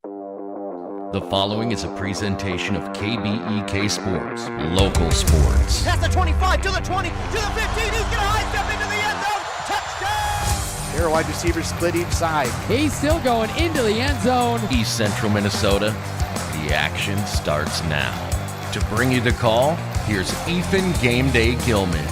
The following is a presentation of KBEK Sports, local sports. Past the 25, to the 20, to the 15, he's going to high step into the end zone, touchdown! Here, wide receivers split each side. He's still going into the end zone. East Central Minnesota, the action starts now. To bring you the call, here's Ethan Game Day Gilman.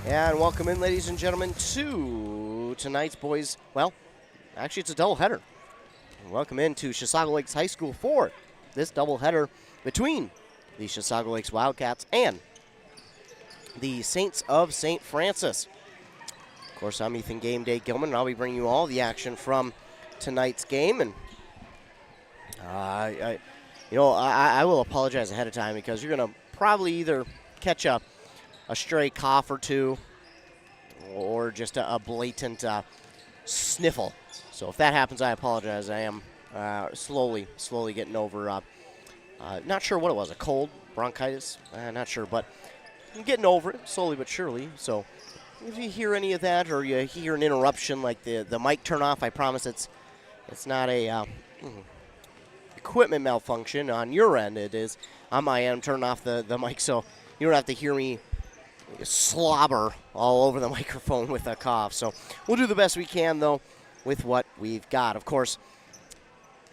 And welcome in, ladies and gentlemen, to tonight's boys. Well, actually, it's a doubleheader. Welcome in to Chisago Lakes High School for this doubleheader between the Chisago Lakes Wildcats and the Saints of St. Francis. Of course, I'm Ethan Game Day Gilman, and I'll be bringing you all the action from tonight's game. And I will apologize ahead of time because you're going to probably either catch up a stray cough or two, or just a blatant sniffle. So if that happens, I apologize. I am slowly getting over, not sure what it was, a cold, bronchitis, not sure, but I'm getting over it, slowly but surely. So if you hear any of that, or you hear an interruption like the mic turn off, I promise it's not a equipment malfunction on your end. It is on my end. Turn off the mic so you don't have to hear me slobber all over the microphone with a cough. So we'll do the best we can, though, with what we've got. Of course,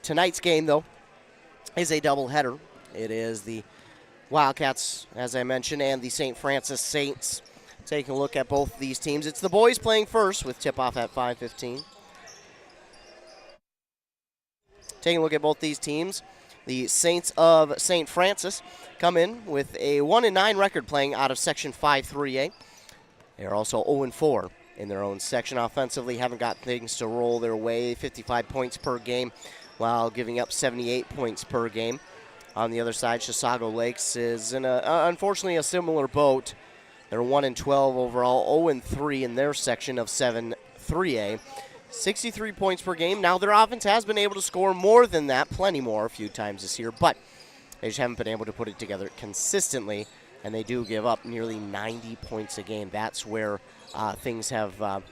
tonight's game, though, is a doubleheader. It is the Wildcats, as I mentioned, and the St. Francis Saints. Taking a look at both these teams. It's the boys playing first with tip-off at 5:15. Taking a look at both these teams. The Saints of St. Francis come in with a 1-9 record playing out of Section 5-3A. They are also 0-4 in their own section offensively. Haven't got things to roll their way. 55 points per game while giving up 78 points per game. On the other side, Chisago Lakes is in unfortunately a similar boat. They're 1-12 overall, 0-3 in their section of 7-3A. 63 points per game. Now, their offense has been able to score more than that, plenty more a few times this year, but they just haven't been able to put it together consistently, and they do give up nearly 90 points a game. That's where things have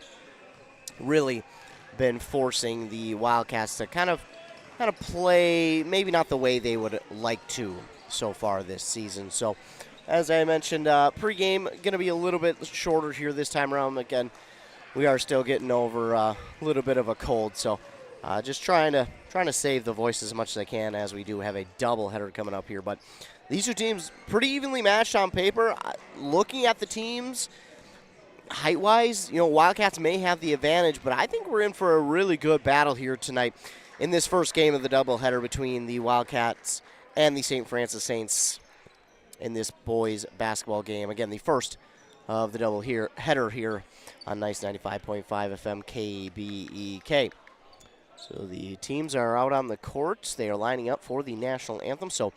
really been forcing the Wildcats to kind of play maybe not the way they would like to so far this season. So, as I mentioned, pregame going to be a little bit shorter here this time around. Again, we are still getting over a little bit of a cold, so just trying to save the voice as much as I can, as we do have a doubleheader coming up here. But these two teams pretty evenly matched on paper. Looking at the teams height-wise, Wildcats may have the advantage, but I think we're in for a really good battle here tonight in this first game of the doubleheader between the Wildcats and the St. Francis Saints in this boys basketball game. Again, the first of the header here on Nice 95.5 FM KBEK. So the teams are out on the courts. They are lining up for the national anthem. So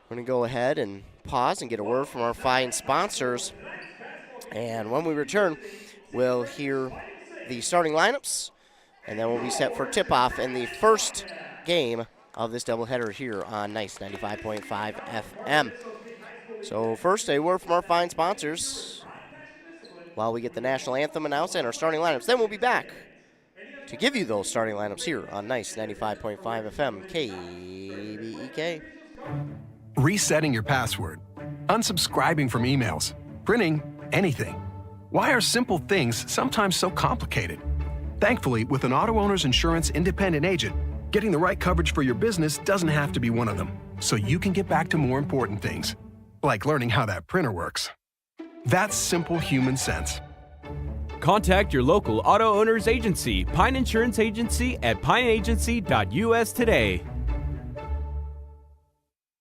we're going to go ahead and pause and get a word from our fine sponsors. And when we return, we'll hear the starting lineups, and then we'll be set for tip-off in the first game of this doubleheader here on Nice 95.5 FM. So first, a word from our fine sponsors while we get the national anthem announced and our starting lineups. Then we'll be back to give you those starting lineups here on Nice 95.5 FM KBEK. Resetting your password, unsubscribing from emails, printing anything. Why are simple things sometimes so complicated? Thankfully, with an auto owner's insurance independent agent, getting the right coverage for your business doesn't have to be one of them, so you can get back to more important things, like learning how that printer works. That's simple human sense. Contact your local auto owner's agency, Pine Insurance Agency, at pineagency.us today.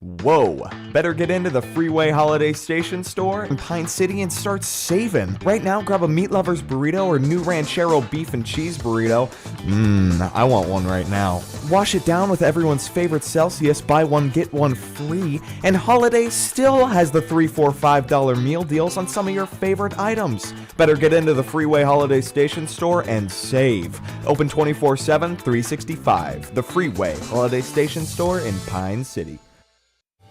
Whoa! Better get into the Freeway Holiday Station store in Pine City and start saving. Right now, grab a Meat Lover's burrito or new Ranchero beef and cheese burrito. I want one right now. Wash it down with everyone's favorite Celsius, buy one, get one free. And Holiday still has the $3, $4, $5 meal deals on some of your favorite items. Better get into the Freeway Holiday Station store and save. Open 24/7, 365. The Freeway Holiday Station store in Pine City.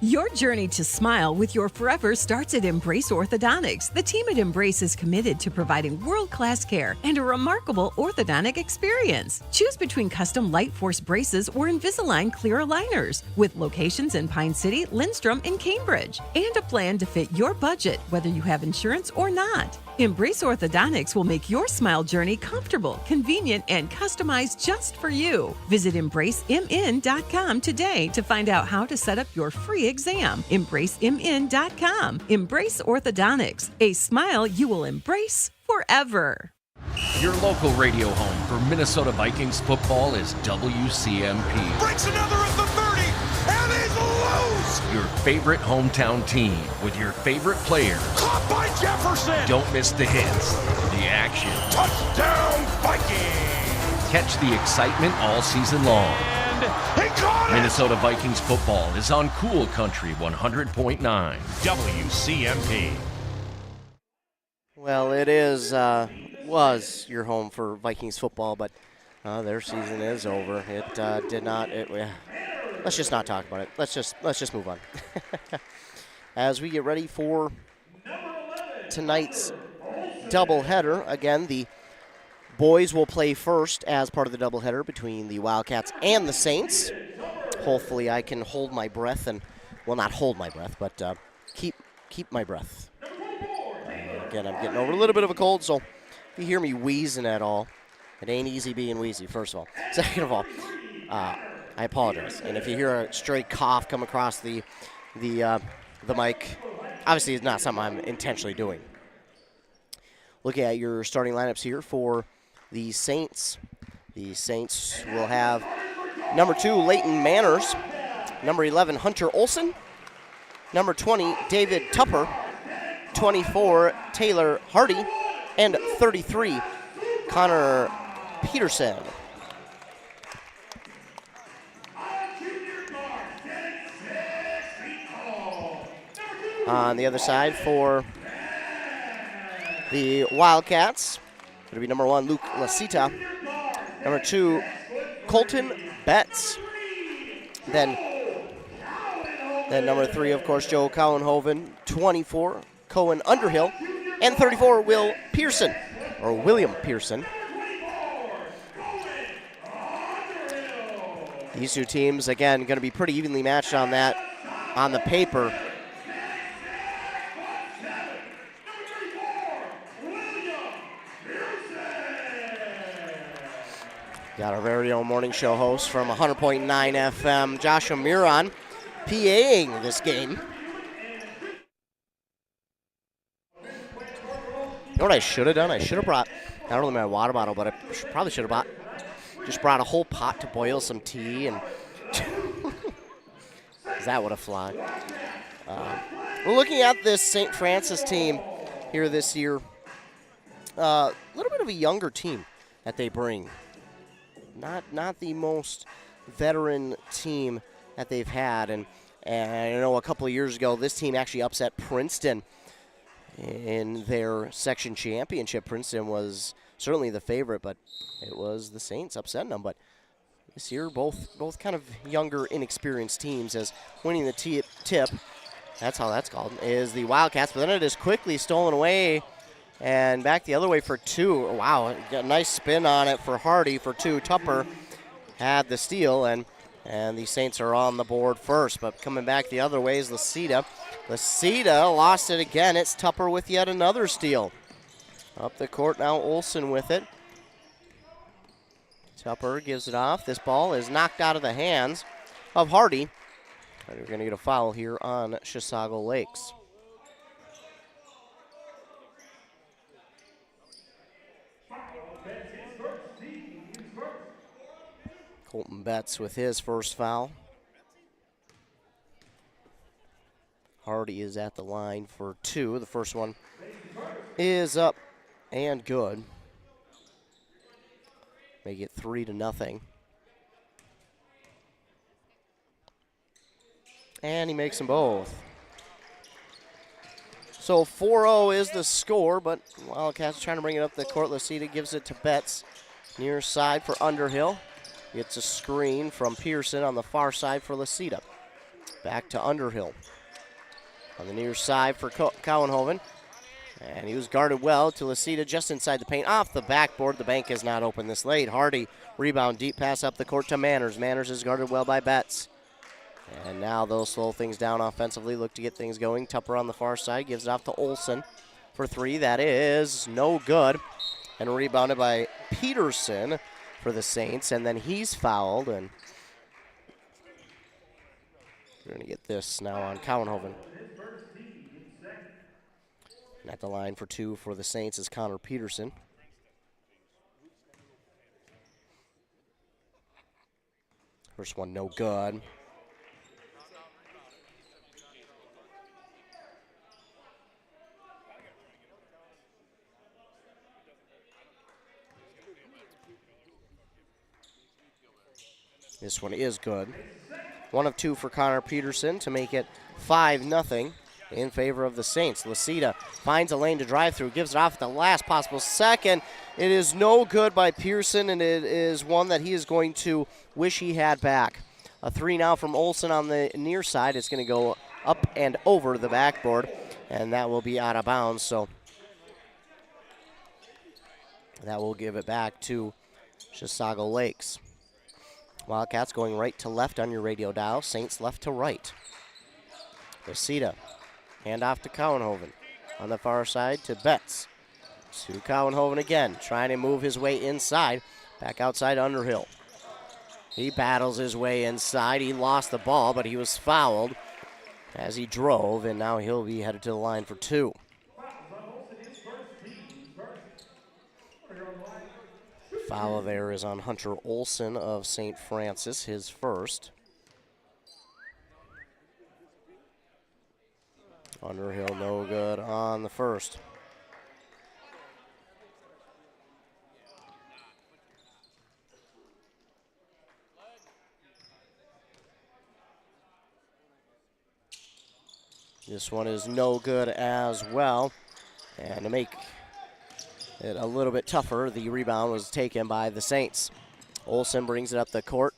Your journey to smile with your forever starts at Embrace Orthodontics. The team at Embrace is committed to providing world-class care and a remarkable orthodontic experience. Choose between custom Light Force braces or Invisalign clear aligners with locations in Pine City, Lindstrom, and Cambridge, and a plan to fit your budget, whether you have insurance or not. Embrace Orthodontics will make your smile journey comfortable, convenient, and customized just for you. Visit EmbraceMN.com today to find out how to set up your free exam. EmbraceMN.com. Embrace Orthodontics. A smile you will embrace forever. Your local radio home for Minnesota Vikings football is WCMP. Breaks another at the 30, and he's loose! Your favorite hometown team with your favorite players. Caught by Jefferson! Don't miss the hits, the action. Touchdown, Vikings! Catch the excitement all season long. And he caught it! Minnesota Vikings football is on Cool Country 100.9 WCMP. Well, it was your home for Vikings football, but their season is over. It did not. Let's just not talk about it. Let's just move on. As we get ready for tonight's doubleheader, again, the boys will play first as part of the doubleheader between the Wildcats and the Saints. Hopefully, I can hold my breath and, well, not hold my breath, but keep my breath. Again, I'm getting over a little bit of a cold, so if you hear me wheezing at all, it ain't easy being wheezy, first of all. Second of all, I apologize. And if you hear a stray cough come across the mic, obviously it's not something I'm intentionally doing. Looking at your starting lineups here for the Saints. The Saints will have number 2, Leighton Manners, number 11, Hunter Olson, number 20, David Tupper, 24, Taylor Hardy, and 33, Connor Peterson. On the other side for the Wildcats, it'll be number 1, Luke Lasita, number 2, Colton Betts, then number 3, of course, Joe Cowenhoven, 24, Cohen Underhill, and 34, William Pearson. These two teams, again, going to be pretty evenly matched on that, on the paper. Got our very own morning show host from 100.9 FM, Joshua Miron, PAing this game. You know what I should have done? I should have brought, not only my water bottle, but I probably should have brought a whole pot to boil some tea, and that would have fly. We're looking at this St. Francis team here this year. A little bit of a younger team that they bring. Not the most veteran team that they've had, and I know a couple of years ago this team actually upset Princeton in their section championship. Princeton was certainly the favorite, but it was the Saints upsetting them. But this year, both kind of younger, inexperienced teams, as winning the tip, that's how that's called, is the Wildcats. But then it is quickly stolen away and back the other way for 2. Wow, got a nice spin on it for Hardy for 2. Tupper had the steal, and the Saints are on the board first. But coming back the other way is Lasita. Lasita lost it again. It's Tupper with yet another steal. Up the court now, Olson with it. Tupper gives it off. This ball is knocked out of the hands of Hardy. And we're going to get a foul here on Chisago Lakes. Colton Betts with his first foul. Hardy is at the line for 2. The first one is up and good. Make it 3-0. And he makes them both. So 4-0 is the score, but Wildcats trying to bring it up the court. Lasita gives it to Betts. Near side for Underhill. Gets a screen from Pearson on the far side for Lasita. Back to Underhill. On the near side for Cowenhoven. And he was guarded well to Lasita just inside the paint. Off the backboard. The bank is not open this late. Hardy rebound, deep pass up the court to Manners. Manners is guarded well by Betts. And now they'll slow things down offensively, look to get things going. Tupper on the far side gives it off to Olsen for 3. That is no good. And rebounded by Peterson for the Saints. And then he's fouled. And we're going to get this now on Cowenhoven. And at the line for 2 for the Saints is Connor Peterson. First one no good. This one is good. 1 of 2 for Connor Peterson to make it 5-0 in favor of the Saints. Lasita finds a lane to drive through, gives it off at the last possible second. It is no good by Pearson, and it is one that he is going to wish he had back. A 3 now from Olsen on the near side. It's going to go up and over the backboard, and that will be out of bounds. So that will give it back to Chisago Lakes. Wildcats going right to left on your radio dial. Saints left to right. Lasita, hand off to Cowenhoven. On the far side to Betts. To Cowenhoven again, trying to move his way inside. Back outside Underhill. He battles his way inside. He lost the ball, but he was fouled as he drove, and now he'll be headed to the line for 2. Foul there is on Hunter Olsen of St. Francis, his first. Underhill no good on the first. This one is no good as well. And to make it a little bit tougher, the rebound was taken by the Saints. Olsen brings it up the court.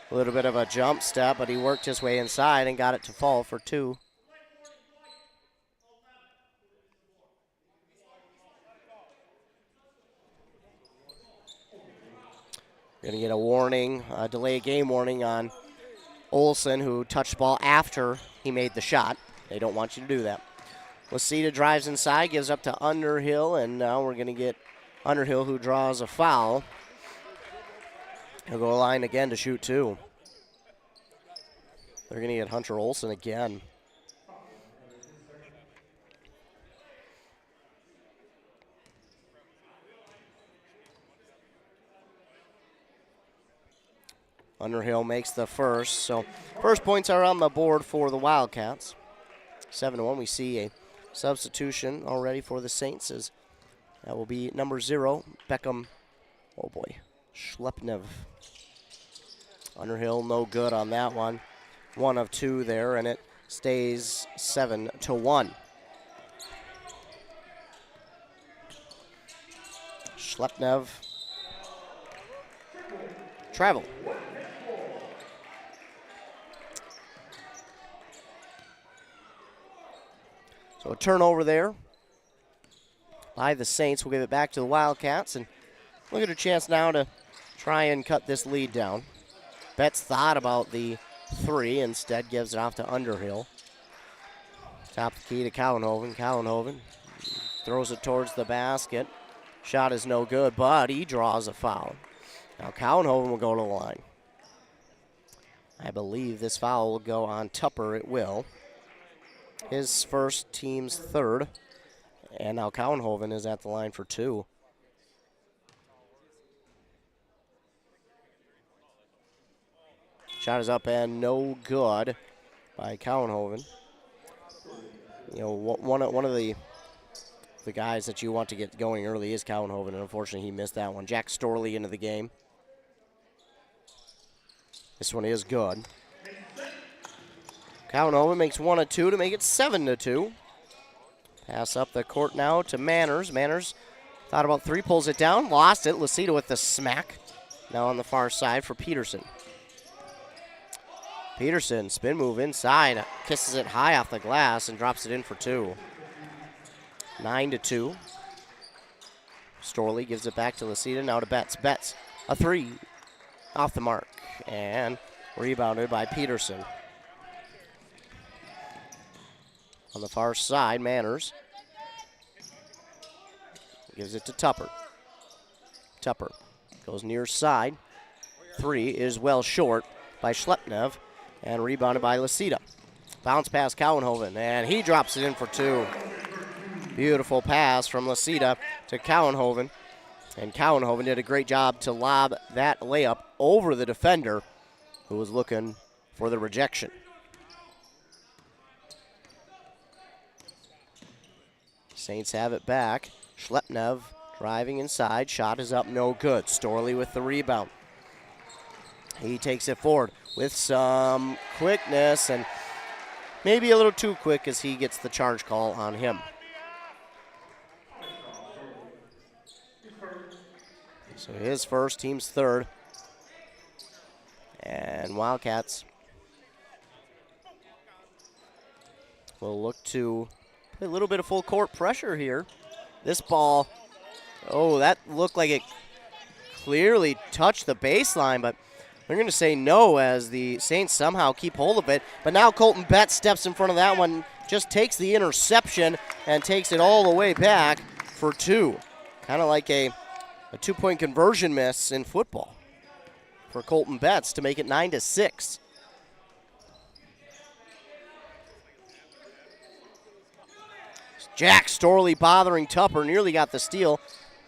A little bit of a jump step, but he worked his way inside and got it to fall for 2. Going to get a warning, a delay game warning on Olsen, who touched ball after he made the shot. They don't want you to do that. Lasita drives inside, gives up to Underhill, and now we're going to get Underhill, who draws a foul. He'll go line again to shoot 2. They're going to get Hunter Olsen again. Underhill makes the first, so first points are on the board for the Wildcats. 7-1, we see a substitution already for the Saints. As that will be number 0, Beckham, Schlepnev. Underhill no good on that one. 1 of 2 there, and it stays 7-1. Schlepnev. Travel. So a turnover there by the Saints. We'll give it back to the Wildcats, and look at a chance now to try and cut this lead down. Betts thought about the 3, instead gives it off to Underhill. Top the key to Cowenhoven. Cowenhoven throws it towards the basket. Shot is no good, but he draws a foul. Now Cowenhoven will go to the line. I believe this foul will go on Tupper. It will. His first, team's 3rd. And now Cowenhoven is at the line for 2. Shot is up and no good by Cowenhoven. one of the guys that you want to get going early is Cowenhoven, and unfortunately he missed that one. Jack Storley into the game. This one is good. Cowenhoven makes 1 of 2 to make it 7-2. Pass up the court now to Manners. Manners thought about 3, pulls it down, lost it. Lucida with the smack. Now on the far side for Peterson. Peterson, spin move inside, kisses it high off the glass and drops it in for 2. 9-2. Storley gives it back to Lucida, now to Betts. Betts, a 3 off the mark and rebounded by Peterson. On the far side, Manners gives it to Tupper. Tupper goes near side. 3 is well short by Schlepnev and rebounded by Lucida. Bounce pass Cowenhoven, and he drops it in for 2. Beautiful pass from Lucida to Cowenhoven, and Cowenhoven did a great job to lob that layup over the defender who was looking for the rejection. Saints have it back. Schlepnev driving inside. Shot is up, no good. Storley with the rebound. He takes it forward with some quickness, and maybe a little too quick as he gets the charge call on him. So his first, team's third. And Wildcats will look to play a little bit of full court pressure here. This ball, that looked like it clearly touched the baseline, but they're going to say no as the Saints somehow keep hold of it. But now Colton Betts steps in front of that one, just takes the interception and takes it all the way back for 2. Kind of like a 2-point conversion miss in football for Colton Betts to make it 9-6. Jack Storley bothering Tupper, nearly got the steal.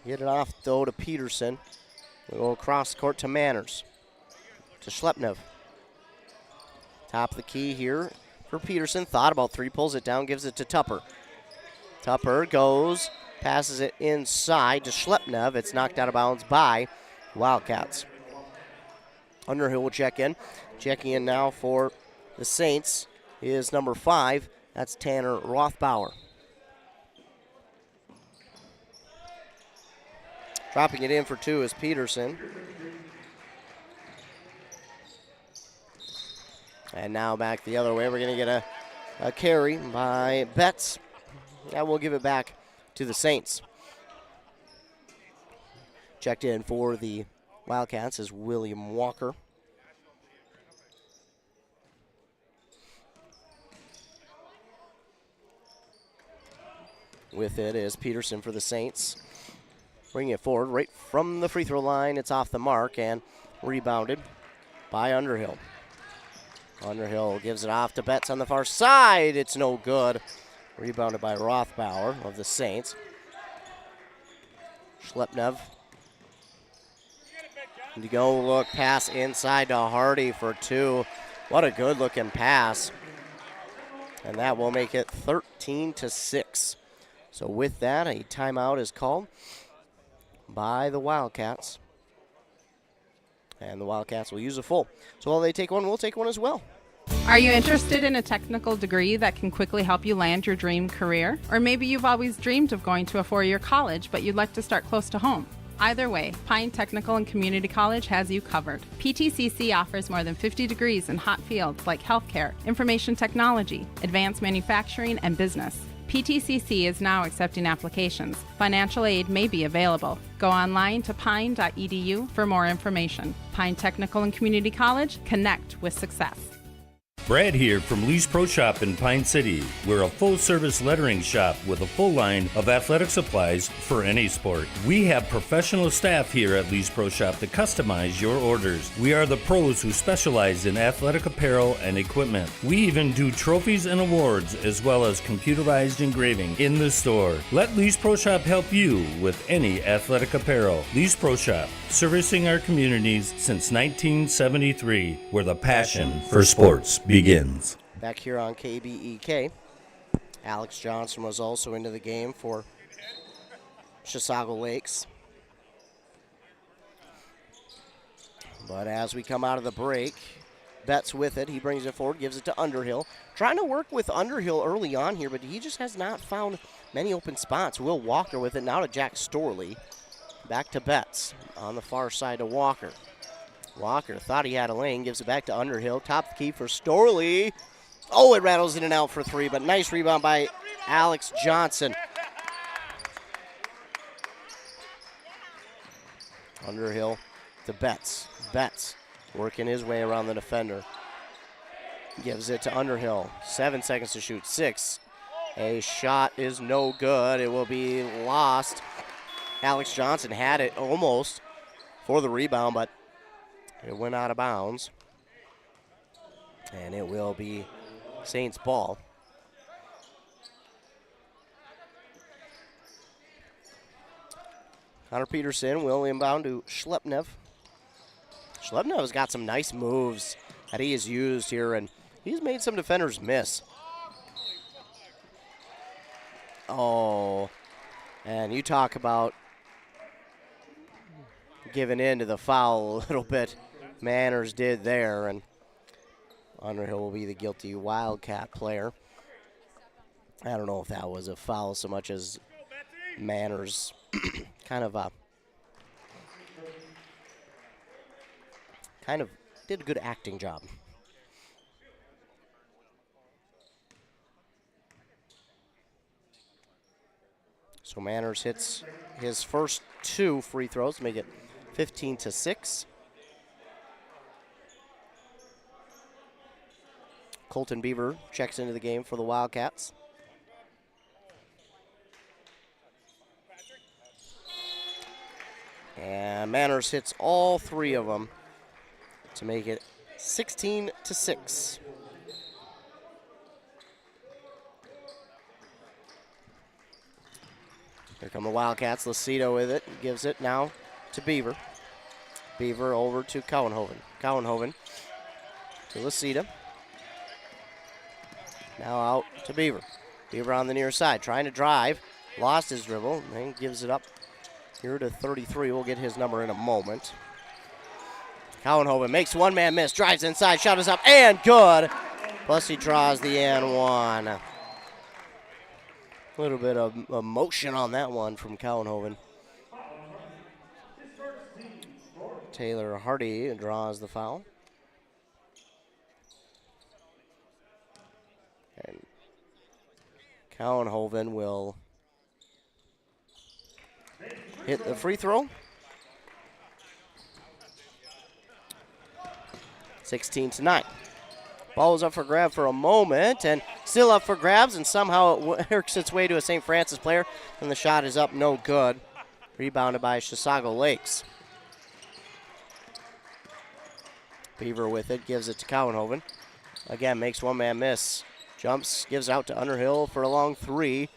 Get it off, though, to Peterson. We'll go across the court to Manners. To Schlepnev. Top of the key here for Peterson. Thought about 3, pulls it down, gives it to Tupper. Tupper goes, passes it inside to Schlepnev. It's knocked out of bounds by Wildcats. Underhill will check in. Checking in now for the Saints is number 5. That's Tanner Rothbauer. Dropping it in for 2 is Peterson. And now back the other way. We're going to get a carry by Betts. And we'll give it back to the Saints. Checked in for the Wildcats is William Walker. With it is Peterson for the Saints. Bringing it forward right from the free throw line. It's off the mark and rebounded by Underhill. Underhill gives it off to Betts on the far side. It's no good. Rebounded by Rothbauer of the Saints. Schlepnev. To go look, pass inside to Hardy for 2. What a good looking pass. And that will make it 13-6. So with that, a timeout is called by the Wildcats. And the Wildcats will use a full. So while they take one, we'll take one as well. Are you interested in a technical degree that can quickly help you land your dream career? Or maybe you've always dreamed of going to a 4-year college, but you'd like to start close to home. Either way, Pine Technical and Community College has you covered. PTCC offers more than 50 degrees in hot fields like healthcare, information technology, advanced manufacturing, and business. PTCC is now accepting applications. Financial aid may be available. Go online to pine.edu for more information. Pine Technical and Community College, connect with success. Brad here from Lee's Pro Shop in Pine City. We're a full-service lettering shop with a full line of athletic supplies for any sport. We have professional staff here at Lee's Pro Shop to customize your orders. We are the pros who specialize in athletic apparel and equipment. We even do trophies and awards as well as computerized engraving in the store. Let Lee's Pro Shop help you with any athletic apparel. Lee's Pro Shop, servicing our communities since 1973, where the passion for sports begins. Back here on KBEK Alex Johnson was also into the game for Chisago Lakes. But as we come out of the break, Betts with it. He brings it forward, gives it to Underhill. Trying to work with Underhill early on here, but he just has not found many open spots. Will Walker with it now to Jack Storley. Back to Betts on the far side to Walker. Walker thought he had a lane, gives it back to Underhill. Top key for Storley. Oh, it rattles in and out for three, but nice rebound by Alex Johnson. Underhill to Betts. Betts working his way around the defender. Gives it to Underhill. 7 seconds to shoot. 6. A shot is no good. It will be lost. Alex Johnson had it almost for the rebound, but it went out of bounds. And it will be Saints ball. Connor Peterson will inbound to Schlepnev. Schlepnev has got some nice moves that he has used here, and he's made some defenders miss. Oh, and you talk about giving in to the foul a little bit. Manners did there, and Underhill will be the guilty Wildcat player. I don't know if that was a foul so much as Manners kind of did a good acting job. So Manners hits his first 2 free throws to make it 15-6. Colton Beaver checks into the game for the Wildcats. And Manners hits all 3 of them to make it 16-6. Here come the Wildcats. Lucido with it. Gives it now to Beaver. Beaver over to Cowenhoven. Cowenhoven to Lucido. Now out to Beaver. Beaver on the near side, trying to drive. Lost his dribble, and gives it up here to 33. We'll get his number in a moment. Cowenhoven makes one-man miss, drives inside, shot is up, and good. Plus he draws the and one. A little bit of emotion on that one from Cowenhoven. Taylor Hardy draws the foul. And Cowenhoven will hit the free throw. 16-9. Ball was up for grab for a moment, and still up for grabs, and somehow it works its way to a St. Francis player, and the shot is up, no good. Rebounded by Chisago Lakes. Beaver with it, gives it to Cowenhoven. Again, makes one-man miss. Jumps, gives out to Underhill for a long 3.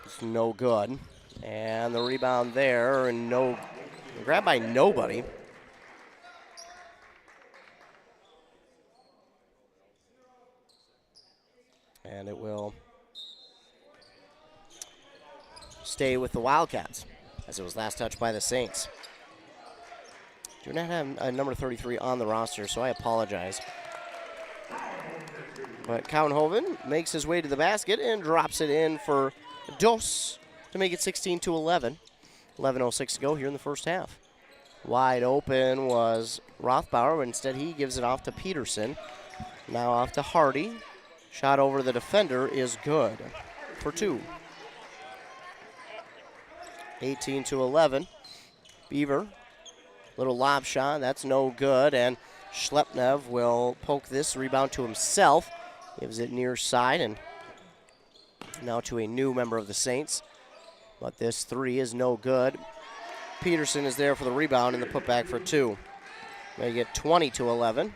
It's no good. And the rebound there, and no, grab by nobody. And it will stay with the Wildcats, as it was last touched by the Saints. Do not have a number 33 on the roster, so I apologize. But Cowenhoven makes his way to the basket and drops it in for Dos to make it 16-11. 11:06 to go here in the first half. Wide open was Rothbauer, but instead he gives it off to Peterson. Now off to Hardy. Shot over the defender is good for 2. 18-11. Beaver, little lob shot, that's no good, and Schlepnev will poke this rebound to himself. Gives it near side, and now to a new member of the Saints. But this 3 is no good. Peterson is there for the rebound and the putback for 2. They get 20-11.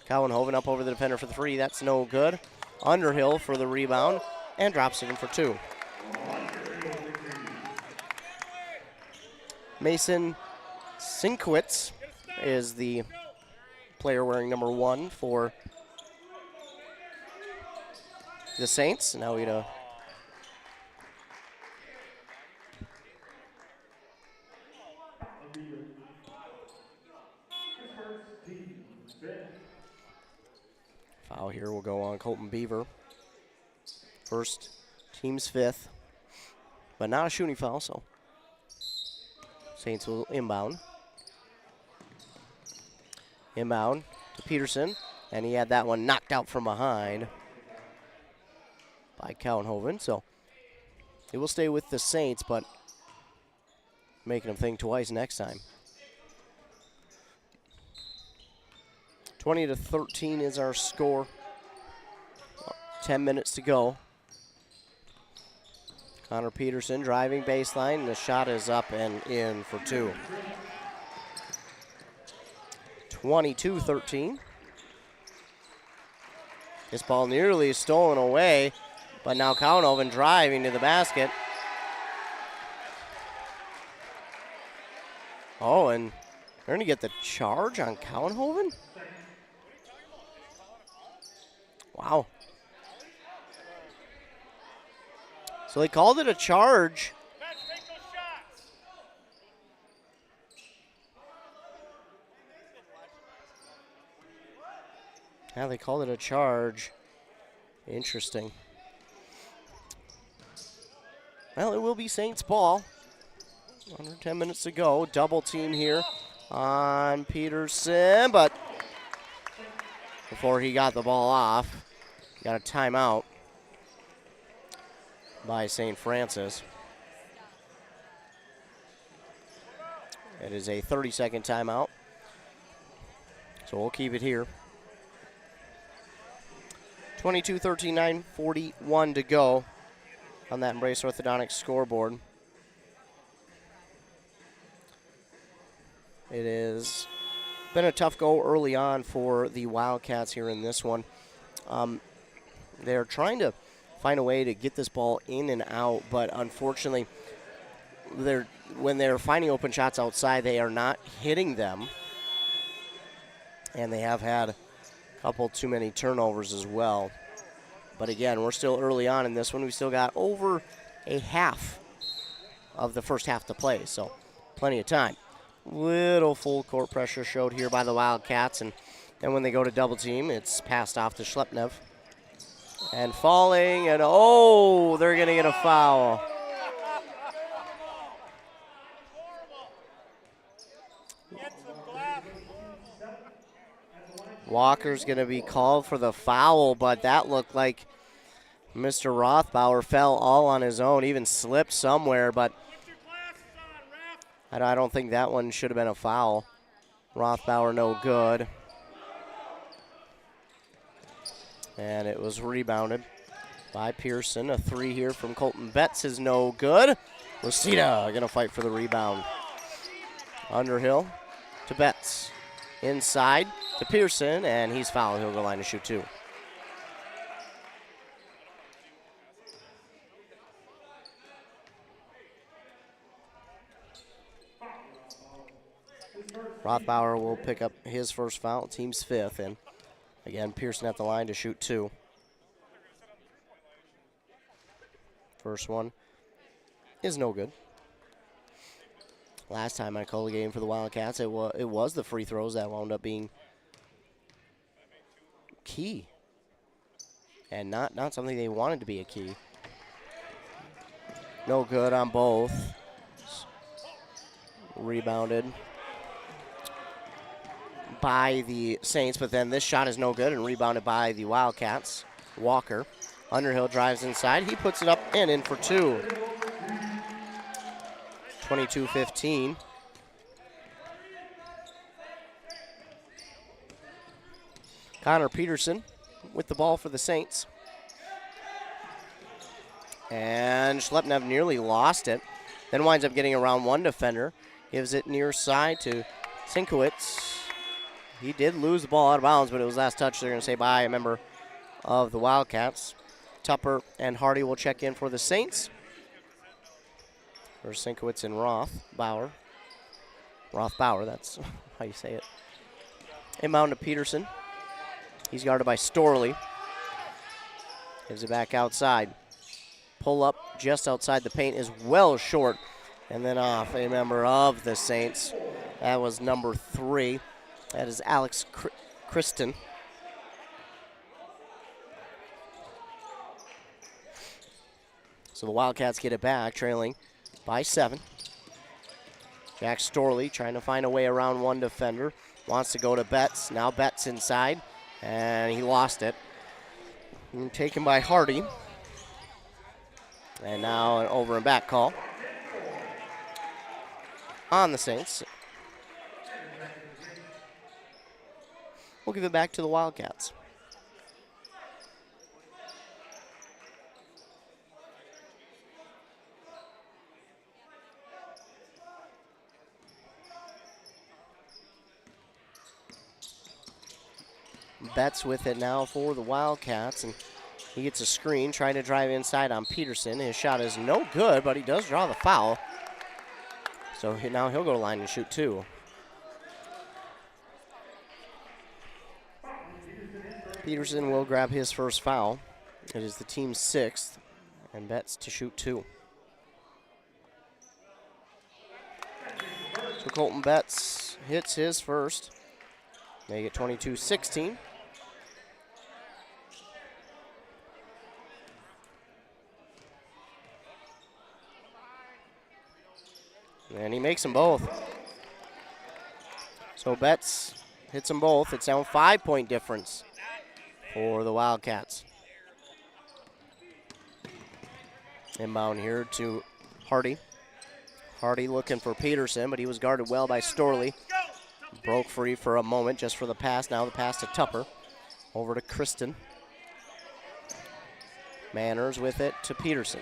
Cowenhoven up over the defender for the 3. That's no good. Underhill for the rebound and drops it in for 2. Mason Sinkwitz is the player wearing number 1 for the Saints. Now we know. Foul here will go on Colton Beaver. First, team's 5th, but not a shooting foul, so Saints will inbound. Inbound to Peterson, and he had that one knocked out from behind by Cowenhoven, so it will stay with the Saints, but making them think twice next time. 20-13 is our score. 10 minutes to go. Connor Peterson driving baseline. The shot is up and in for 2. 22-13. This ball nearly stolen away, but now Cowenhoven driving to the basket. Oh, and they're going to get the charge on Cowenhoven? Wow. So they called it a charge. Yeah, they called it a charge. Interesting. Well, it will be Saints ball. Under 10 minutes to go. Double team here on Peterson, but before he got the ball off, got a timeout by St. Francis. It is a 30-second timeout, so we'll keep it here. 22-13, 9:41 to go on that Embrace Orthodontics scoreboard. It has been a tough go early on for the Wildcats here in this one. They're trying to find a way to get this ball in and out, but unfortunately, when they're finding open shots outside, they are not hitting them. And they have had a couple too many turnovers as well. But again, we're still early on in this one. We still got over a half of the first half to play, so plenty of time. Little full court pressure showed here by the Wildcats, and then when they go to double team, it's passed off to Schleppnev. And falling, and oh, they're going to get a foul. Walker's going to be called for the foul, but that looked like Mr. Rothbauer fell all on his own, even slipped somewhere, but I don't think that one should have been a foul. Rothbauer no good. And it was rebounded by Pearson. A 3 here from Colton Betts is no good. Lucida going to fight for the rebound. Underhill to Betts. Inside to Pearson, and he's fouled. He'll go line to shoot 2. Rothbauer will pick up his first foul, team's 5th, and again, Pearson at the line to shoot 2. First one is no good. Last time I called the game for the Wildcats, it was the free throws that wound up being key, and not something they wanted to be a key. No good on both. Rebounded by the Saints, but then this shot is no good and rebounded by the Wildcats. Walker. Underhill drives inside. He puts it up and in for 2. 22-15. Connor Peterson with the ball for the Saints. And Schleppnev nearly lost it. Then winds up getting around one defender. Gives it near side to Sinkowitz. He did lose the ball out of bounds, but it was last touch. They're going to say bye, a member of the Wildcats. Tupper and Hardy will check in for the Saints. There's Sinkowitz and Rothbauer. Rothbauer, that's how you say it. Inbound to Peterson. He's guarded by Storley. Gives it back outside. Pull up just outside the paint is well short. And then off a member of the Saints. That was number 3. That is Alex Kristen. So the Wildcats get it back, trailing by 7. Jack Storley trying to find a way around one defender. Wants to go to Betts. Now Betts inside, and he lost it. And taken by Hardy. And now an over and back call on the Saints. We'll give it back to the Wildcats. Betts with it now for the Wildcats, and he gets a screen trying to drive inside on Peterson. His shot is no good, but he does draw the foul. So now he'll go to line and shoot 2. Peterson will grab his first foul. It is the team's 6th, and Betts to shoot 2. So Colton Betts hits his first. Make it 22-16. And he makes them both. So Betts hits them both. It's now a 5-point difference for the Wildcats. Inbound here to Hardy. Hardy looking for Peterson, but he was guarded well by Storley. Broke free for a moment just for the pass. Now the pass to Tupper. Over to Kristen. Manners with it to Peterson.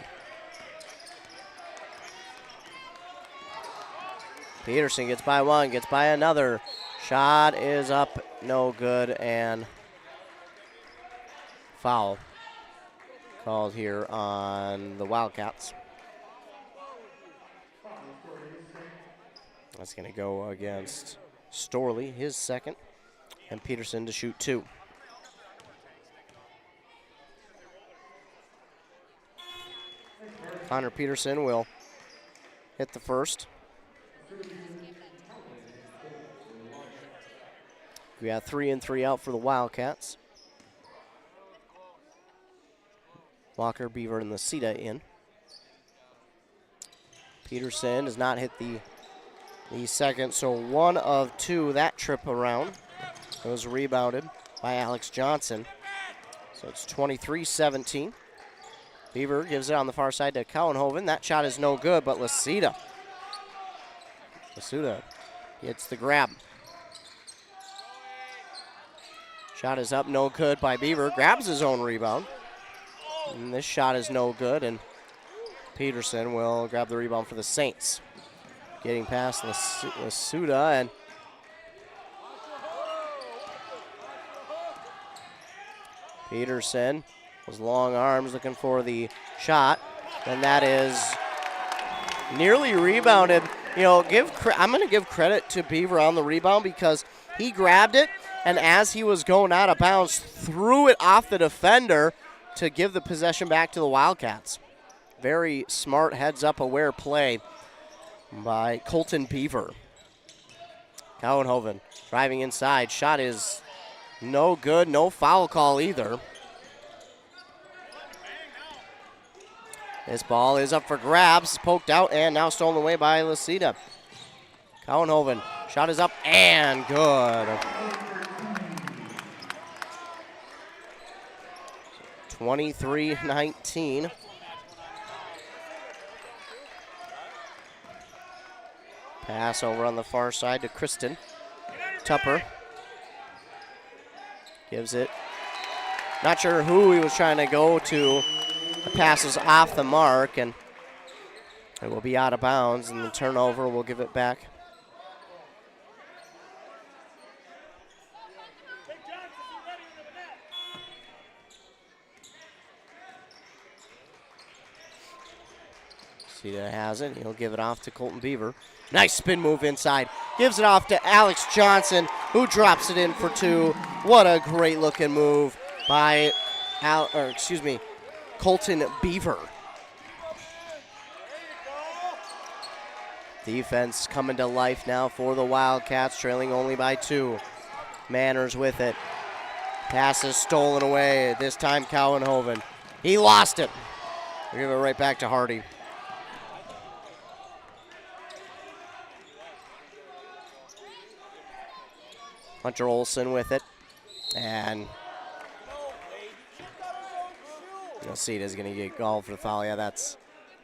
Peterson gets by one, gets by another. Shot is up, no good, and foul called here on the Wildcats. That's going to go against Storley, his second, and Peterson to shoot 2. Connor Peterson will hit the first. We got 3 in, 3 out for the Wildcats. Walker, Beaver, and Lucida in. Peterson does not hit the second, so 1 of 2 that trip around. It was rebounded by Alex Johnson. So it's 23-17. Beaver gives it on the far side to Cowenhoven. That shot is no good, but Lucida gets the grab. Shot is up, no good by Beaver. Grabs his own rebound. And this shot is no good, and Peterson will grab the rebound for the Saints. Getting past Lucida, and Peterson with long arms looking for the shot, and that is nearly rebounded. You know, I'm going to give credit to Beaver on the rebound because he grabbed it, and as he was going out of bounds, threw it off the defender to give the possession back to the Wildcats. Very smart, heads-up, aware play by Colton Beaver. Cowenhoven driving inside. Shot is no good, no foul call either. This ball is up for grabs, poked out, and now stolen away by Lucida. Cowenhoven, shot is up and good. 23-19. Pass over on the far side to Kristen. Tupper gives it. Not sure who he was trying to go to. The pass is off the mark, and it will be out of bounds, and the turnover will give it back. Lucida has it. He'll give it off to Colton Beaver. Nice spin move inside. Gives it off to Alex Johnson, who drops it in for 2. What a great looking move by Colton Beaver. Defense coming to life now for the Wildcats, trailing only by 2. Manners with it. Pass is stolen away. This time Cowenhoven. He lost it. We'll give it right back to Hardy. Hunter Olson with it. And Nocita is going to get called for the foul. Yeah, that's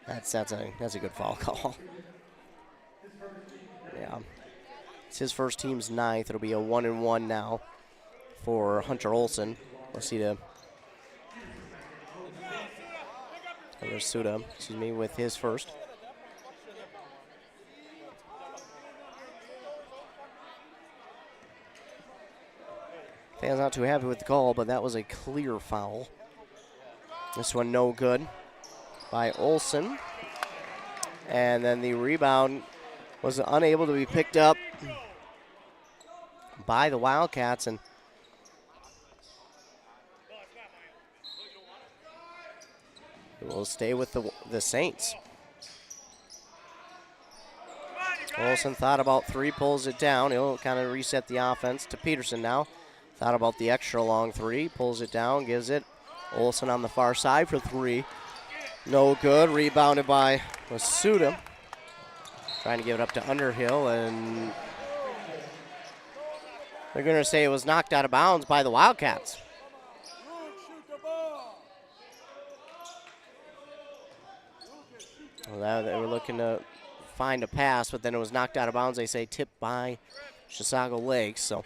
a good foul call. Yeah. It's his first team's 9th. It'll be a 1-and-1 now for Hunter Olson. Nocita, with his first. Fans not too happy with the call, but that was a clear foul. This one no good by Olson. And then the rebound was unable to be picked up by the Wildcats, and it will stay with the Saints. Olson thought about 3, pulls it down. He'll kind of reset the offense to Peterson now. Thought about the extra long 3, pulls it down, gives it. Olson on the far side for 3. No good. Rebounded by Masuda. Trying to give it up to Underhill, and they're going to say it was knocked out of bounds by the Wildcats. Well, they were looking to find a pass, but then it was knocked out of bounds. They say tipped by Chisago Lakes. So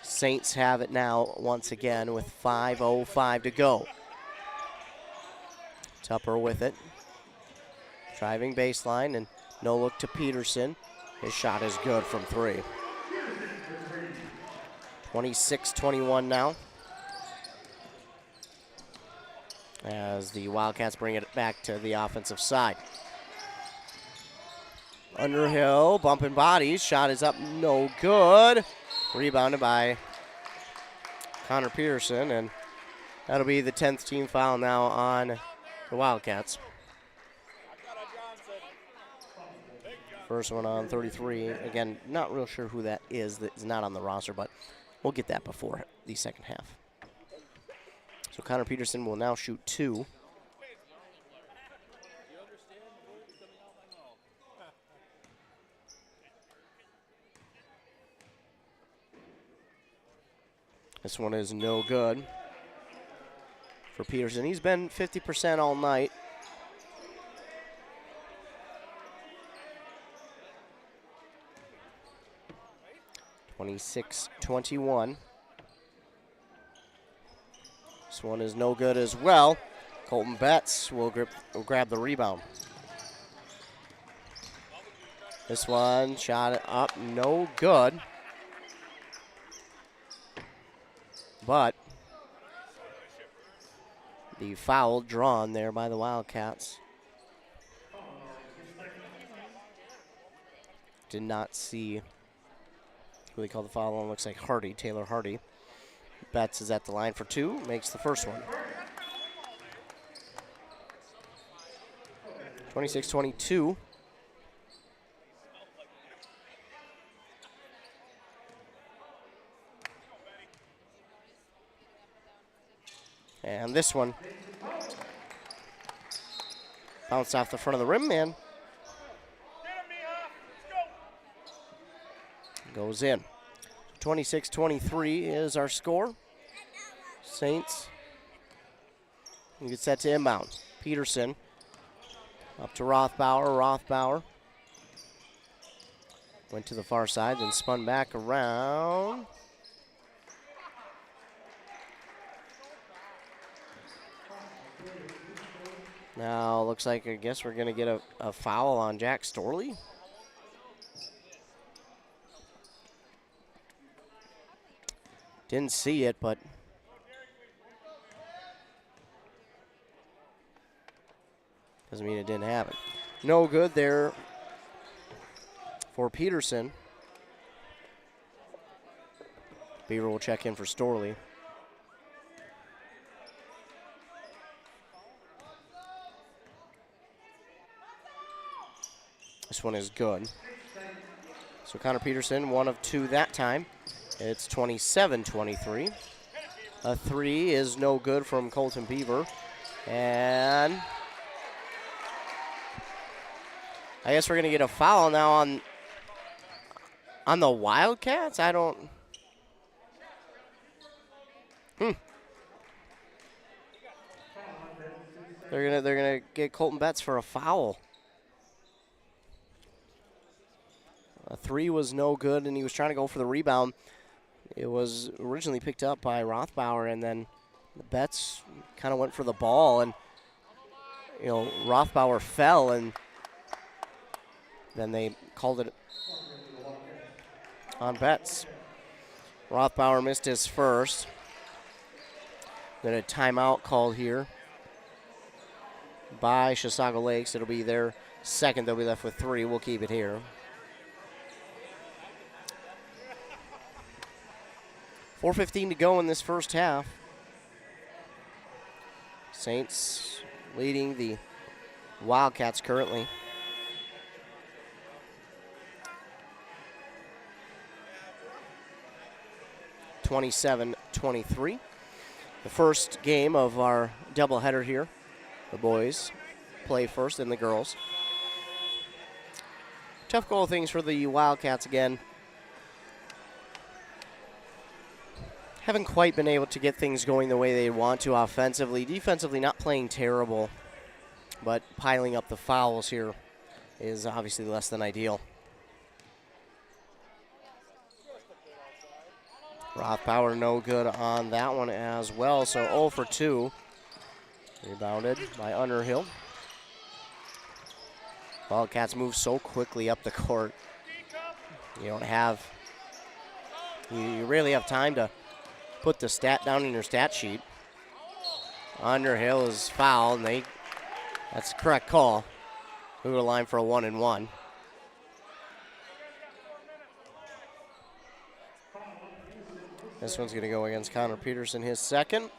Saints have it now once again with 5:05 to go. Tupper with it. Driving baseline, and no look to Peterson. His shot is good from 3. 26-21 now, as the Wildcats bring it back to the offensive side. Underhill bumping bodies. Shot is up, no good. Rebounded by Connor Peterson, and that'll be the 10th team foul now on the Wildcats. First one on 33. Again, not real sure who that is. That's not on the roster, but we'll get that before the second half. So Connor Peterson will now shoot 2. This one is no good for Peterson. He's been 50% all night. (26-21). This one is no good as well. Colton Betts will grab the rebound. This one shot up, no good. But the foul drawn there by the Wildcats. Did not see who they called the foul on. Looks like Hardy, Taylor Hardy. Betts is at the line for 2, makes the first one. 26-22. And this one bounced off the front of the rim, man. Goes in. 26-23 is our score. Saints. We get set to inbound. Peterson up to Rothbauer. Rothbauer went to the far side, then spun back around. Now looks like, I guess we're going to get a foul on Jack Storley. Didn't see it, but doesn't mean it didn't happen. No good there for Peterson. Beaver will check in for Storley. This one is good. So Connor Peterson, 1 of 2 that time. It's 27-23. A 3 is no good from Colton Beaver. And I guess we're going to get a foul now on the Wildcats. I don't. They're gonna get Colton Betts for a foul. A 3 was no good, and he was trying to go for the rebound. It was originally picked up by Rothbauer, and then Betts kind of went for the ball, and Rothbauer fell, and then they called it on Betts. Rothbauer missed his first. Then a timeout called here by Chisago Lakes. It'll be their second. They'll be left with 3. We'll keep it here. 4:15 to go in this first half. Saints leading the Wildcats currently. (27-23). The first game of our doubleheader here. The boys play first, and the girls. Tough goal things for the Wildcats again. Haven't quite been able to get things going the way they want to offensively. Defensively, not playing terrible, but piling up the fouls here is obviously less than ideal. Rothbauer no good on that one as well, so 0 for 2. Rebounded by Underhill. Wildcats move so quickly up the court. You really have time to put the stat down in your stat sheet. Underhill is fouled, and that's the correct call. Move the line for a 1-and-1. This one's going to go against Connor Peterson, his second.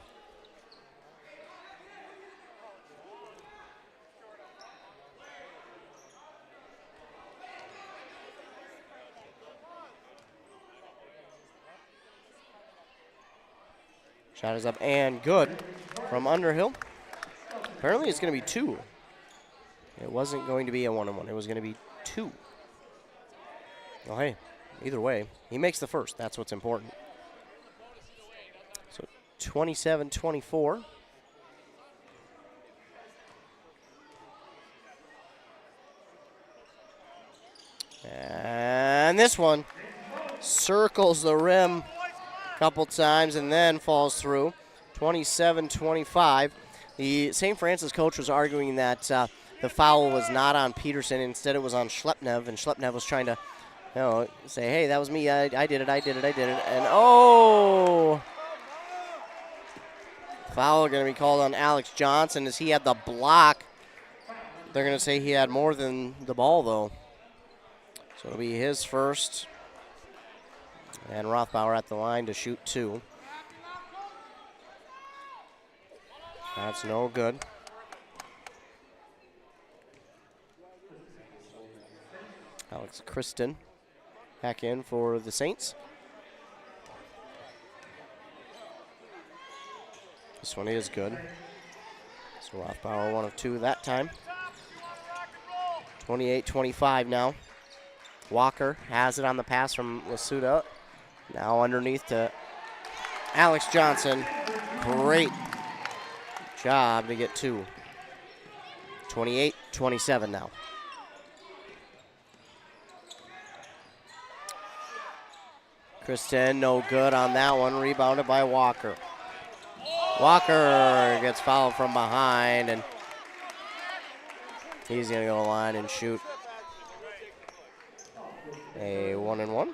Shot is up and good from Underhill. Apparently it's going to be 2. It wasn't going to be a 1-and-1. It was going to be 2. Well, hey, either way, he makes the first. That's what's important. So 27-24. And this one circles the rim couple times and then falls through. 27-25. The St. Francis coach was arguing that the foul was not on Peterson. Instead, it was on Schleppnev, and Schleppnev was trying to say, hey, that was me. I did it. And, oh! Foul going to be called on Alex Johnson as he had the block. They're going to say he had more than the ball, though. So it'll be his first. And Rothbauer at the line to shoot 2. That's no good. Alex Kristen back in for the Saints. This one is good. So Rothbauer 1 of 2 that time. 28-25 now. Walker has it on the pass from Lasuda. Now underneath to Alex Johnson. Great job to get 2. 28-27 now. Kristen, no good on that one. Rebounded by Walker. Walker gets fouled from behind, and he's going to go line and shoot a 1-and-1.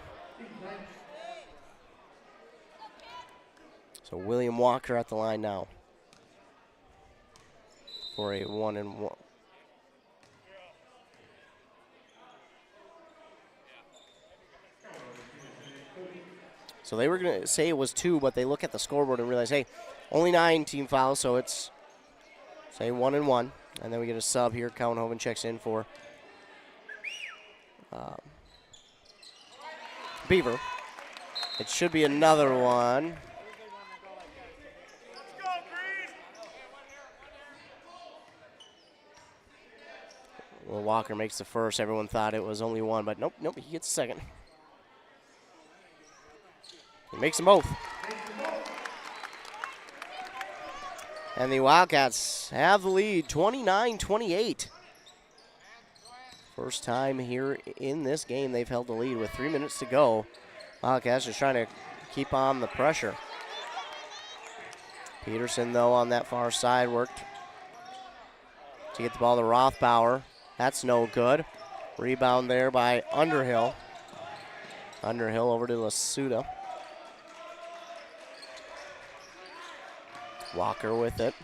So William Walker at the line now for a 1-and-1. So they were going to say it was 2, but they look at the scoreboard and realize, hey, only 9 team fouls, so it's, say, 1-and-1. And then we get a sub here. Cowenhoven checks in for Beaver. It should be another one. Well, Walker makes the first. Everyone thought it was only one, but nope, he gets the second. He makes them both. And the Wildcats have the lead, 29-28. First time here in this game they've held the lead with 3 minutes to go. Wildcats just trying to keep on the pressure. Peterson, though, on that far side worked to get the ball to Rothbauer. That's no good. Rebound there by Underhill. Underhill over to Lasuda. Walker with it.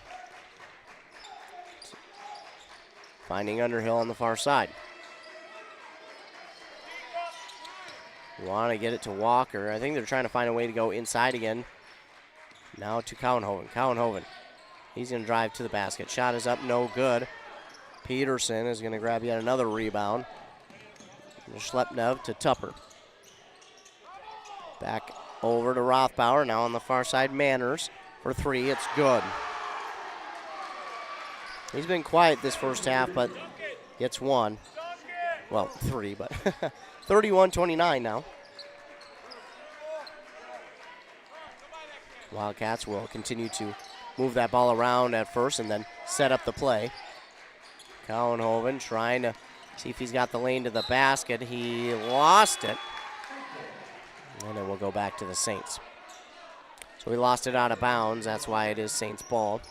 Finding Underhill on the far side. Want to get it to Walker. I think they're trying to find a way to go inside again. Now to Cowenhoven. Cowenhoven. He's going to drive to the basket. Shot is up, no good. Peterson is going to grab yet another rebound. Schleppnev to Tupper. Back over to Rothbauer. Now on the far side, Manners for three. It's good. He's been quiet this first half, but gets one. Well, three, but 31-29 now. Wildcats will continue to move that ball around at first and then set up the play. Cowenhoven trying to see if he's got the lane to the basket. He lost it. And it will go back to the Saints. So he lost it out of bounds. That's why it is Saints ball.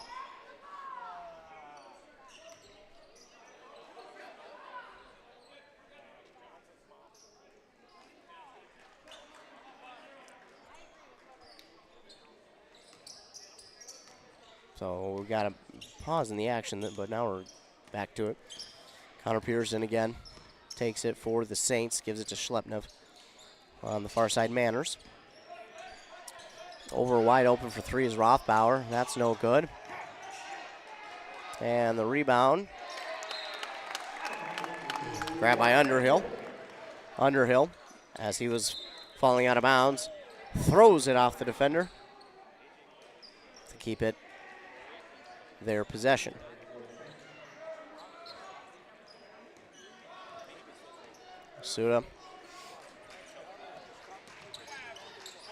So we got a pause in the action, but now we're back to it. Connor Pearson again takes it for the Saints, gives it to Schleppnev. On the far side, Manners. Over wide open for three is Rothbauer. That's no good. And the rebound. Grabbed by Underhill. Underhill, as he was falling out of bounds, throws it off the defender to keep it their possession. Suda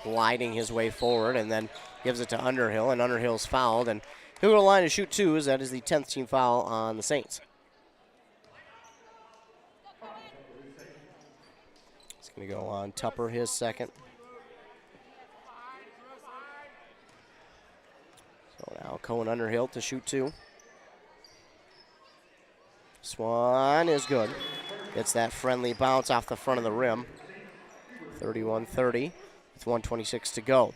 gliding his way forward and then gives it to Underhill, and Underhill's fouled, and he'll go to the line to shoot two, as that is the 10th team foul on the Saints. It's going to go on Tupper, his second. So now Cohen Underhill to shoot two. Swan is good. Gets that friendly bounce off the front of the rim. 31-30 with 1:26 to go.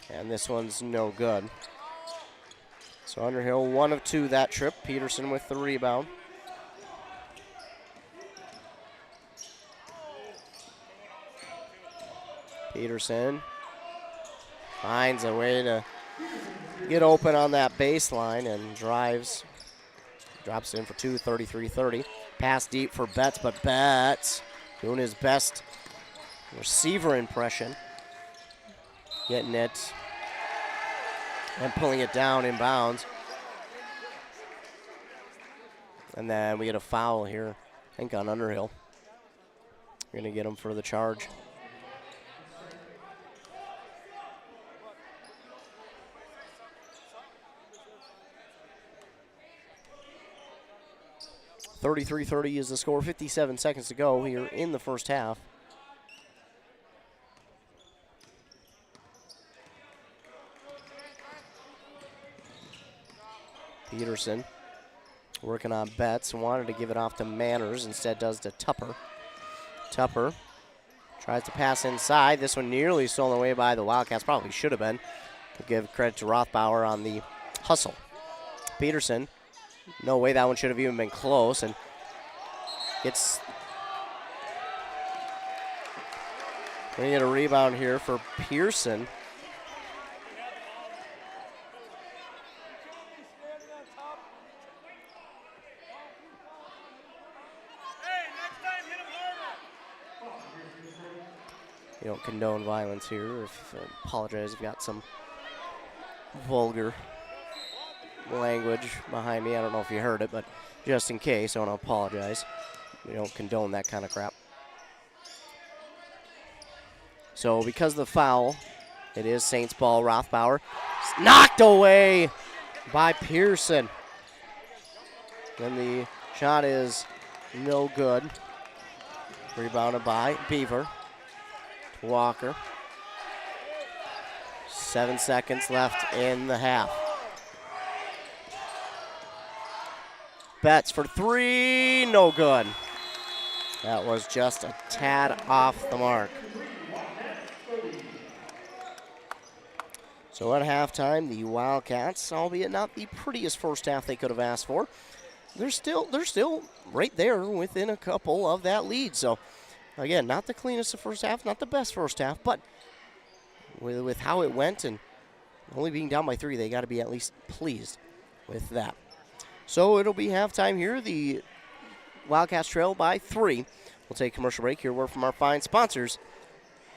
And this one's no good. So Underhill, 1 of 2 that trip. Peterson with the rebound. Peterson finds a way to get open on that baseline and drives. Drops it in for two, 33-30. Pass deep for Betts, but Betts doing his best receiver impression. Getting it and pulling it down in bounds. And then we get a foul here, I think on Underhill. We're going to get him for the charge. .33-30 is the score. 57 seconds to go here in the first half. Peterson working on Betts. Wanted to give it off to Manners. Instead does to Tupper. Tupper tries to pass inside. This one nearly stolen away by the Wildcats. Probably should have been. We'll give credit to Rothbauer on the hustle. Peterson. No way that one should have even been close, and gets. We get a rebound here for Pearson. We don't condone violence here. Apologize if you've got some vulgar language behind me. I don't know if you heard it, but just in case, I want to apologize. We don't condone that kind of crap. So because of the foul, it is Saints ball. Rothbauer knocked away by Pearson. Then the shot is no good. Rebounded by Beaver. Walker. 7 seconds left in the half. Betts for three, no good. That was just a tad off the mark. So at halftime, the Wildcats, albeit not the prettiest first half they could have asked for, they're still right there within a couple of that lead. So again, not the cleanest of first half, not the best first half, but with how it went and only being down by 3, they got to be at least pleased with that. So it'll be halftime here. The Wildcats trail by 3. We'll take a commercial break. Here a word from our fine sponsors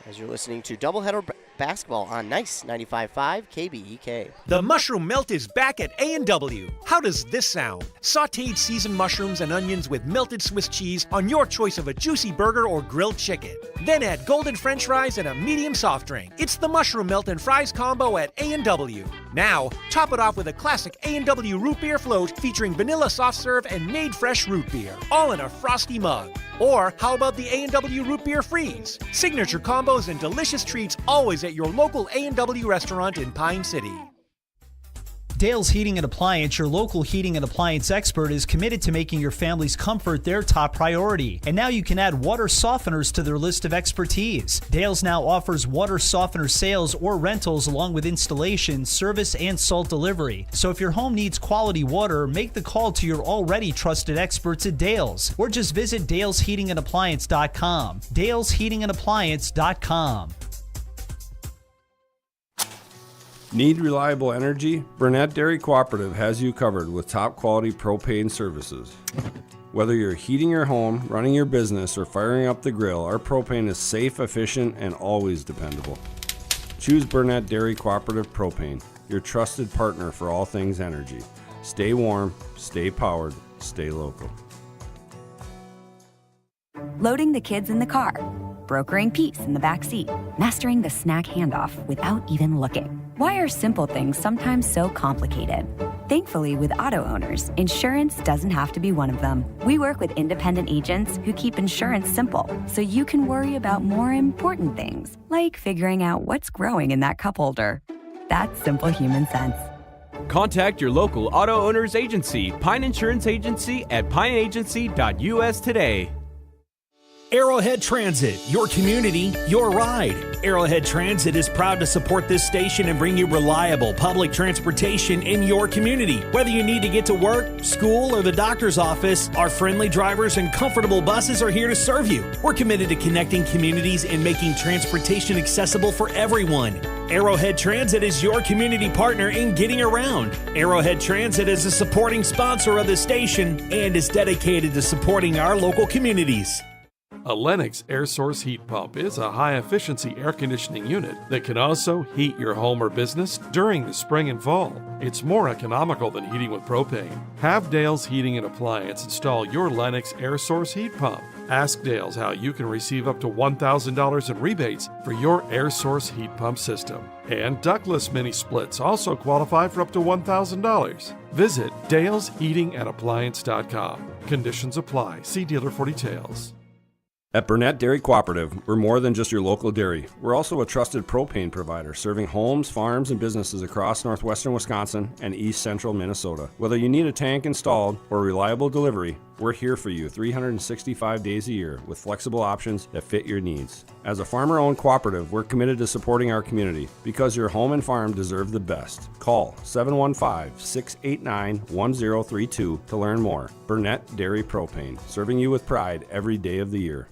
as you're listening to Doubleheader Basketball on Nice 95.5 KBEK. The mushroom melt is back at A&W. How does this sound? Sautéed seasoned mushrooms and onions with melted Swiss cheese on your choice of a juicy burger or grilled chicken. Then add golden French fries and a medium soft drink. It's the mushroom melt and fries combo at A&W. Now, top it off with a classic A&W root beer float featuring vanilla soft serve and made fresh root beer, all in a frosty mug. Or how about the A&W root beer freeze? Signature combos and delicious treats always at your local A&W restaurant in Pine City. Dale's Heating and Appliance, your local heating and appliance expert, is committed to making your family's comfort their top priority. And now you can add water softeners to their list of expertise. Dale's now offers water softener sales or rentals along with installation, service, and salt delivery. So if your home needs quality water, make the call to your already trusted experts at Dale's. Or just visit dalesheatingandappliance.com. dalesheatingandappliance.com. Need reliable energy? Burnett Dairy Cooperative has you covered with top quality propane services. Whether you're heating your home, running your business, or firing up the grill, our propane is safe, efficient, and always dependable. Choose Burnett Dairy Cooperative Propane, your trusted partner for all things energy. Stay warm, stay powered, stay local. Loading the kids in the car, brokering peace in the back seat, mastering the snack handoff without even looking. Why are simple things sometimes so complicated? Thankfully, with auto owners, insurance doesn't have to be one of them. We work with independent agents who keep insurance simple, so you can worry about more important things, like figuring out what's growing in that cup holder. That's simple human sense. Contact your local auto owner's agency, Pine Insurance Agency, at pineagency.us today. Arrowhead Transit, your community, your ride. Arrowhead Transit is proud to support this station and bring you reliable public transportation in your community. Whether you need to get to work, school, or the doctor's office, our friendly drivers and comfortable buses are here to serve you. We're committed to connecting communities and making transportation accessible for everyone. Arrowhead Transit is your community partner in getting around. Arrowhead Transit is a supporting sponsor of the station and is dedicated to supporting our local communities. A Lennox air source heat pump is a high-efficiency air conditioning unit that can also heat your home or business during the spring and fall. It's more economical than heating with propane. Have Dale's Heating and Appliance install your Lennox air source heat pump. Ask Dale's how you can receive up to $1,000 in rebates for your air source heat pump system. And ductless mini splits also qualify for up to $1,000. Visit dalesheatingandappliance.com. Conditions apply. See dealer for details. At Burnett Dairy Cooperative, we're more than just your local dairy. We're also a trusted propane provider, serving homes, farms, and businesses across northwestern Wisconsin and east central Minnesota. Whether you need a tank installed or reliable delivery, we're here for you 365 days a year with flexible options that fit your needs. As a farmer-owned cooperative, we're committed to supporting our community because your home and farm deserve the best. Call 715-689-1032 to learn more. Burnett Dairy Propane, serving you with pride every day of the year.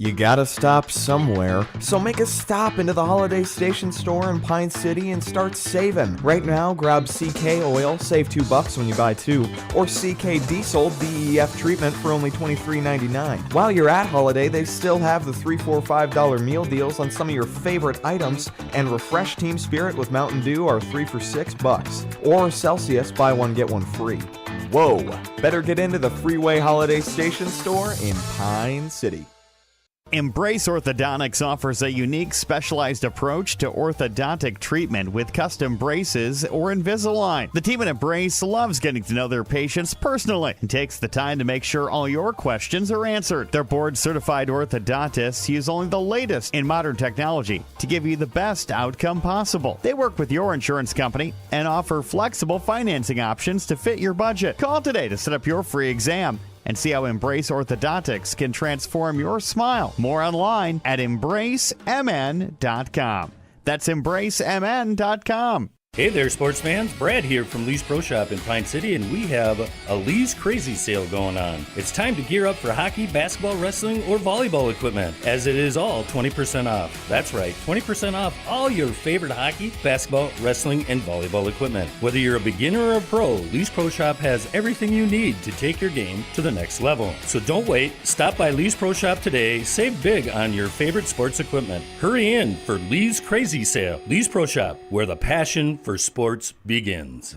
You gotta stop somewhere, so make a stop into the Holiday Station store in Pine City and start saving. Right now, grab CK Oil, save $2 when you buy 2, or CK Diesel DEF treatment for only $23.99. While you're at Holiday, they still have the $3, $4, $5 meal deals on some of your favorite items, and Refresh Team Spirit with Mountain Dew are 3 for $6, or Celsius, buy one get one free. Whoa! Better get into the Freeway Holiday Station store in Pine City. Embrace Orthodontics offers a unique specialized approach to orthodontic treatment with custom braces or Invisalign. The team at Embrace loves getting to know their patients personally and takes the time to make sure all your questions are answered. Their board-certified orthodontists use only the latest in modern technology to give you the best outcome possible. They work with your insurance company and offer flexible financing options to fit your budget. Call today to set up your free exam and see how Embrace Orthodontics can transform your smile. More online at embracemn.com. That's embracemn.com. Hey there, sports fans. Brad here from Lee's Pro Shop in Pine City, and we have a Lee's Crazy Sale going on. It's time to gear up for hockey, basketball, wrestling, or volleyball equipment, as it is all 20% off. That's right, 20% off all your favorite hockey, basketball, wrestling, and volleyball equipment. Whether you're a beginner or a pro, Lee's Pro Shop has everything you need to take your game to the next level. So don't wait. Stop by Lee's Pro Shop today. Save big on your favorite sports equipment. Hurry in for Lee's Crazy Sale. Lee's Pro Shop, where the passion for sports begins.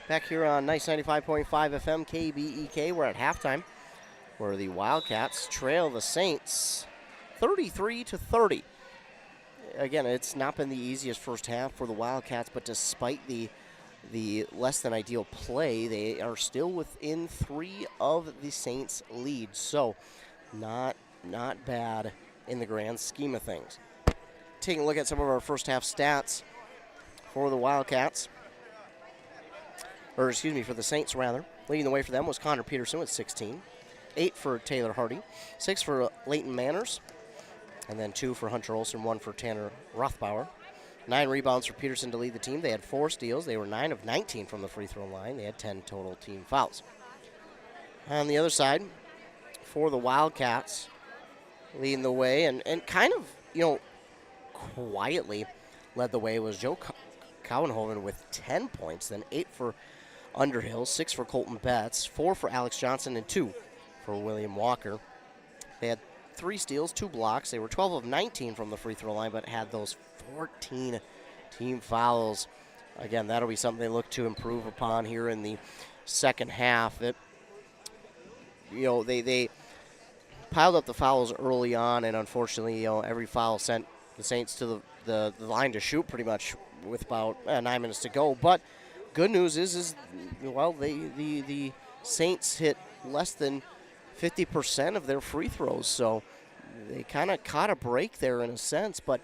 Back here on Nice 95.5 FM KBEK, we're at halftime, where the Wildcats trail the Saints 33-30. Again, it's not been the easiest first half for the Wildcats, but despite the less than ideal play, they are still within 3 of the Saints' lead. So, not bad in the grand scheme of things. Taking a look at some of our first half stats for the Wildcats, or excuse me, for the Saints rather. Leading the way for them was Connor Peterson with 16, 8 for Taylor Hardy, 6 for Leighton Manners, and then 2 for Hunter Olsen, 1 for Tanner Rothbauer. 9 rebounds for Peterson to lead the team. They had 4 steals. They were 9 of 19 from the free throw line. They had 10 total team fouls. On the other side, for the Wildcats, leading the way and kind of, quietly led the way was Joe Cowenhoven with 10 points, then 8 for Underhill, 6 for Colton Betts, 4 for Alex Johnson, and 2 for William Walker. They had 3 steals, 2 blocks. They were 12 of 19 from the free throw line, but had those 14 team fouls. Again, that'll be something they look to improve upon here in the second half. They piled up the fouls early on, and unfortunately, every foul sent the Saints to the line to shoot pretty much with about 9 minutes to go. But good news is the Saints hit less than 50% of their free throws, so they kind of caught a break there in a sense. But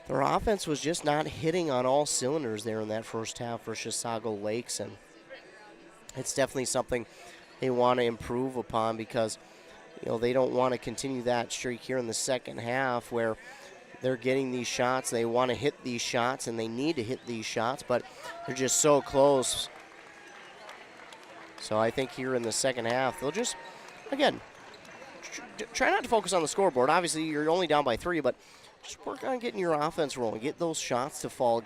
their offense was just not hitting on all cylinders there in that first half for Chisago Lakes, and it's definitely something they want to improve upon because they don't want to continue that streak here in the second half where they're getting these shots. They want to hit these shots, and they need to hit these shots, but they're just so close. So I think here in the second half, they'll just, again, try not to focus on the scoreboard. Obviously, you're only down by 3, but just work on getting your offense rolling. Get those shots to fall.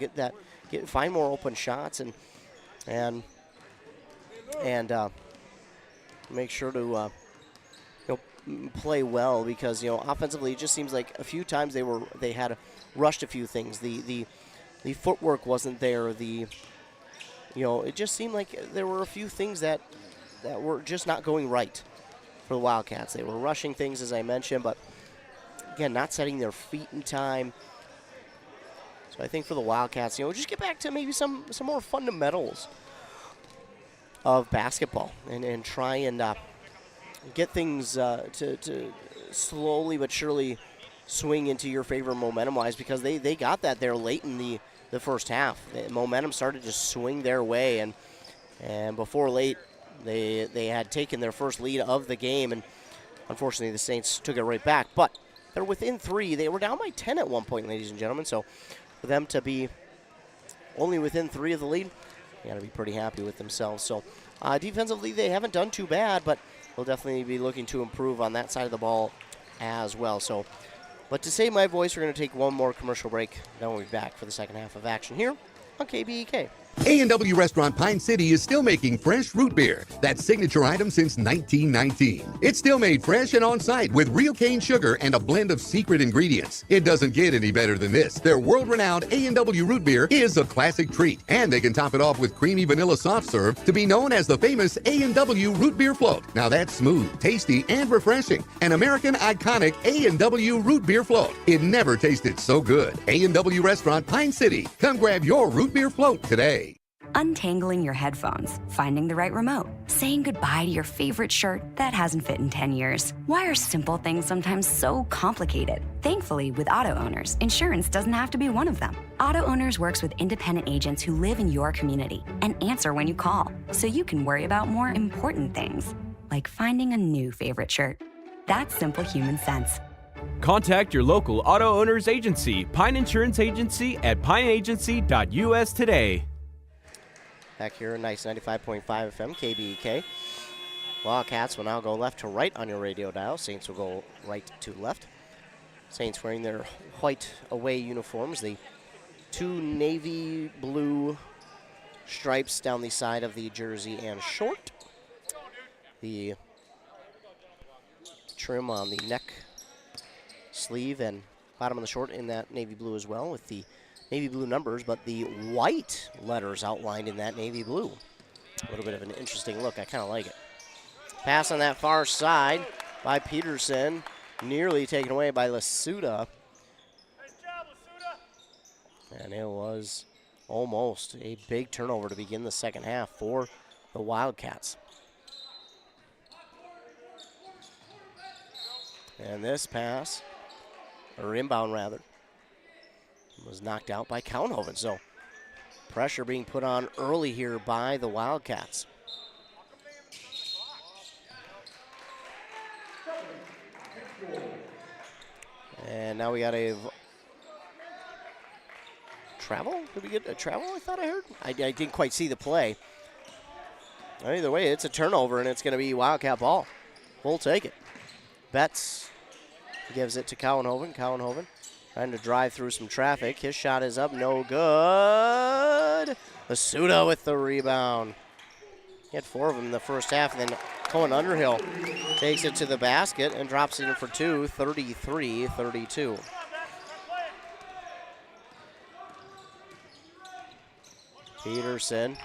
Find more open shots, and make sure to play well because offensively it just seems like a few times they had rushed a few things. The footwork wasn't there. It just seemed like there were a few things that were just not going right for the Wildcats. They were rushing things, as I mentioned, but again, not setting their feet in time. So I think for the Wildcats, just get back to maybe some more fundamentals of basketball and try and get things to slowly but surely swing into your favor momentum-wise because they got that there late in the first half. The momentum started to swing their way, and before late, they had taken their first lead of the game, and unfortunately the Saints took it right back. But they're within 3. They were down by 10 at one point, ladies and gentlemen, so for them to be only within 3 of the lead, you got to be pretty happy with themselves. So defensively, they haven't done too bad, but will definitely be looking to improve on that side of the ball as well. So, but to save my voice, we're going to take one more commercial break. Then we'll be back for the second half of action here on KBEK. A&W Restaurant Pine City is still making fresh root beer. That signature item since 1919. It's still made fresh and on site with real cane sugar and a blend of secret ingredients. It doesn't get any better than this. Their world-renowned A&W root beer is a classic treat, and they can top it off with creamy vanilla soft serve to be known as the famous A&W root beer float. Now that's smooth, tasty, and refreshing. An American iconic A&W root beer float. It never tasted so good. A&W Restaurant Pine City. Come grab your root beer float today. Untangling your headphones, finding the right remote, saying goodbye to your favorite shirt that hasn't fit in 10 years. Why are simple things sometimes so complicated? Thankfully, with auto owners, insurance doesn't have to be one of them. Auto Owners works with independent agents who live in your community and answer when you call, so you can worry about more important things, like finding a new favorite shirt. That's simple human sense. Contact your local auto owners agency, Pine Insurance Agency, at pineagency.us today. Back here, nice 95.5 FM, KBEK. Wildcats will now go left to right on your radio dial. Saints will go right to left. Saints wearing their white away uniforms, the two navy blue stripes down the side of the jersey and short. The trim on the neck, sleeve, and bottom of the short in that navy blue as well, with the navy blue numbers, but the white letters outlined in that navy blue. A little bit of an interesting look. I kind of like it. Pass on that far side by Peterson, nearly taken away by Lasuda. And it was almost a big turnover to begin the second half for the Wildcats. And this pass, or inbound rather, was knocked out by Counhoven. So pressure being put on early here by the Wildcats. And now we got a travel? Did we get a travel, I thought I heard? I didn't quite see the play. Either way, it's a turnover, and it's going to be Wildcat ball. We'll take it. Betts gives it to Counhoven. Counhoven trying to drive through some traffic. His shot is up, no good. Lasuda with the rebound. He had 4 of them in the first half, and then Cohen Underhill takes it to the basket and drops it in for 2, 33-32. Peterson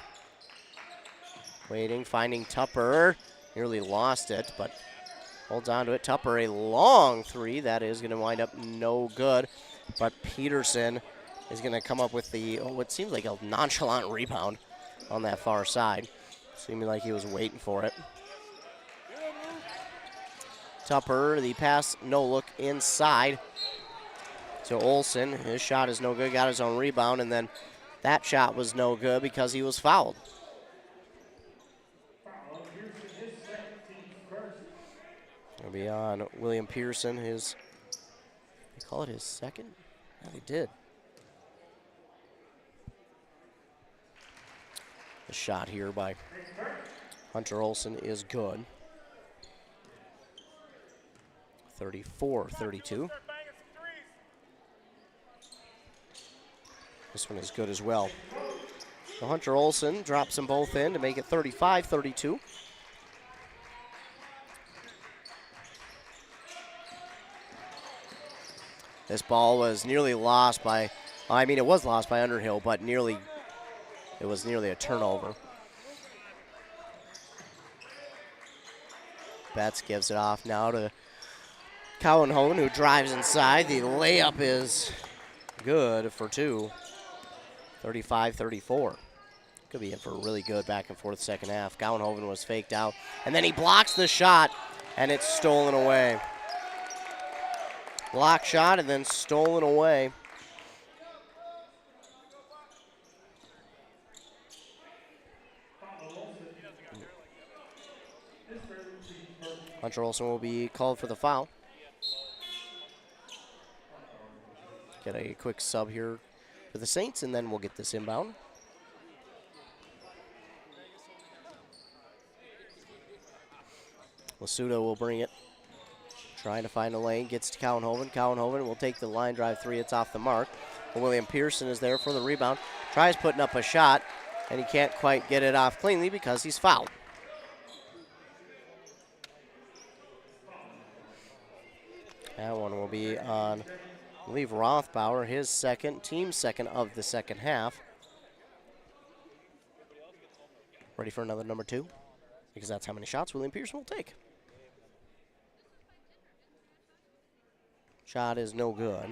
waiting, finding Tupper. Nearly lost it, but holds on to it. Tupper, a long 3. That is going to wind up no good. But Peterson is going to come up with the what seems like a nonchalant rebound on that far side. Seeming like he was waiting for it. Tupper, the pass, no look inside to Olsen. His shot is no good, got his own rebound, and then that shot was no good because he was fouled. It'll be on William Pearson, they call it his second? Yeah, they did. The shot here by Hunter Olsen is good. 34-32. This one is good as well. So Hunter Olsen drops them both in to make it 35-32. This ball was nearly lost by, it was lost by Underhill, but it was nearly a turnover. Betts gives it off now to Cowanhoven, who drives inside. The layup is good for 2. 35-34. Could be in for a really good back and forth second half. Cowanhoven was faked out, and then he blocks the shot, and it's stolen away. Block shot and then stolen away. Hunter Olsen will be called for the foul. Get a quick sub here for the Saints, and then we'll get this inbound. Lasudo will bring it. Trying to find a lane, gets to Cowenhoven. Cowenhoven will take the line drive three. It's off the mark. William Pearson is there for the rebound. Tries putting up a shot, and he can't quite get it off cleanly because he's fouled. That one will be on, I believe, Rothbauer, his second, team second of the second half. Ready for another number two, because that's how many shots William Pearson will take. Shot is no good.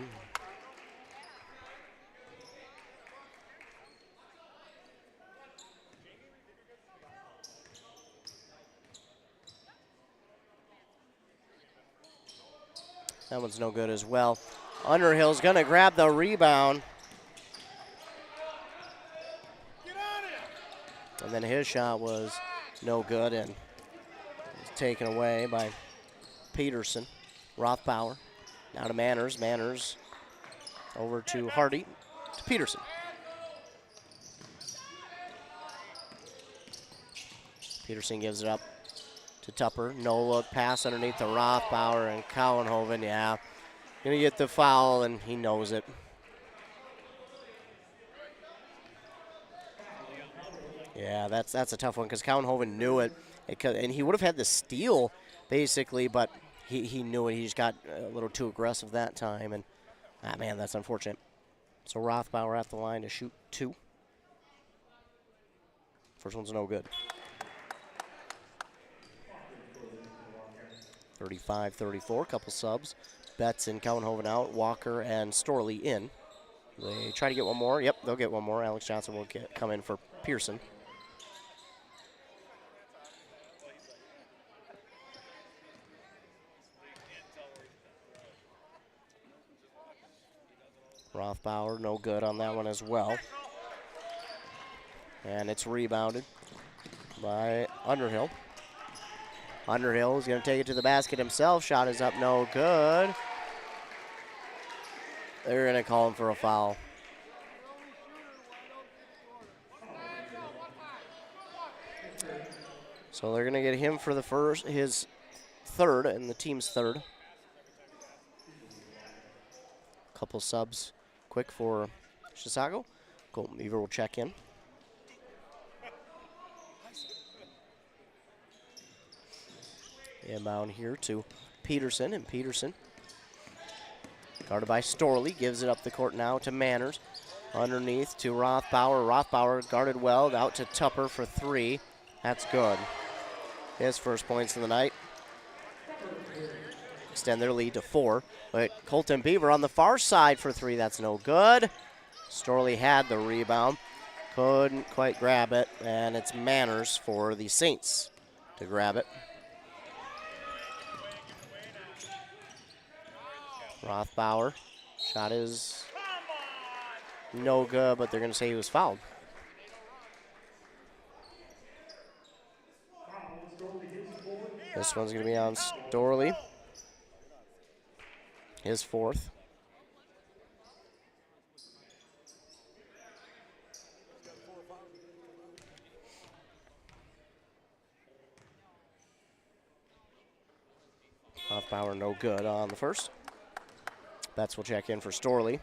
That one's no good as well. Underhill's going to grab the rebound. And then his shot was no good and was taken away by Peterson. Rothbauer now to Manners. Manners over to Hardy, to Peterson. Peterson gives it up to Tupper. No look pass underneath to Rothbauer, and Cowenhoven, yeah, gonna get the foul, and he knows it. Yeah, that's a tough one because Cowenhoven knew it, and he would have had the steal basically, but he knew it. He just got a little too aggressive that time, and man, that's unfortunate. So Rothbauer at the line to shoot two. First one's no good. 35-34, couple subs. Betts and Cowenhoven out, Walker and Storley in. They try to get one more. Yep, they'll get one more. Alex Johnson will come in for Pearson. Rothbauer, no good on that one as well. And it's rebounded by Underhill. Underhill is going to take it to the basket himself. Shot is up, no good. They're going to call him for a foul. So they're going to get him for his third, and the team's third. Couple subs quick for Chisago. Colton Beaver will check in. Inbound here to Peterson, and Peterson, guarded by Storley, gives it up the court now to Manners. Underneath to Rothbauer. Rothbauer guarded well, out to Tupper for three. That's good. His first points of the night. Extend their lead to 4. But Colton Beaver on the far side for three. That's no good. Storley had the rebound. Couldn't quite grab it. And it's Manners for the Saints to grab it. Rothbauer. Shot is no good, but they're going to say he was fouled. This one's going to be on Storley. His fourth. Rothbauer no good on the first. Betts will check in for Storley.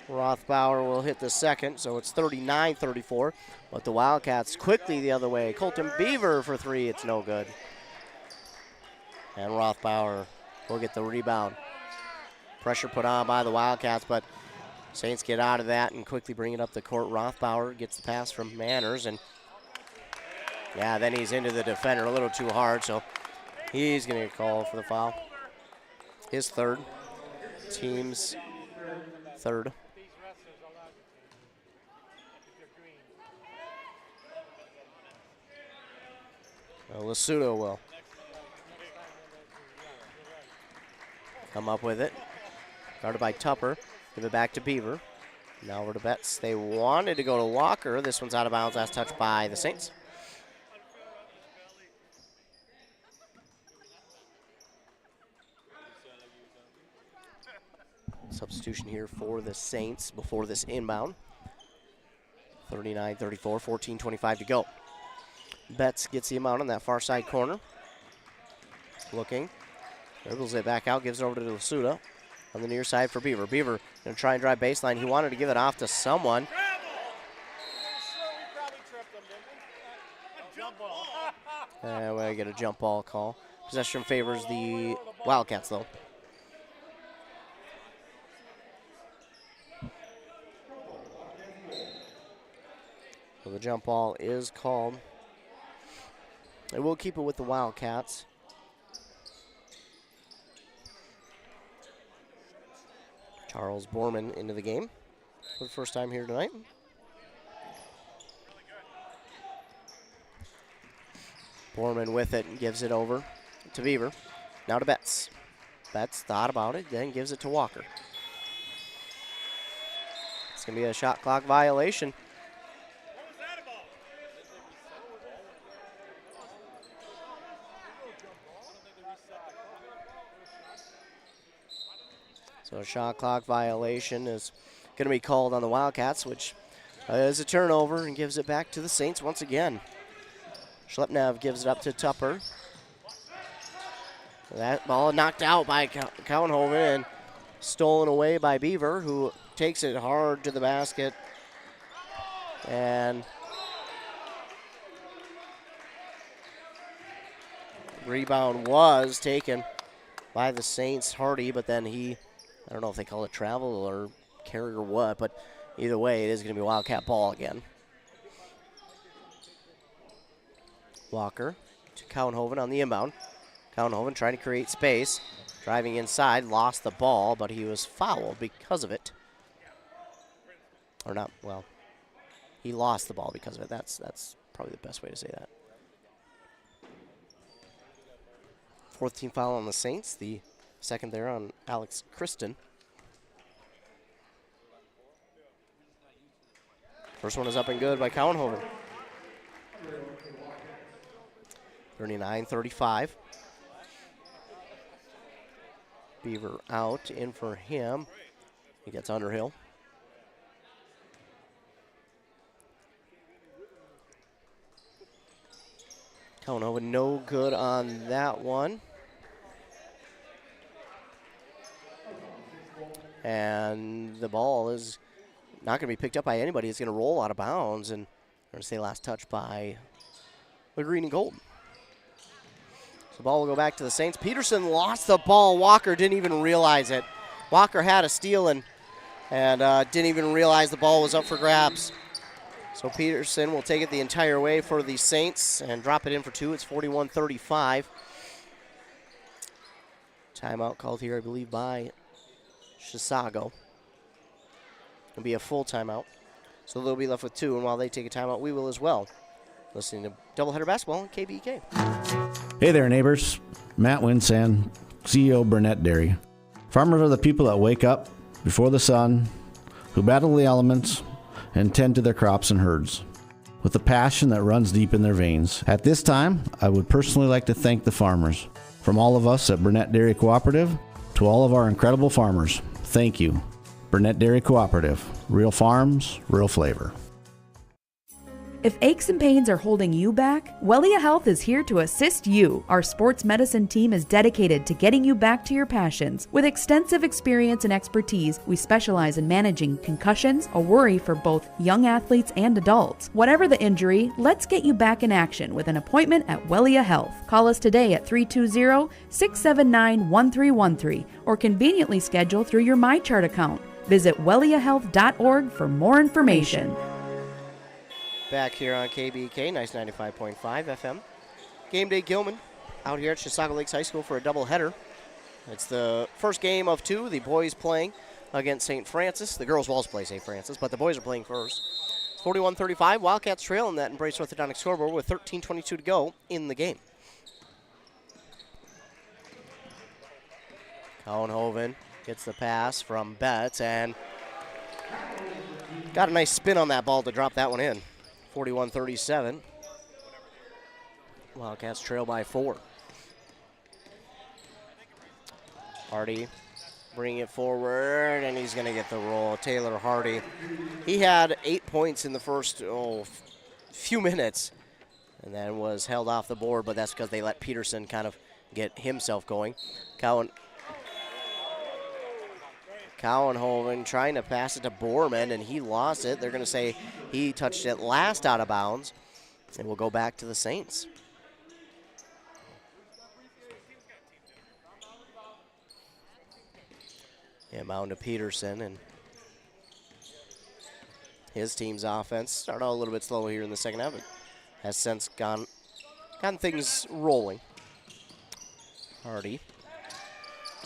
Rothbauer will hit the second, so it's 39-34. But the Wildcats quickly the other way. Colton Beaver for three, it's no good. And Rothbauer will get the rebound. Pressure put on by the Wildcats, but Saints get out of that and quickly bring it up the court. Rothbauer gets the pass from Manners, and yeah, then he's into the defender a little too hard, so he's going to get called for the foul. His third. Team's third. Lasudo will come up with it. Guarded by Tupper. Give it back to Beaver. Now over to Betts. They wanted to go to Walker. This one's out of bounds. Last touch by the Saints. Substitution here for the Saints before this inbound. 39-34, 14:25 to go. Betts gets the amount on that far side corner. Looking. Dribbles it back out, gives it over to Lasuda on the near side for Beaver. Beaver going to try and drive baseline. He wanted to give it off to someone. And we get a jump ball call. Possession favors the Wildcats, though. So the jump ball is called. They will keep it with the Wildcats. Charles Borman into the game for the first time here tonight. Borman with it and gives it over to Beaver. Now to Betts. Betts thought about it, then gives it to Walker. It's going to be a shot clock violation. So a shot clock violation is going to be called on the Wildcats, which is a turnover and gives it back to the Saints once again. Schlepnev gives it up to Tupper. That ball knocked out by Cowenhoven and stolen away by Beaver, who takes it hard to the basket. And rebound was taken by the Saints, Hardy, but then I don't know if they call it travel or carry or what, but either way, it is going to be Wildcat ball again. Walker to Cowenhoven on the inbound. Cowenhoven trying to create space. Driving inside, lost the ball, but he was fouled because of it. Or not, well, he lost the ball because of it. That's probably the best way to say that. 4th team foul on the Saints. The second there on Alex Christen. First one is up and good by Cowenhoven. 39-35. Beaver out, in for him. He gets Underhill. Cowenhoven no good on that one. And the ball is not going to be picked up by anybody. It's going to roll out of bounds, and I'm going to say last touch by the green and gold. So the ball will go back to the Saints. Peterson lost the ball. Walker didn't even realize it. Walker had a steal and didn't even realize the ball was up for grabs. So Peterson will take it the entire way for the Saints and drop it in for two. It's 41-35. Timeout called here, I believe, by Chisago. It'll be a full timeout. So they'll be left with two, and while they take a timeout, we will as well. Listening to Doubleheader Basketball on KBK. Hey there, neighbors. Matt Winsan, CEO Burnett Dairy. Farmers are the people that wake up before the sun, who battle the elements, and tend to their crops and herds with a passion that runs deep in their veins. At this time, I would personally like to thank the farmers. From all of us at Burnett Dairy Cooperative to all of our incredible farmers, thank you. Burnett Dairy Cooperative. Real farms, real flavor. If aches and pains are holding you back, Wellia Health is here to assist you. Our sports medicine team is dedicated to getting you back to your passions. With extensive experience and expertise, we specialize in managing concussions, a worry for both young athletes and adults. Whatever the injury, let's get you back in action with an appointment at Wellia Health. Call us today at 320-679-1313 or conveniently schedule through your MyChart account. Visit welliahealth.org for more information. Back here on KBK, nice 95.5 FM. Game day Gilman out here at Chisago Lakes High School for a doubleheader. It's the first game of two. The boys playing against St. Francis. The girls will also play St. Francis, but the boys are playing first. It's 41-35. Wildcats trail in that Embrace Orthodontic scoreboard with 13:22 to go in the game. Cowenhoven gets the pass from Betts and got a nice spin on that ball to drop that one in. 41-37. Wildcats trail by 4. Hardy bring it forward, and he's going to get the roll. Taylor Hardy. He had 8 points in the first few minutes, and then was held off the board, but that's because they let Peterson kind of get himself going. Cowenhoven trying to pass it to Borman, and he lost it. They're going to say he touched it last out of bounds, and we'll go back to the Saints. Inbound to Peterson, and his team's offense started out a little bit slow here in the second half, but has since gotten things rolling. Hardy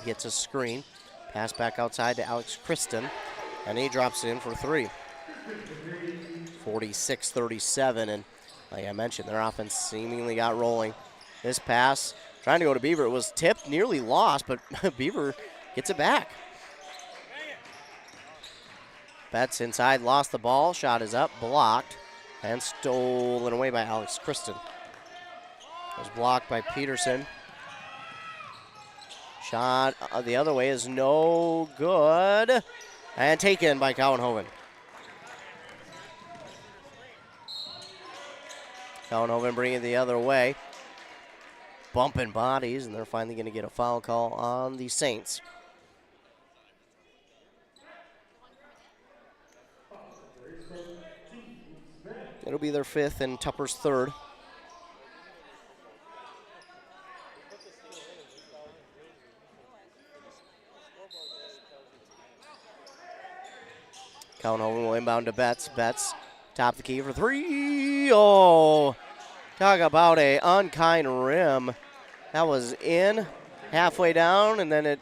gets a screen, pass back outside to Alex Kristen, and he drops it in for three. 46-37, and like I mentioned, their offense seemingly got rolling. This pass, trying to go to Beaver, it was tipped, nearly lost, but Beaver gets it back. Betts inside, lost the ball, shot is up, blocked, and stolen away by Alex Kristen. It was blocked by Peterson. Shot the other way is no good, and taken by Cowenhoven. Cowenhoven bringing it the other way. Bumping bodies, and they're finally going to get a foul call on the Saints. It'll be their fifth and Tupper's third. Cowenhoven will inbound to Betts. Betts, top the key for three. Oh, talk about a unkind rim. That was in, halfway down, and then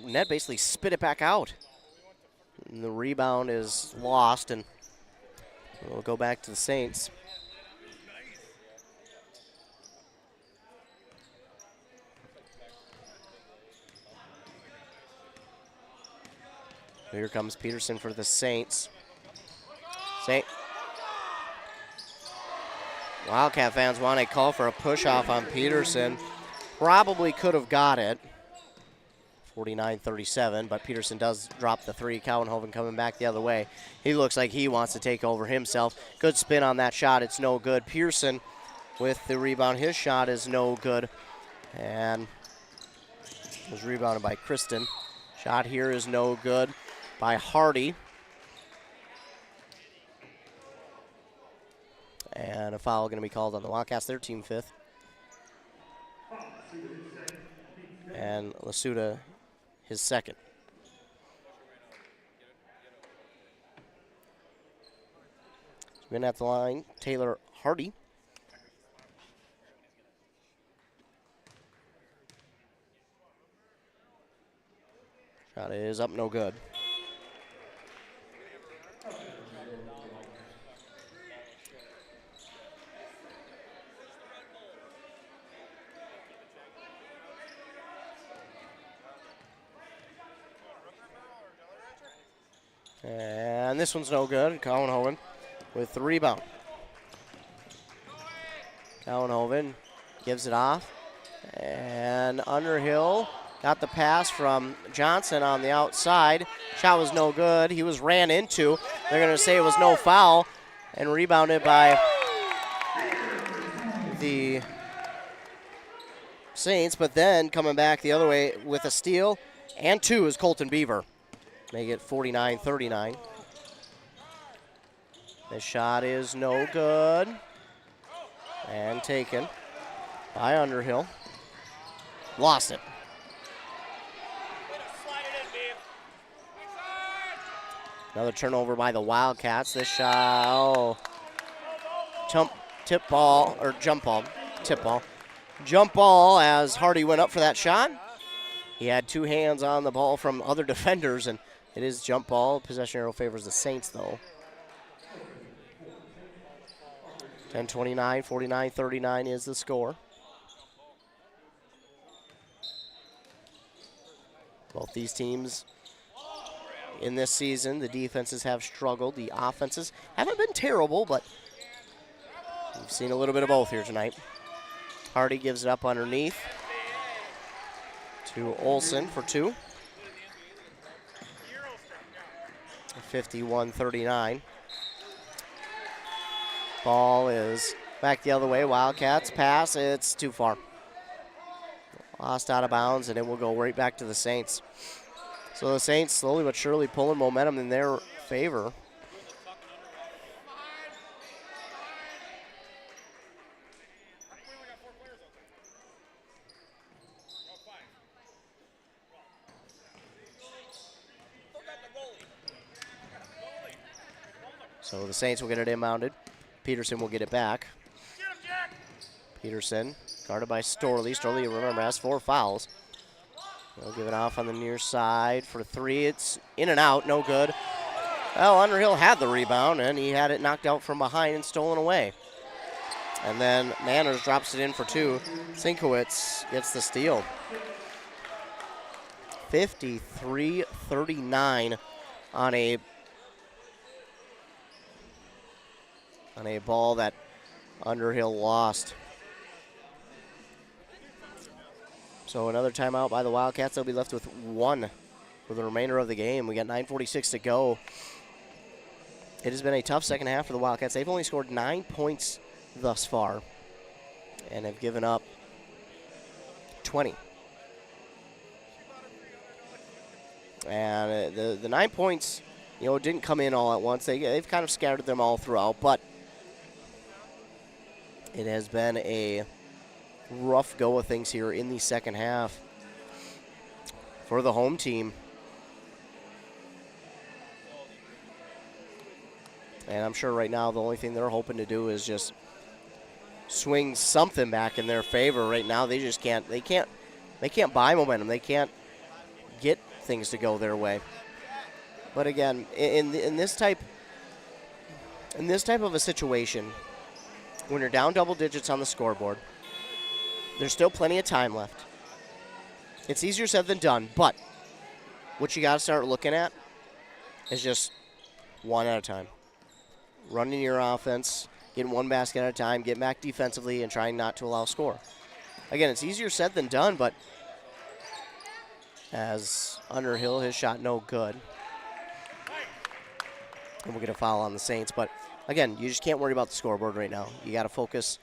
net basically spit it back out. And the rebound is lost, and we'll go back to the Saints. Here comes Peterson for the Saints. Wildcat fans want a call for a push-off on Peterson. Probably could have got it. 49-37, but Peterson does drop the three. Cowenhoven coming back the other way. He looks like he wants to take over himself. Good spin on that shot. It's no good. Pearson with the rebound. His shot is no good. And was rebounded by Kristen. Shot here is no good by Hardy. And a foul going to be called on the Wildcats, their team fifth. And Lasuda, his second. Been at the line, Taylor Hardy. Shot is up, no good. And this one's no good. Cowenhoven with the rebound. Cowenhoven gives it off. And Underhill got the pass from Johnson on the outside. Shot was no good. He was ran into. They're going to say it was no foul. And rebounded by the Saints. But then coming back the other way with a steal and two is Colton Beaver. Make it 49-39. This shot is no good. And taken by Underhill. Lost it. Another turnover by the Wildcats. This shot, tip ball as Hardy went up for that shot. He had two hands on the ball from other defenders, and it is jump ball. Possession arrow favors the Saints, though. 10-29, 49-39 is the score. Both these teams in this season, the defenses have struggled. The offenses haven't been terrible, but we've seen a little bit of both here tonight. Hardy gives it up underneath to Olsen for two. 51-39. Ball is back the other way. Wildcats pass. It's too far. Lost out of bounds, and it will go right back to the Saints. So the Saints slowly but surely pulling momentum in their favor. So the Saints will get it inbounded. Peterson will get it back. Peterson guarded by Storley. Storley, remember, has 4 fouls. They'll give it off on the near side for 3. It's in and out, no good. Well, Underhill had the rebound, and he had it knocked out from behind and stolen away. And then Manners drops it in for 2. Sinkowitz gets the steal. 53-39 on a ball that Underhill lost. So another timeout by the Wildcats. They'll be left with 1 for the remainder of the game. We got 9:46 to go. It has been a tough second half for the Wildcats. They've only scored 9 points thus far and have given up 20. And the 9 points, didn't come in all at once. They've kind of scattered them all throughout, but it has been a rough go of things here in the second half for the home team. And I'm sure right now the only thing they're hoping to do is just swing something back in their favor. Right now they just can't. They can't buy momentum. They can't get things to go their way. But again, in this type of a situation, when you're down double digits on the scoreboard, there's still plenty of time left. It's easier said than done, but what you got to start looking at is just one at a time. Running your offense, getting one basket at a time, getting back defensively, and trying not to allow a score. Again, it's easier said than done, but as Underhill, his shot no good. And we'll get a foul on the Saints, but again, you just can't worry about the scoreboard right now. You got to focus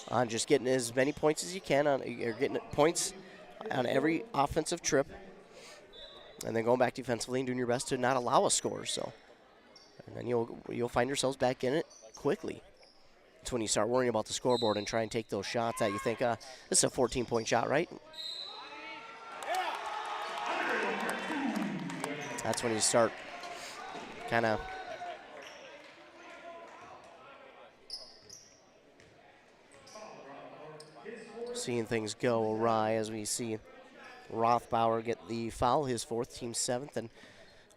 on just getting as many points as you can, or getting points on every offensive trip, and then going back defensively and doing your best to not allow a score. So, and then you'll find yourselves back in it quickly. It's when you start worrying about the scoreboard and try and take those shots that you think, this is a 14-point shot, right? That's when you start kind of seeing things go awry as we see Rothbauer get the foul, his 4th, team 7th, and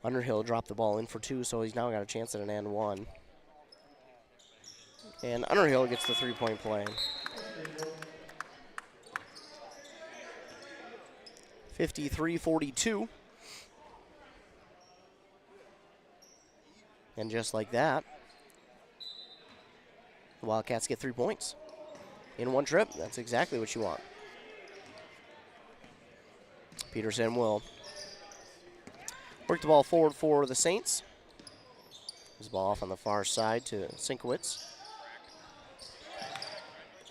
Underhill dropped the ball in for 2, so he's now got a chance at an and 1. And Underhill gets the 3-point play. 53-42. And just like that, the Wildcats get 3 points in one trip. That's exactly what you want. Peterson will work the ball forward for the Saints. His ball off on the far side to Sinkowitz.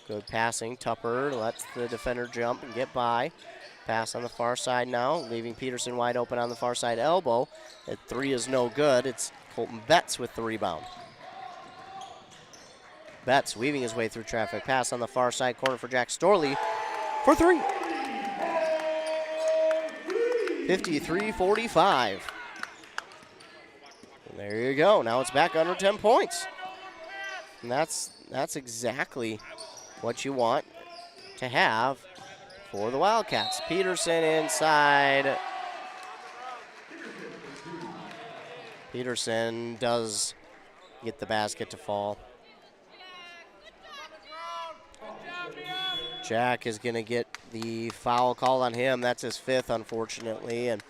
Good passing. Tupper lets the defender jump and get by. Pass on the far side now, leaving Peterson wide open on the far side elbow. At 3 is no good. It's Colton Betts with the rebound. Betts weaving his way through traffic. Pass on the far side corner for Jack Storley for 3. 53-45. There you go. Now it's back under 10 points. And that's exactly what you want to have for the Wildcats. Peterson inside. Peterson does get the basket to fall. Jack is going to get the foul called on him. That's his 5th, unfortunately, and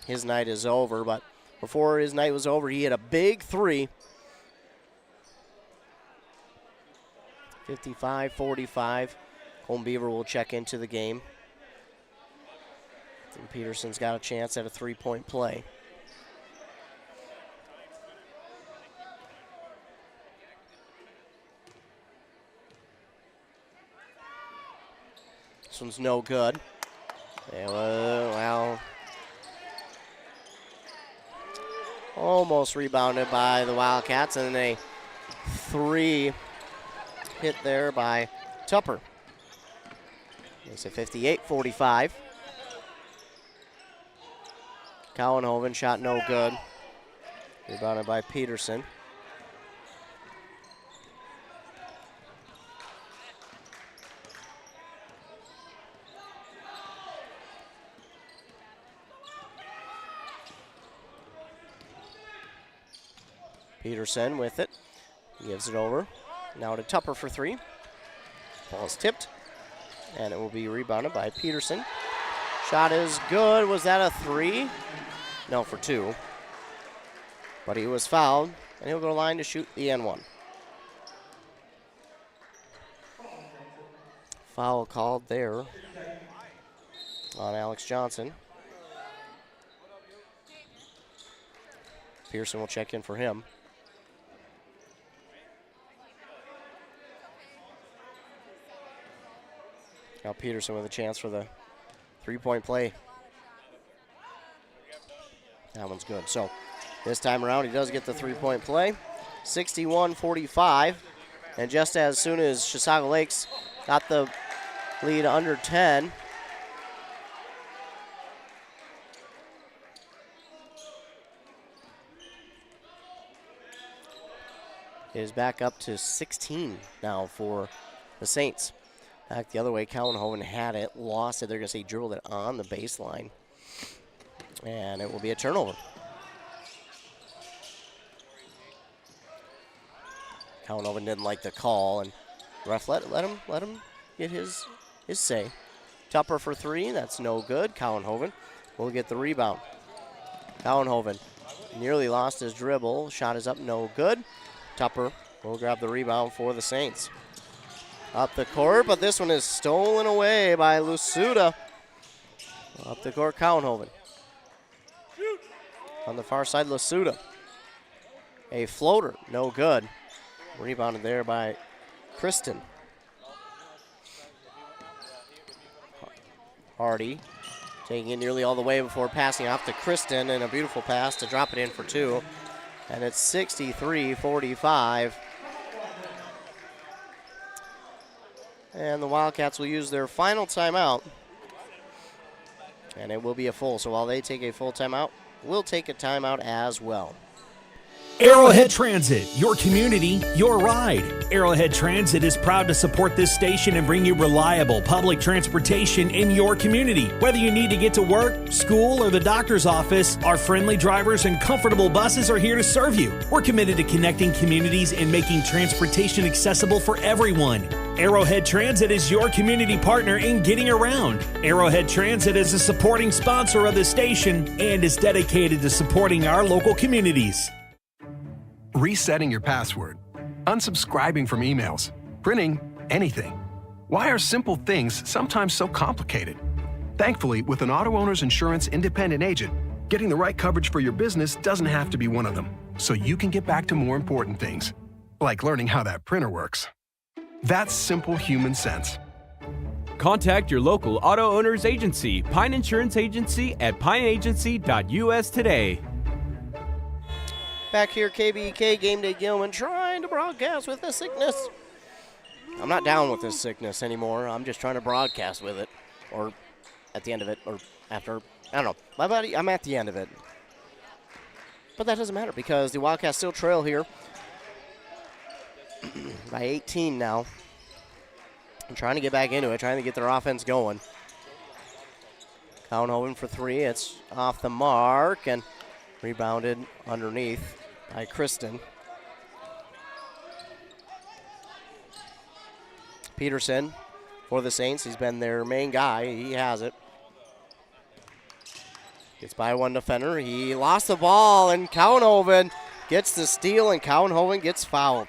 his night is over. But before his night was over, he hit a big 3. 55-45. Colton Beaver will check into the game. And Peterson's got a chance at a 3-point play. This one's no good. Well, almost rebounded by the Wildcats, and a 3 hit there by Tupper. Makes it 58-45. Cowenhoven shot no good. Rebounded by Peterson. Peterson with it. Gives it over. Now to Tupper for 3. Ball is tipped. And it will be rebounded by Peterson. Shot is good. Was that a 3? No, for 2. But he was fouled. And he'll go to line to shoot the N1. Foul called there on Alex Johnson. Pearson will check in for him. Now Peterson with a chance for the 3-point play. That one's good. So this time around, he does get the 3-point play. 61-45. And just as soon as Chisago Lakes got the lead under 10, it is back up to 16 now for the Saints. Back the other way, Cowenhoven had it, lost it. They're going to say dribbled it on the baseline. And it will be a turnover. Cowenhoven didn't like the call, and ref let him get his say. Tupper for 3, that's no good. Cowenhoven will get the rebound. Cowenhoven nearly lost his dribble. Shot is up, no good. Tupper will grab the rebound for the Saints. Up the court, but this one is stolen away by Lusuda. Up the court, Cowenhoven. On the far side, Lusuda. A floater, no good. Rebounded there by Kristen. Hardy taking it nearly all the way before passing off to Kristen, and a beautiful pass to drop it in for 2. And it's 63-45. And the Wildcats will use their final timeout. And it will be a full. So while they take a full timeout, we'll take a timeout as well. Arrowhead Transit, your community, your ride. Arrowhead Transit is proud to support this station and bring you reliable public transportation in your community. Whether you need to get to work, school, or the doctor's office, our friendly drivers and comfortable buses are here to serve you. We're committed to connecting communities and making transportation accessible for everyone. Arrowhead Transit is your community partner in getting around. Arrowhead Transit is a supporting sponsor of the station and is dedicated to supporting our local communities. Resetting your password, unsubscribing from emails, printing anything. Why are simple things sometimes so complicated? Thankfully, with an auto owner's insurance independent agent, getting the right coverage for your business doesn't have to be one of them, so you can get back to more important things, like learning how that printer works. That's simple human sense. Contact your local auto owner's agency, Pine Insurance Agency, at pineagency.us today. Back here, KBK, Game Day Gilman, trying to broadcast with this sickness. I'm not down with this sickness anymore. I'm just trying to broadcast with it. Or at the end of it, or after. I don't know. My body, I'm at the end of it. But that doesn't matter because the Wildcats still trail here by 18 now. I'm trying to get back into it, trying to get their offense going. Cowenhoven for 3. It's off the mark and rebounded underneath by Kristen. Peterson for the Saints. He's been their main guy. He has it. Gets by one defender. He lost the ball, and Cowenhoven gets the steal, and Cowenhoven gets fouled.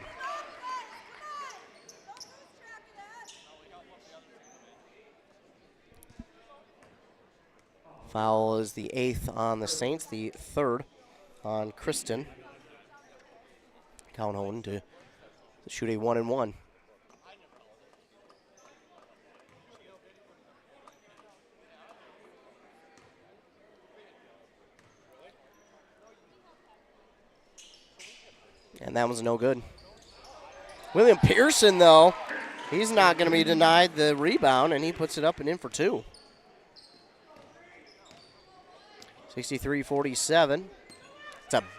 Foul is the 8th on the Saints, the 3rd on Kristen. Cowenhoven to shoot a 1-and-1. And that was no good. William Pearson, though, he's not going to be denied the rebound, and he puts it up and in for two. 63-47.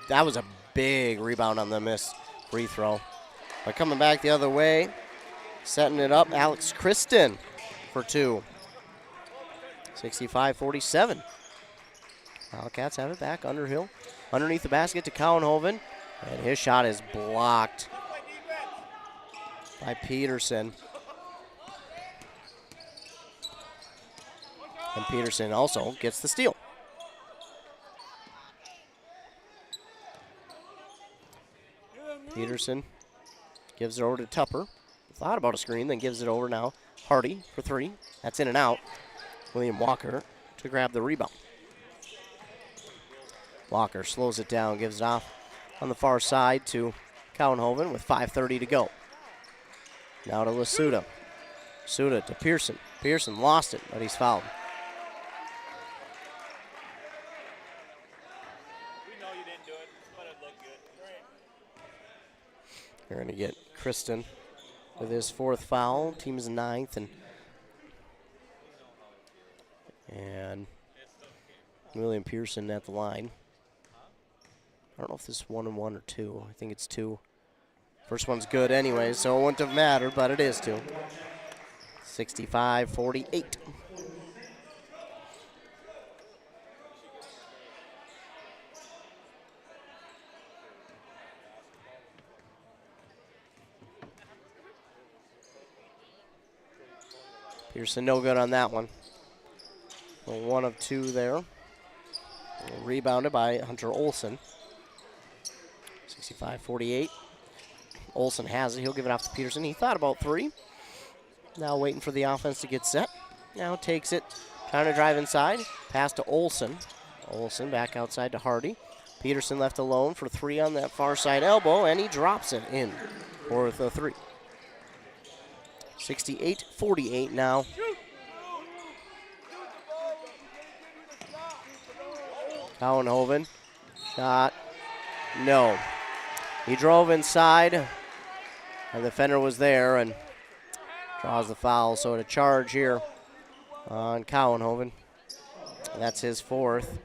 That was a big rebound on the missed free throw. But coming back the other way, setting it up, Alex Kristen for two. 65-47. Wildcats have it back. Underhill underneath the basket to Cowenhoven, and his shot is blocked by Peterson. And Peterson also gets the steal. Peterson gives it over to Tupper. Thought about a screen, then gives it over now. Hardy for three. That's in and out. William Walker to grab the rebound. Walker slows it down, gives it off on the far side to Cowenhoven with 5:30 to go. Now to Lasuda. Suda to Pearson. Pearson lost it, but he's fouled. They're going to get Kristen with his fourth foul. Team's ninth, and William Pearson at the line. I don't know if this is 1-1 or 2. I think it's 2. First one's good anyway, so it wouldn't have mattered, but it is 2. 65-48. Pearson no good on that one. Well, 1 of 2 there. Rebounded by Hunter Olson. 65-48. Olson has it. He'll give it off to Peterson. He thought about 3. Now waiting for the offense to get set. Now takes it. Trying to drive inside. Pass to Olson. Olson back outside to Hardy. Peterson left alone for 3 on that far side elbow, and he drops it in for the 3. 68-48 now. Cowenhoven. Shot. No. He drove inside. The defender was there and draws the foul. So to charge here on Cowenhoven. That's his 4th.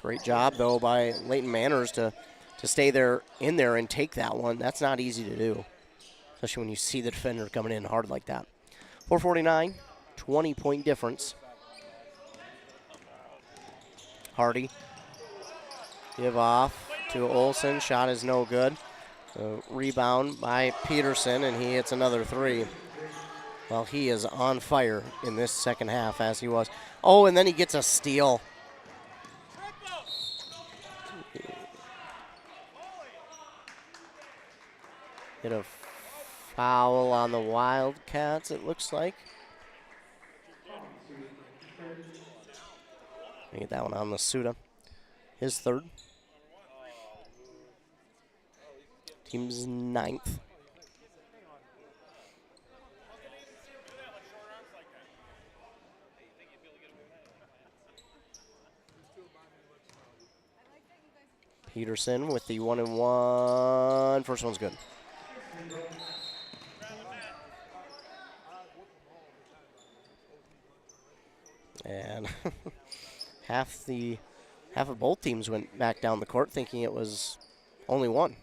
Great job, though, by Leighton Manners to stay there in there and take that one. That's not easy to do, especially when you see the defender coming in hard like that. 4:49, 20-point difference. Hardy. Give off to Olson. Shot is no good. Rebound by Peterson, and he hits another 3. Well, he is on fire in this second half, as he was. Oh, and then he gets a steal. Get a foul on the Wildcats, it looks like. Get that one on Lasuda. His 3rd. Team's 9th. Peterson with the 1-and-1. First one's good. And half of both teams went back down the court thinking it was only 1.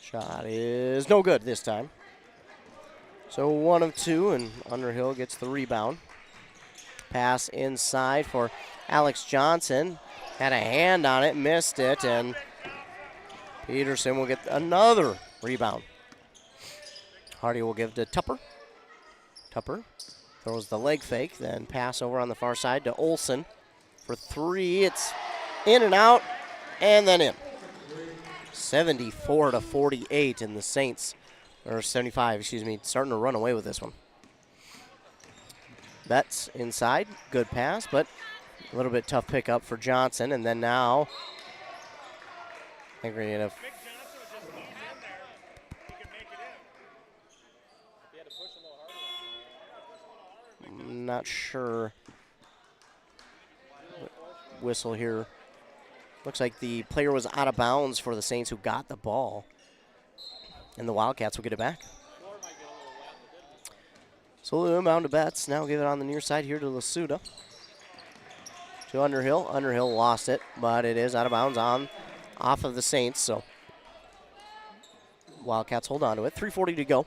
Shot is no good this time. So 1 of 2, and Underhill gets the rebound. Pass inside for Alex Johnson. Had a hand on it, missed it, and Peterson will get another rebound. Hardy will give to Tupper. Tupper throws the leg fake, then pass over on the far side to Olson for 3. It's in and out, and then in. 74-48, and the Saints, or 75, excuse me, starting to run away with this one. Betts inside, good pass, but a little bit tough pickup for Johnson, and then now, I think we're going to not sure. Whistle here. Looks like the player was out of bounds for the Saints who got the ball. And the Wildcats will get it back. So the inbound to Betts. Now give it on the near side here to Lasuda. To Underhill. Underhill lost it, but it is out of bounds off of the Saints. So Wildcats hold on to it. 3:40 to go.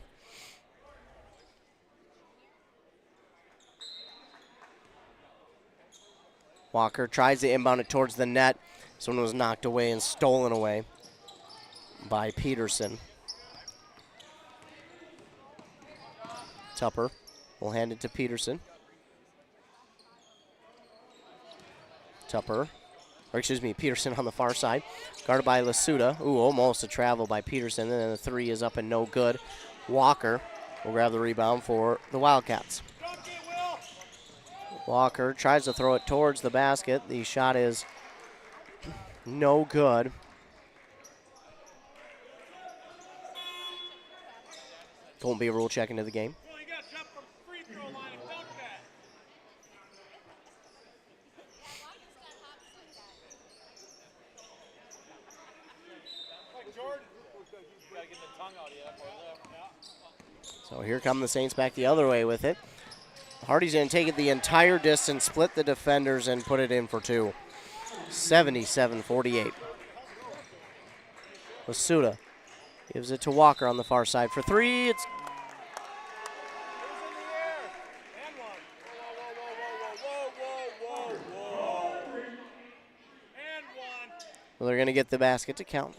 Walker tries to inbound it towards the net. This one was knocked away and stolen away by Peterson. Tupper will hand it to Peterson. Peterson on the far side. Guarded by Lasuda. Ooh, almost a travel by Peterson. And then the three is up and no good. Walker will grab the rebound for the Wildcats. Walker tries to throw it towards the basket. The shot is no good. Won't be a rule check into the game. So here come the Saints back the other way with it. Hardy's going to take it the entire distance, split the defenders, and put it in for two. 77-48. Lasuda gives it to Walker on the far side for three. It's well, they're going to get the basket to count.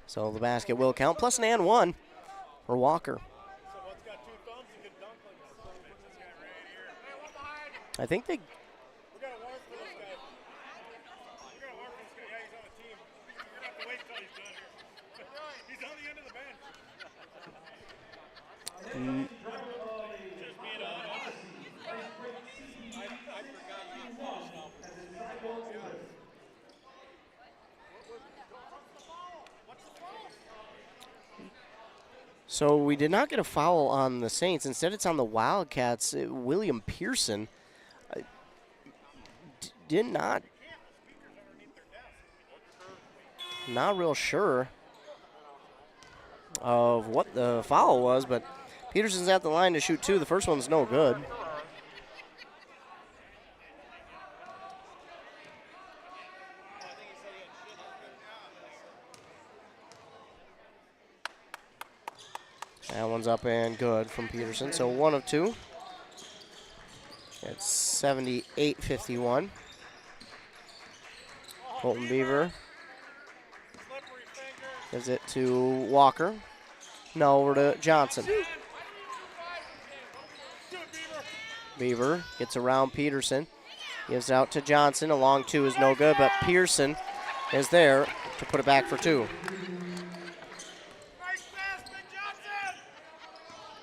So the basket will count, plus an and one for Walker. I think they... So we did not get a foul on the Saints. Instead, it's on the Wildcats. William Pearson did not real sure of what the foul was, but Peterson's at the line to shoot two. The first one's no good. That one's up and good from Peterson. So 1 of 2. It's 78-51. Colton Beaver gives it to Walker. No, over to Johnson. Beaver gets around Peterson. Gives it out to Johnson. A long two is no good, but Pearson is there to put it back for two.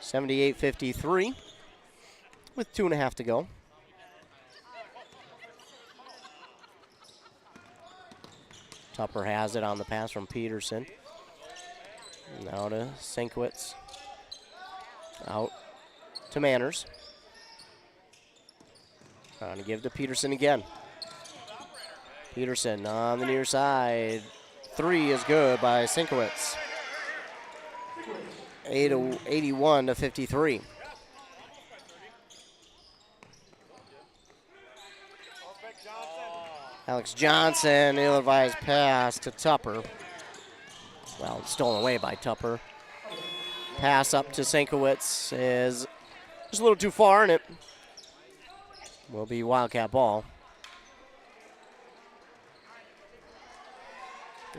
78-53 with 2.5 to go. Tupper has it on the pass from Peterson. Now to Sienkiewicz. Out to Manners. Trying to give to Peterson again. Peterson on the near side. Three is good by Sienkiewicz. 81-53. Alex Johnson, ill-advised pass to Tupper. Well, stolen away by Tupper. Pass up to Sienkiewicz is just a little too far, and it will be Wildcat ball.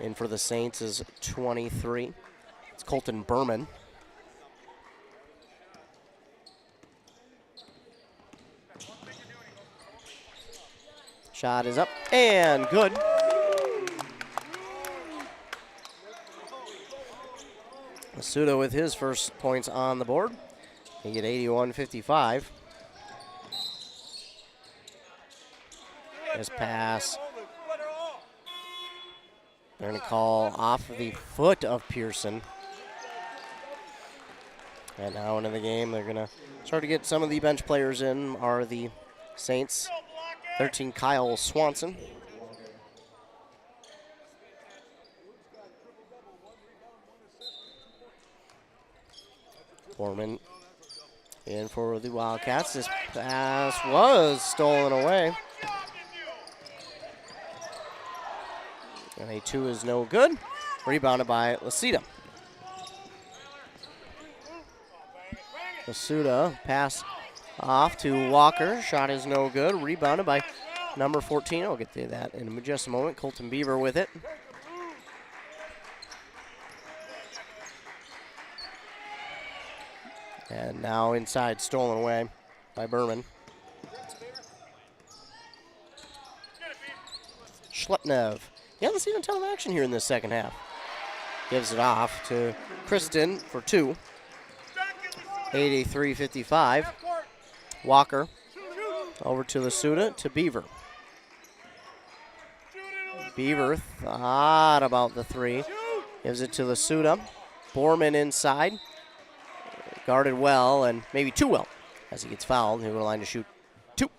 In for the Saints is 23. It's Colton Berman. Shot is up and good. Masuda with his first points on the board. He get 81-55. This pass. They're going to call off the foot of Pearson. And now into the game, they're going to start to get some of the bench players in are the Saints. 13, Kyle Swanson. Foreman in for the Wildcats. This pass was stolen away. And a 2 is no good. Rebounded by Lacita. Lasuda pass off to Walker. Shot is no good. Rebounded by number 14. I'll get to that in just a moment. Colton Beaver with it. And now inside, stolen away by Berman. Schlepnev. He hasn't seen a ton of action here in this second half. Gives it off to Kristen for 2. 83-55. Walker over to Lasuda to Beaver. Beaver thought about the 3. Gives it to Lasuda. Borman inside. Guarded well and maybe too well as he gets fouled. He'll go line to shoot 2.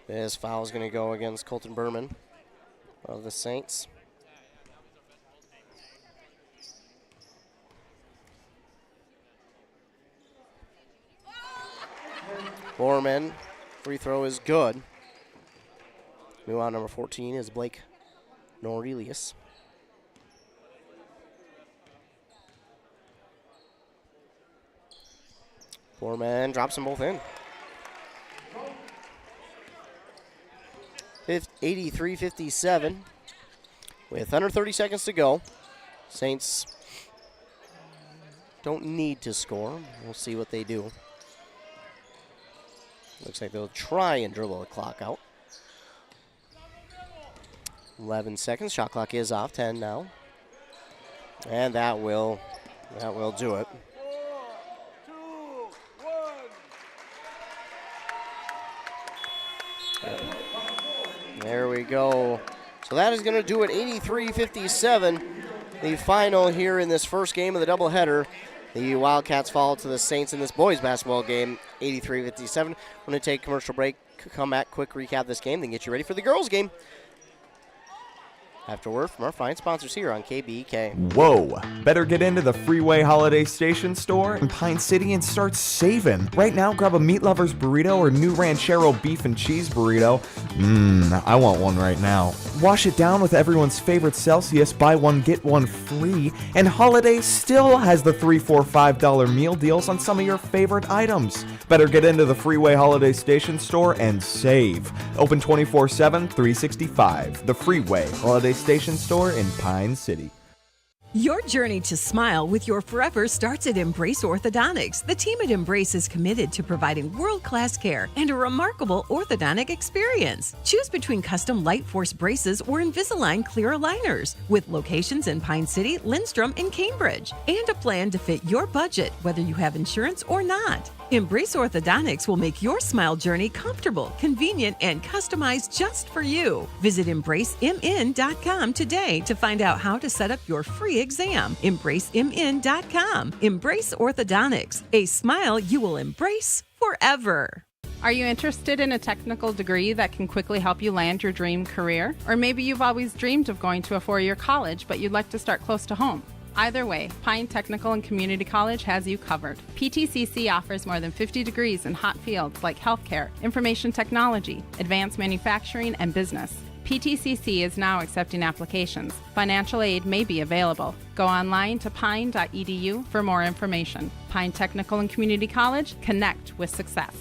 This foul is going to go against Colton Berman of the Saints. Borman, free throw is good. New on number 14 is Blake Norelius. Borman drops them both in. 83-57 with under 30 seconds to go. Saints don't need to score. We'll see what they do. Looks like they'll try and dribble the clock out. 11 seconds. Shot clock is off. 10 now. And that will do it. There we go. So that is going to do it. 83-57. The final here in this first game of the doubleheader. The Wildcats fall to the Saints in this boys basketball game, 83-57. We're going to take a commercial break, come back, quick recap this game, then get you ready for the girls' game. After word from our fine sponsors here on KBK. Whoa! Better get into the Freeway Holiday Station store in Pine City and start saving. Right now, grab a Meat Lover's burrito or new Ranchero beef and cheese burrito. I want one right now. Wash it down with everyone's favorite Celsius, buy one, get one free. And Holiday still has the $3, $4, $5 meal deals on some of your favorite items. Better get into the Freeway Holiday Station store and save. Open 24/7, 365. The Freeway Holiday Station store in Pine City. Your journey to smile with your forever starts at Embrace Orthodontics. The team at Embrace is committed to providing world-class care and a remarkable orthodontic experience. Choose between custom Light Force braces or Invisalign clear aligners with locations in Pine City, Lindstrom, and Cambridge, and a plan to fit your budget, whether you have insurance or not. Embrace Orthodontics will make your smile journey comfortable, convenient, and customized just for you. Visit EmbraceMN.com today to find out how to set up your free exam. EmbraceMN.com. Embrace Orthodontics. A smile you will embrace forever. Are you interested in a technical degree that can quickly help you land your dream career? Or maybe you've always dreamed of going to a four-year college, but you'd like to start close to home. Either way, Pine Technical and Community College has you covered. PTCC offers more than 50 degrees in hot fields like healthcare, information technology, advanced manufacturing, and business. PTCC is now accepting applications. Financial aid may be available. Go online to pine.edu for more information. Pine Technical and Community College, connect with success.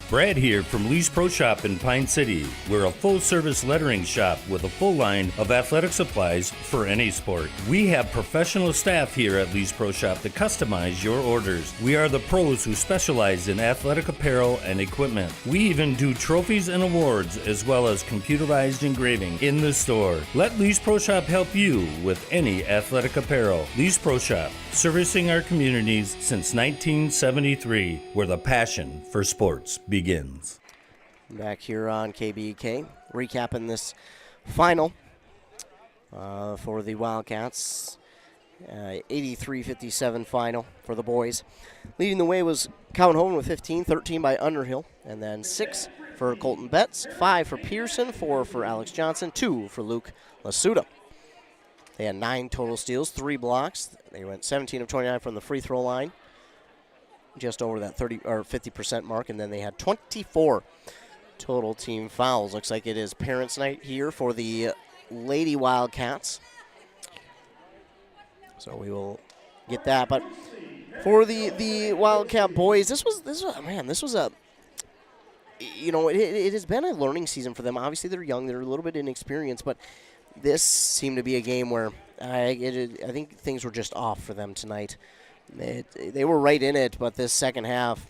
Brad here from Lee's Pro Shop in Pine City. We're a full-service lettering shop with a full line of athletic supplies for any sport. We have professional staff here at Lee's Pro Shop to customize your orders. We are the pros who specialize in athletic apparel and equipment. We even do trophies and awards as well as computerized engraving in the store. Let Lee's Pro Shop help you with any athletic apparel. Lee's Pro Shop, servicing our communities since 1973, where the passion for sports begins. Back here on KBK, recapping this final for the Wildcats. 83-57 final for the boys. Leading the way was Calhoun with 15, 13 by Underhill, and then 6 for Colton Betts, 5 for Pearson, 4 for Alex Johnson, 2 for Luke Lasuda. They had 9 total steals, 3 blocks. They went 17 of 29 from the free throw line, just over that 30 or 50% mark, and then they had 24 total team fouls. Looks like it is Parents' Night here for the Lady Wildcats. So we will get that. But for the Wildcat boys, this was a, you know, it has been a learning season for them. Obviously, they're young, they're a little bit inexperienced, but this seemed to be a game where I think things were just off for them tonight. They were right in it, but this second half,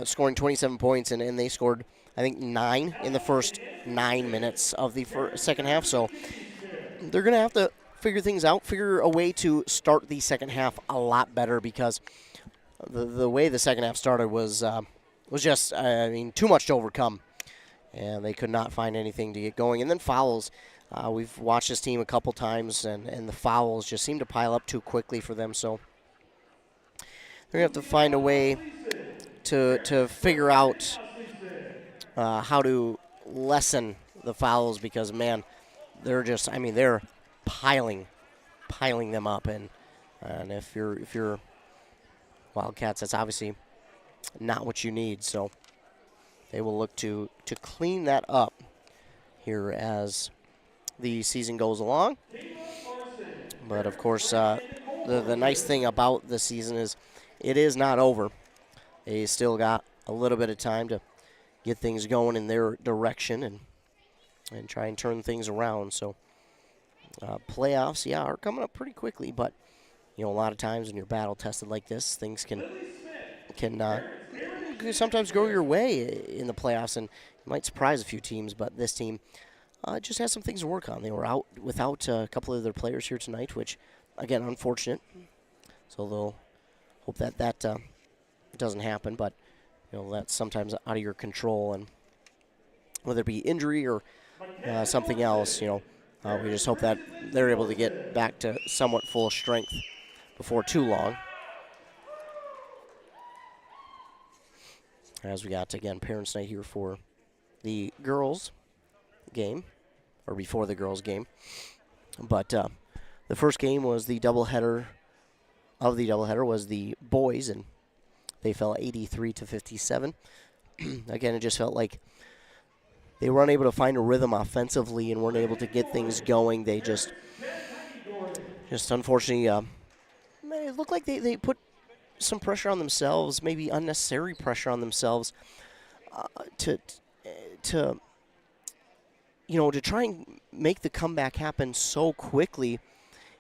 scoring 27 points, and they scored, I think, 9 in the first 9 minutes of the second half. So they're going to have to figure things out, figure a way to start the second half a lot better, because the way the second half started was just, too much to overcome, and they could not find anything to get going. And then fouls. We've watched this team a couple times, and the fouls just seem to pile up too quickly for them. So they're going to have to find a way to figure out how to lessen the fouls, because, man, they're just, they're piling them up, and if you're Wildcats, that's obviously not what you need. So they will look to clean that up here as the season goes along. But of course, the nice thing about the season is it is not over. They still got a little bit of time to get things going in their direction and try and turn things around. So playoffs, are coming up pretty quickly, but a lot of times when you're battle tested like this, things can sometimes go your way in the playoffs, and you might surprise a few teams. But this team just has some things to work on. They were out without a couple of their players here tonight, which, again, unfortunate. So they'll hope that doesn't happen, but that's sometimes out of your control, and whether it be injury or something else, we just hope that they're able to get back to somewhat full strength before too long. As we got, again, Parents' Night here for the girls' game, or before the girls' game. But the first game was the doubleheader. Of the doubleheader was the boys, and they fell 83-57. Again, it just felt like they were unable to find a rhythm offensively and weren't able to get things going. They just unfortunately, it looked like they put some pressure on themselves, maybe unnecessary pressure on themselves, to try and make the comeback happen so quickly.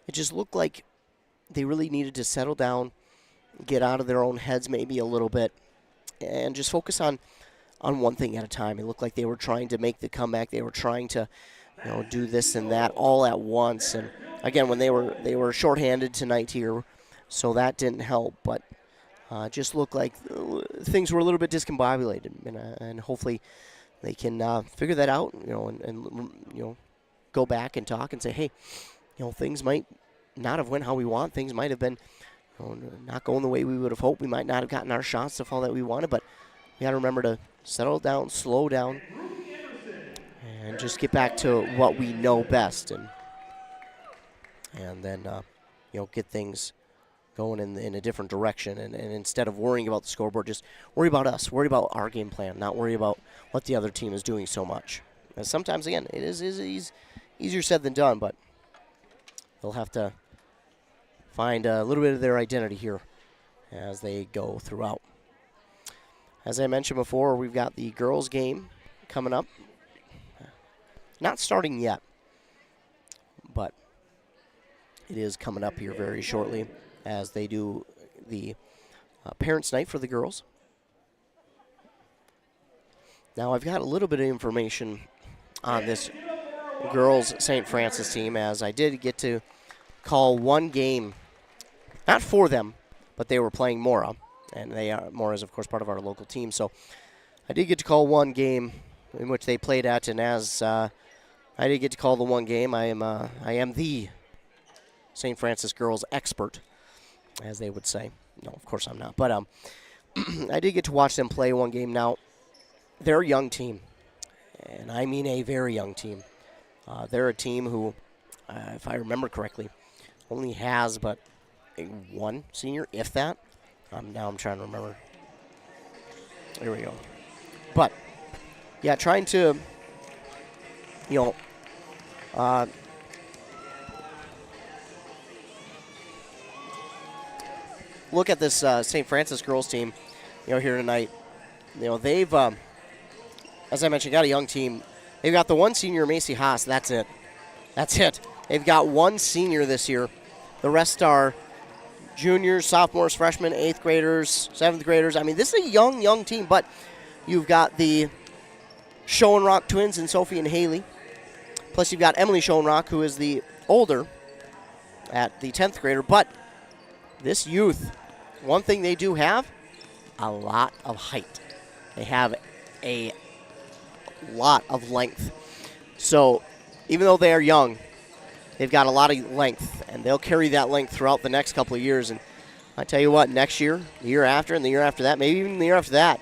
It just looked like they really needed to settle down, get out of their own heads maybe a little bit, and just focus on one thing at a time. It looked like they were trying to make the comeback. They were trying to, do this and that all at once. And again, when they were shorthanded tonight here, so that didn't help. But just looked like things were a little bit discombobulated, and hopefully they can figure that out. And go back and talk and say, hey, things might not have went how we want. Things might have been not going the way we would have hoped. We might not have gotten our shots to fall that we wanted, but we got to remember to settle down, slow down, and just get back to what we know best, and then get things going in a different direction. And instead of worrying about the scoreboard, just worry about us, worry about our game plan, not worry about what the other team is doing so much. And sometimes, again, it is easier said than done, but they'll have to find a little bit of their identity here as they go throughout. As I mentioned before, we've got the girls' game coming up. Not starting yet, but it is coming up here very shortly as they do the Parents' Night for the girls. Now, I've got a little bit of information on this girls' St. Francis team, as I did get to call one game, not for them, but they were playing Mora. And Mora is, of course, part of our local team. So I did get to call one game in which they played at, and as I did get to call the one game. I am the St. Francis girls expert, as they would say. No, of course I'm not. But I did get to watch them play one game. Now, they're a young team, and I mean a very young team. They're a team who, if I remember correctly, only has but one senior, if that. Now I'm trying to remember. There we go. But, yeah, trying to, look at this St. Francis girls team, here tonight. They've, as I mentioned, got a young team. They've got the one senior, Macy Haas. That's it. They've got one senior this year. The rest are juniors, sophomores, freshmen, 8th graders, 7th graders. I mean, this is a young team, but you've got the Schoenrock twins and Sophie and Haley. Plus you've got Emily Schoenrock, who is the older at the 10th grader. But this youth, one thing they do have, a lot of height. They have a lot of length. So even though they are young, they've got a lot of length, and they'll carry that length throughout the next couple of years. And I tell you what, next year, the year after, and the year after that, maybe even the year after that,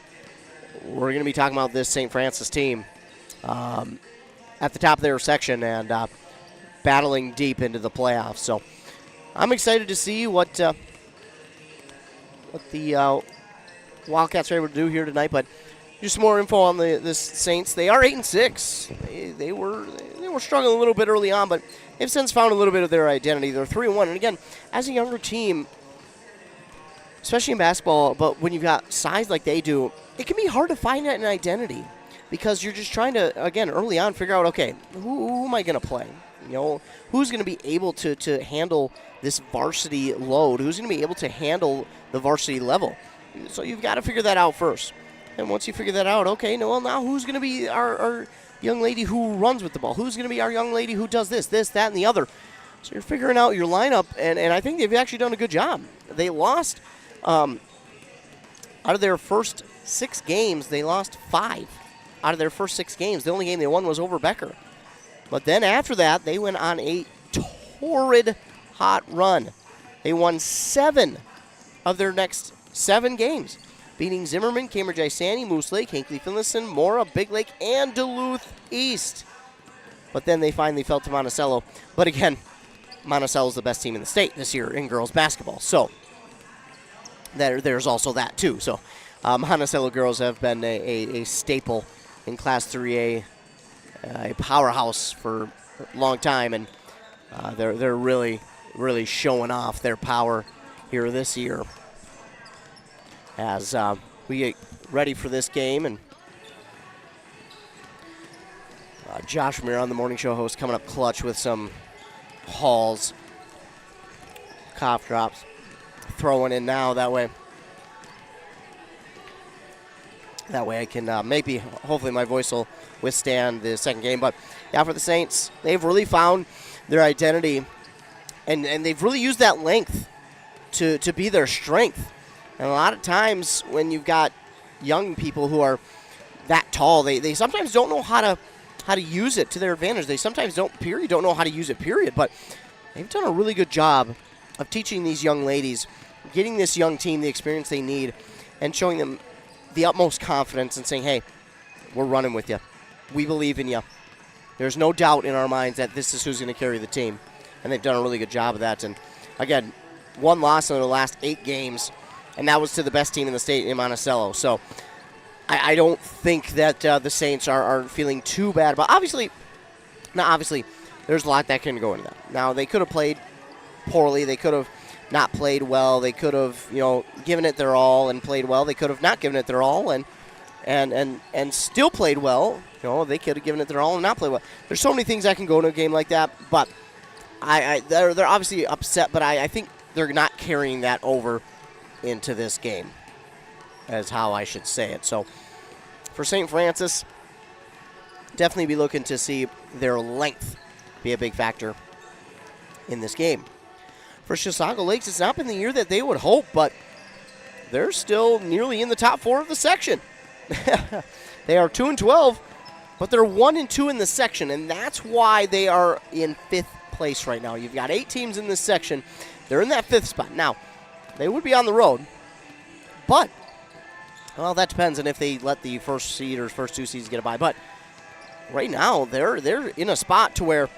we're going to be talking about this St. Francis team at the top of their section and battling deep into the playoffs. So I'm excited to see what the Wildcats are able to do here tonight. But just more info on the Saints. They are 8-6. They were struggling a little bit early on, but they've since found a little bit of their identity. They're 3-1, and again, as a younger team, especially in basketball, but when you've got size like they do, it can be hard to find an identity because you're just trying to, again, early on, figure out, okay, who am I going to play? Who's going to be able to handle this varsity load? Who's going to be able to handle the varsity level? So you've got to figure that out first. And once you figure that out, okay, now who's going to be our young lady who runs with the ball? Who's going to be our young lady who does this, that, and the other? So you're figuring out your lineup, and I think they've actually done a good job. They lost, out of their first 6 games, they lost 5 out of their first 6 games. The only game they won was over Becker. But then after that, they went on a torrid hot run. They won 7 of their next 7 games, beating Zimmerman, Cambridge Isani, Moose Lake, Hinckley Finlayson, Mora, Big Lake, and Duluth East. But then they finally fell to Monticello. But again, Monticello's the best team in the state this year in girls basketball. So there's also that too. So Monticello girls have been a staple in Class 3A, a powerhouse for a long time, and they're really showing off their power here this year as we get ready for this game. And Josh Mir on the morning show host coming up clutch with some hauls, cough drops, throwing in now that way. That way I can hopefully my voice will withstand the second game. But yeah, for the Saints, they've really found their identity, and they've really used that length to be their strength. And a lot of times when you've got young people who are that tall, they sometimes don't know how to use it to their advantage. They sometimes don't know how to use it, period. But they've done a really good job of teaching these young ladies, getting this young team the experience they need, and showing them the utmost confidence and saying, hey, we're running with you. We believe in you. There's no doubt in our minds that this is who's going to carry the team. And they've done a really good job of that. And again, 1 loss in the last 8 games, and that was to the best team in the state in Monticello. So I don't think that the Saints are feeling too bad. But obviously, there's a lot that can go into that. Now, they could have played poorly. They could have not played well. They could have, given it their all and played well. They could have not given it their all and still played well. They could have given it their all and not played well. There's so many things that can go into a game like that. But they're obviously upset. But I think they're not carrying that over into this game, as how I should say it. So for St. Francis, definitely be looking to see their length be a big factor in this game. For Chisago Lakes, it's not been the year that they would hope, but they're still nearly in the top 4 of the section. They are 2-12, But they're 1-2 in the section, and that's why they are in 5th place right now. You've got 8 teams in this section. They're in that 5th spot. Now, they would be on the road, but, well, that depends on if they let the first seed or first 2 seeds get a bye. But right now, they're in a spot to where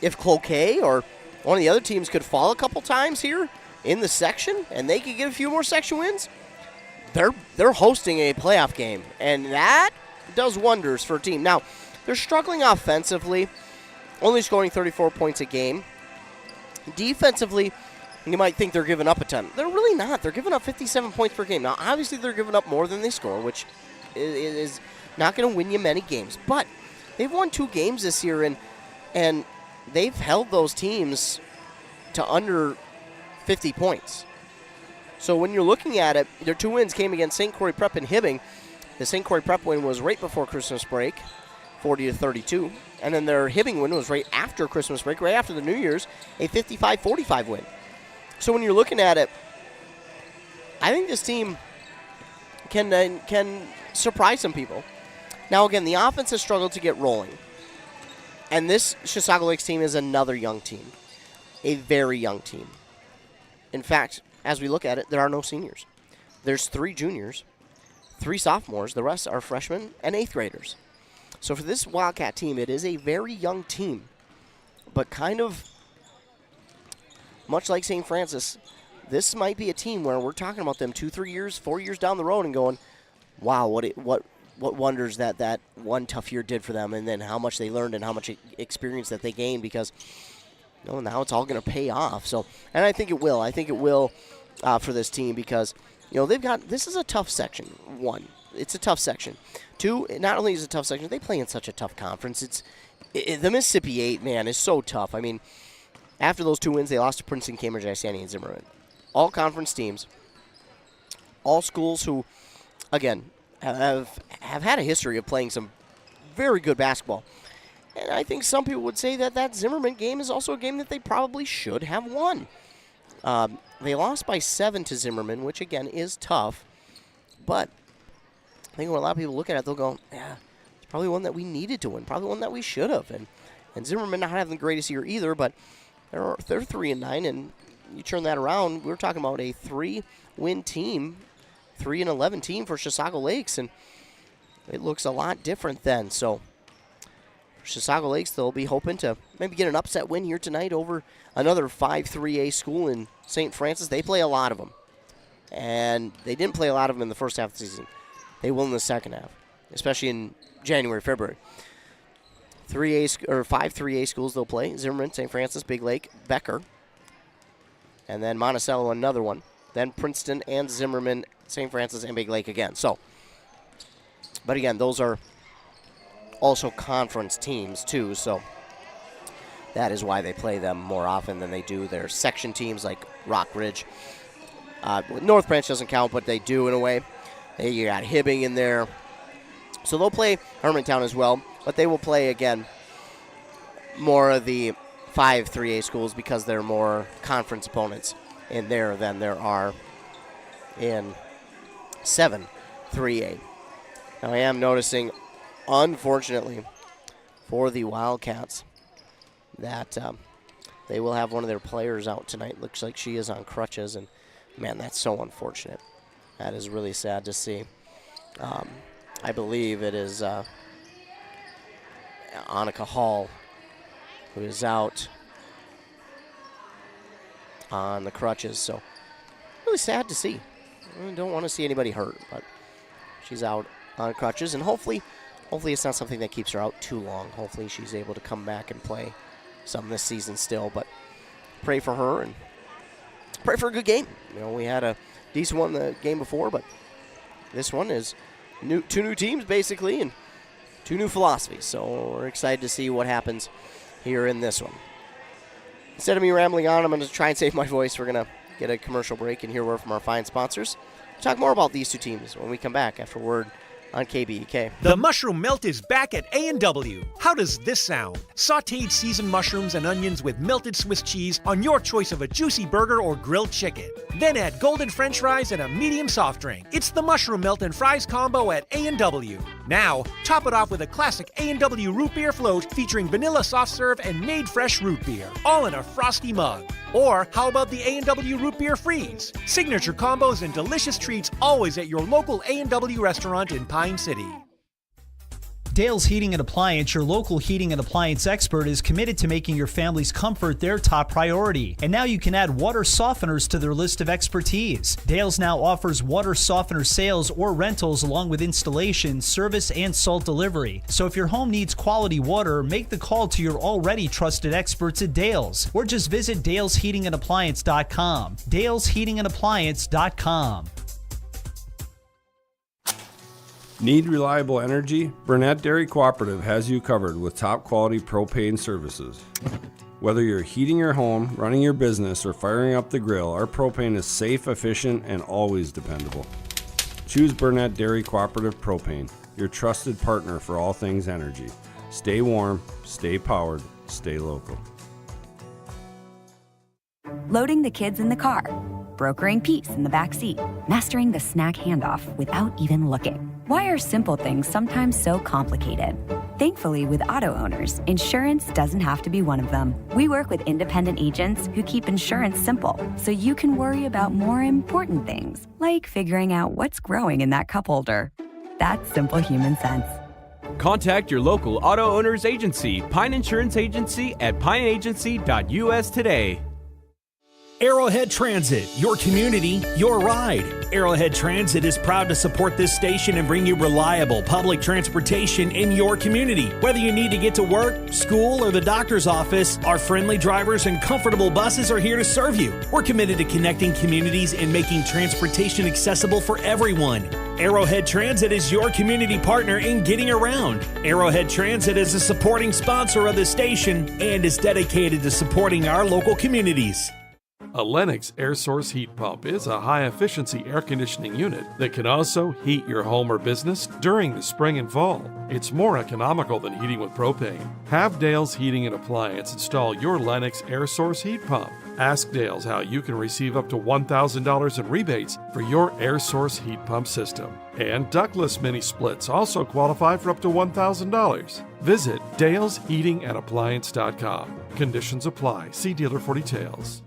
if Cloquet or one of the other teams could fall a couple times here in the section and they could get a few more section wins, they're hosting a playoff game, and that does wonders for a team. Now, they're struggling offensively, only scoring 34 points a game. Defensively, you might think they're giving up a ton. They're really not. They're giving up 57 points per game. Now, obviously, they're giving up more than they score, which is not going to win you many games. But they've won 2 games this year, and they've held those teams to under 50 points. So when you're looking at it, their 2 wins came against St. Croix Prep and Hibbing. The St. Croix Prep win was right before Christmas break, 40-32. And then their Hibbing win was right after Christmas break, right after the New Year's, a 55-45 win. So when you're looking at it, I think this team can surprise some people. Now, again, the offense has struggled to get rolling. And this Chisago Lakes team is another young team, a very young team. In fact, as we look at it, there are no seniors. There's 3 juniors, 3 sophomores. The rest are freshmen and 8th graders. So for this Wildcat team, it is a very young team, but kind of much like St. Francis, this might be a team where we're talking about them 2, 3 years, 4 years down the road and going, wow, what wonders that one tough year did for them, and then how much they learned and how much experience that they gained, because now it's all going to pay off. So, and I think it will. I think it will for this team because, they've got, this is a tough section. 1, it's a tough section. 2, not only is it a tough section, they play in such a tough conference. The Mississippi 8, man, is so tough. I mean, after those 2 wins, they lost to Princeton, Cambridge, Isani, and Zimmerman. All conference teams, all schools who, again, have had a history of playing some very good basketball. And I think some people would say that Zimmerman game is also a game that they probably should have won. They lost by 7 to Zimmerman, which, again, is tough. But I think when a lot of people look at it, they'll go, yeah, it's probably one that we needed to win, probably one that we should have. And Zimmerman not having the greatest year either, but they're 3-9, and you turn that around, we're talking about a 3-win team, 3-11 team for Chisago Lakes, and it looks a lot different then. So for Chisago Lakes, they'll be hoping to maybe get an upset win here tonight over another 5-3A school in St. Francis. They play a lot of them, and they didn't play a lot of them in the first half of the season. They will in the second half, especially in January, February. 5 3A schools they'll play: Zimmerman, St. Francis, Big Lake, Becker, and then Monticello, another one. Then Princeton and Zimmerman, St. Francis, and Big Lake again. So, but again, those are also conference teams too. So that is why they play them more often than they do their section teams like Rock Ridge. North Branch doesn't count, but they do in a way. You got Hibbing in there. So they'll play Hermantown as well, but they will play, again, more of the 5 3A schools because they're more conference opponents in there than there are in 7 3A. Now I am noticing, unfortunately, for the Wildcats, that they will have one of their players out tonight. Looks like she is on crutches, and, man, that's so unfortunate. That is really sad to see. I believe it is Annika Hall who is out on the crutches. So really sad to see. I don't want to see anybody hurt, but she's out on crutches, and hopefully it's not something that keeps her out too long. Hopefully she's able to come back and play some this season still, but pray for her and pray for a good game. We had a decent one the game before, but this one is 2 new teams basically and 2 new philosophies. So we're excited to see what happens here in this one. Instead of me rambling on, I'm going to try and save my voice. We're going to get a commercial break and hear word from our fine sponsors. We'll talk more about these 2 teams when we come back after word on KBEK. The mushroom melt is back at A&W. How does this sound? Sautéed seasoned mushrooms and onions with melted Swiss cheese on your choice of a juicy burger or grilled chicken. Then add golden french fries and a medium soft drink. It's the mushroom melt and fries combo at A&W. Now, top it off with a classic A&W root beer float featuring vanilla soft serve and made fresh root beer, all in a frosty mug. Or how about the A&W root beer freeze? Signature combos and delicious treats always at your local A&W restaurant in Pine City. Dale's Heating and Appliance, your local heating and appliance expert, is committed to making your family's comfort their top priority. And now you can add water softeners to their list of expertise. Dale's now offers water softener sales or rentals along with installation, service, and salt delivery. So if your home needs quality water, make the call to your already trusted experts at Dale's, or just visit dalesheatingandappliance.com. dalesheatingandappliance.com. Need reliable energy? Burnett Dairy Cooperative has you covered with top quality propane services. Whether you're heating your home, running your business, or firing up the grill, our propane is safe, efficient, and always dependable. Choose Burnett Dairy Cooperative Propane, your trusted partner for all things energy. Stay warm, stay powered, stay local. Loading the kids in the car, brokering peace in the back seat, mastering the snack handoff without even looking. Why are simple things sometimes so complicated? Thankfully, with auto owners, insurance doesn't have to be one of them. We work with independent agents who keep insurance simple, so you can worry about more important things, like figuring out what's growing in that cup holder. That's simple human sense. Contact your local auto owner's agency, Pine Insurance Agency, at pineagency.us today. Arrowhead Transit, your community, your ride. Arrowhead Transit is proud to support this station and bring you reliable public transportation in your community. Whether you need to get to work, school, or the doctor's office, our friendly drivers and comfortable buses are here to serve you. We're committed to connecting communities and making transportation accessible for everyone. Arrowhead Transit is your community partner in getting around. Arrowhead Transit is a supporting sponsor of the station and is dedicated to supporting our local communities. A Lennox air source heat pump is a high-efficiency air conditioning unit that can also heat your home or business during the spring and fall. It's more economical than heating with propane. Have Dale's Heating and Appliance install your Lennox air source heat pump. Ask Dale's how you can receive up to $1,000 in rebates for your air source heat pump system. And ductless mini splits also qualify for up to $1,000. Visit dalesheatingandappliance.com. Conditions apply. See dealer for details.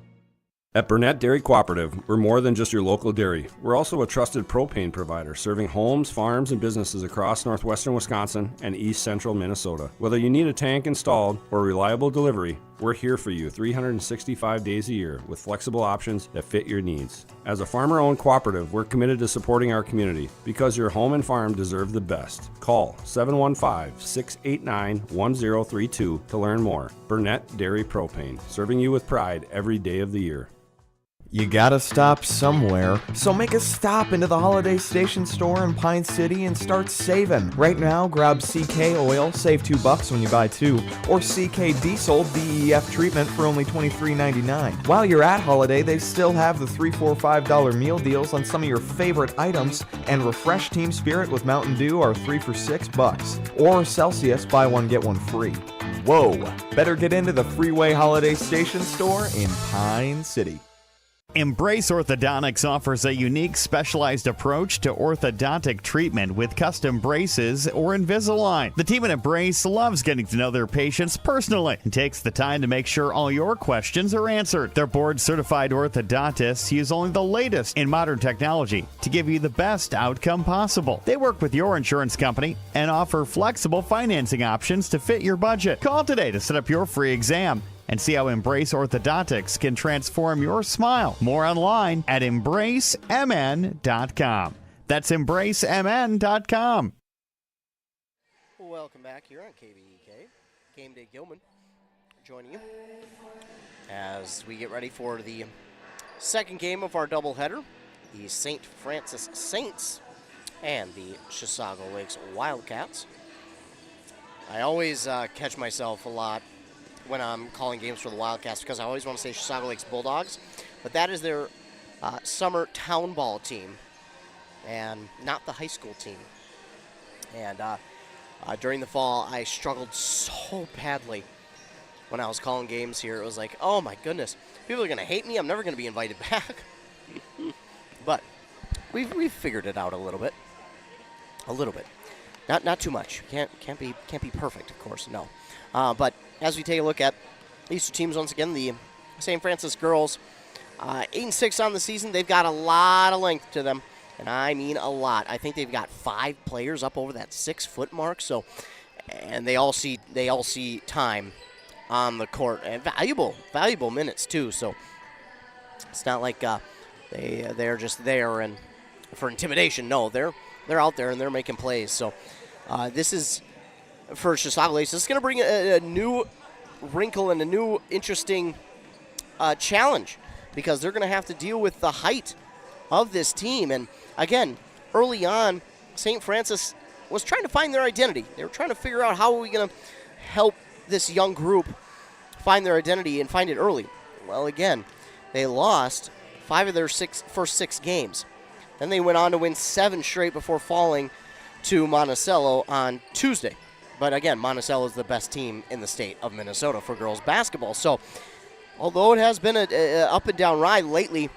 At Burnett Dairy Cooperative, we're more than just your local dairy. We're also a trusted propane provider, serving homes, farms, and businesses across northwestern Wisconsin and east central Minnesota. Whether you need a tank installed or reliable delivery, we're here for you 365 days a year with flexible options that fit your needs. As a farmer-owned cooperative, we're committed to supporting our community because your home and farm deserve the best. Call 715-689-1032 to learn more. Burnett Dairy Propane, serving you with pride every day of the year. You gotta stop somewhere, so make a stop into the Holiday Station store in Pine City and start saving. Right now, grab CK Oil, save $2 when you buy 2, or CK Diesel DEF treatment for only $23.99. While you're at Holiday, they still have the $3, $4, $5 meal deals on some of your favorite items, and Refresh Team Spirit with Mountain Dew are 3 for $6, or Celsius, buy one get one free. Whoa! Better get into the Freeway Holiday Station store in Pine City. Embrace Orthodontics offers a unique specialized approach to orthodontic treatment with custom braces or Invisalign. The team at Embrace loves getting to know their patients personally and takes the time to make sure all your questions are answered. Their board-certified orthodontists use only the latest in modern technology to give you the best outcome possible. They work with your insurance company and offer flexible financing options to fit your budget. Call today to set up your free exam and see how Embrace Orthodontics can transform your smile. More online at embracemn.com. That's embracemn.com. Welcome back here on KBEK. Game Day Gilman joining you as we get ready for the second game of our doubleheader. The St. Francis Saints and the Chisago Lakes Wildcats. I always catch myself a lot when I'm calling games for the Wildcats because I always want to say Chisago Lakes Bulldogs, but that is their summer town ball team and not the high school team. And during the fall, I struggled so badly when I was calling games here. It was like, oh my goodness, people are going to hate me. I'm never going to be invited back. But we've figured it out a little bit. A little bit. Not too much. Can't be perfect, of course, no. But as we take a look at these two teams once again, the St. Francis girls, 8-6 on the season. They've got a lot of length to them, and I mean a lot. I think they've got 5 players up over that 6-foot mark. So, and they all see time on the court, and valuable minutes too. So it's not like they're just there and for intimidation. No, they're out there and they're making plays. So this is for Chisago Lakes. This is going to bring a new wrinkle and a new interesting challenge, because they're going to have to deal with the height of this team. And again, early on, St. Francis was trying to find their identity. They were trying to figure out how are we going to help this young group find their identity and find it early. Well, again, they lost 5 of their first 6 games. Then they went on to win 7 straight before falling to Monticello on Tuesday. But again, Monticello is the best team in the state of Minnesota for girls basketball. So although it has been an up and down ride lately,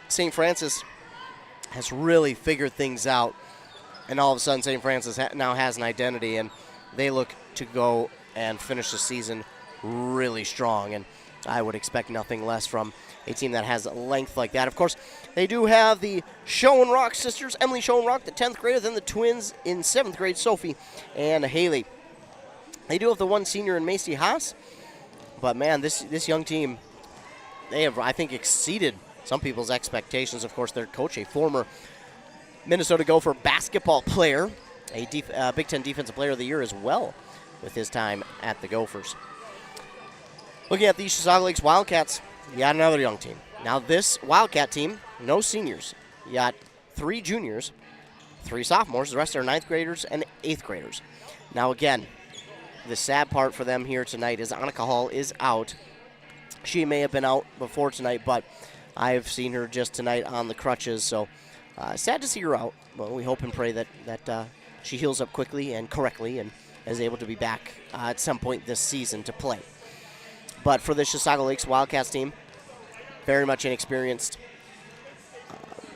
St. Francis has really figured things out. And all of a sudden, St. Francis now has an identity, and they look to go and finish the season really strong. And I would expect nothing less from a team that has length like that. Of course, they do have the Schoenrock sisters, Emily Schoenrock, the 10th grader, then the twins in 7th grade, Sophie and Haley. They do have the one senior in Macy Haas. But, man, this young team, they have, I think, exceeded some people's expectations. Of course, their coach, a former Minnesota Gopher basketball player, a Big Ten Defensive Player of the Year as well with his time at the Gophers. Looking at the Chisago Lakes Wildcats, you got another young team. Now this Wildcat team, no seniors. You got 3 juniors, 3 sophomores. The rest are 9th graders and 8th graders. Now again, the sad part for them here tonight is Annika Hall is out. She may have been out before tonight, but I've seen her just tonight on the crutches. So sad to see her out. But we hope and pray that she heals up quickly and correctly and is able to be back at some point this season to play. But for the Chisago Lakes Wildcats team, very much inexperienced.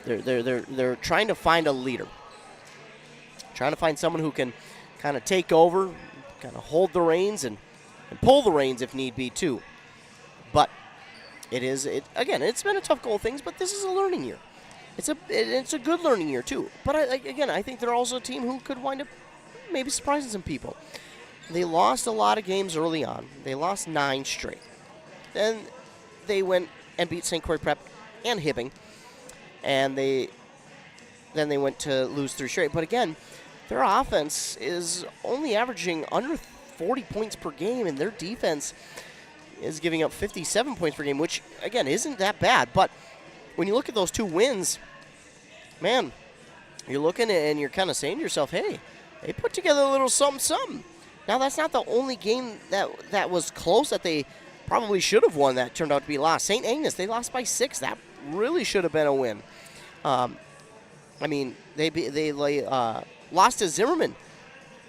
They're trying to find a leader. Trying to find someone who can kind of take over, kind of hold the reins and pull the reins if need be too. But again, it's been a tough goal of things, but this is a learning year. It's a good learning year too. But I think they're also a team who could wind up maybe surprising some people. They lost a lot of games early on. They lost 9 straight. Then they went and beat St. Croix Prep and Hibbing. And then they went to lose 3 straight. But again, their offense is only averaging under 40 points per game, and their defense is giving up 57 points per game, which, again, isn't that bad. But when you look at those 2 wins, man, you're looking and you're kind of saying to yourself, hey, they put together a little something. Now, that's not the only game that was close that they probably should have won that turned out to be lost. St. Agnes, they lost by 6. That really should have been a win. They lost to Zimmerman.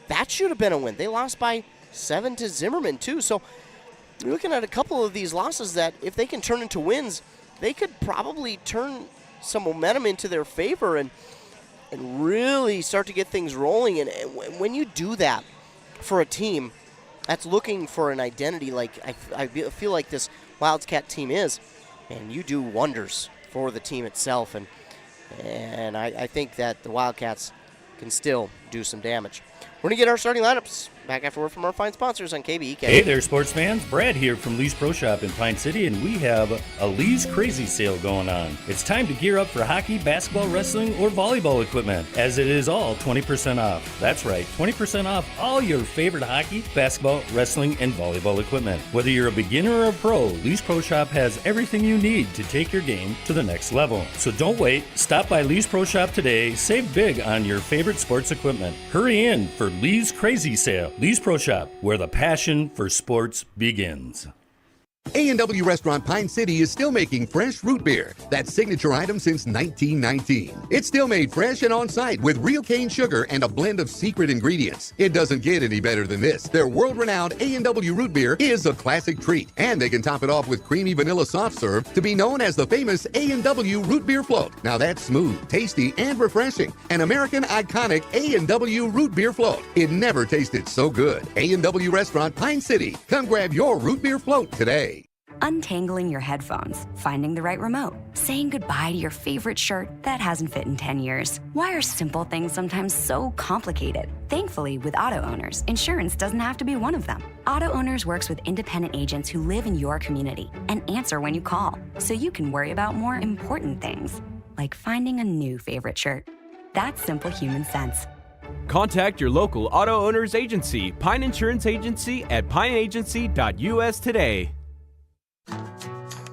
That should have been a win. They lost by 7 to Zimmerman, too. So you're looking at a couple of these losses that, if they can turn into wins, they could probably turn some momentum into their favor and really start to get things rolling. And when you do that for a team that's looking for an identity like I feel like this Wildcat team is, and you do wonders for the team itself. And I think that the Wildcats can still do some damage. We're going to get our starting lineups back after word from our fine sponsors on KBEK. Hey there, sports fans. Brad here from Lee's Pro Shop in Pine City, and we have a Lee's Crazy Sale going on. It's time to gear up for hockey, basketball, wrestling, or volleyball equipment, as it is all 20% off. That's right, 20% off all your favorite hockey, basketball, wrestling, and volleyball equipment. Whether you're a beginner or a pro, Lee's Pro Shop has everything you need to take your game to the next level. So don't wait. Stop by Lee's Pro Shop today. Save big on your favorite sports equipment. Hurry in for Lee's Crazy Sale. Lee's Pro Shop, where the passion for sports begins. A&W Restaurant Pine City is still making fresh root beer, that signature item since 1919. It's still made fresh and on-site with real cane sugar and a blend of secret ingredients. It doesn't get any better than this. Their world-renowned A&W root beer is a classic treat, and they can top it off with creamy vanilla soft serve to be known as the famous A&W root beer float. Now that's smooth, tasty, and refreshing. An American iconic A&W root beer float. It never tasted so good. A&W Restaurant Pine City. Come grab your root beer float today. Untangling your headphones, finding the right remote, saying goodbye to your favorite shirt that hasn't fit in 10 years. Why are simple things sometimes so complicated? Thankfully, with auto owners, insurance doesn't have to be one of them. Auto Owners works with independent agents who live in your community and answer when you call, so you can worry about more important things, like finding a new favorite shirt. That's simple human sense. Contact your local auto owners agency, Pine Insurance Agency, at pineagency.us today.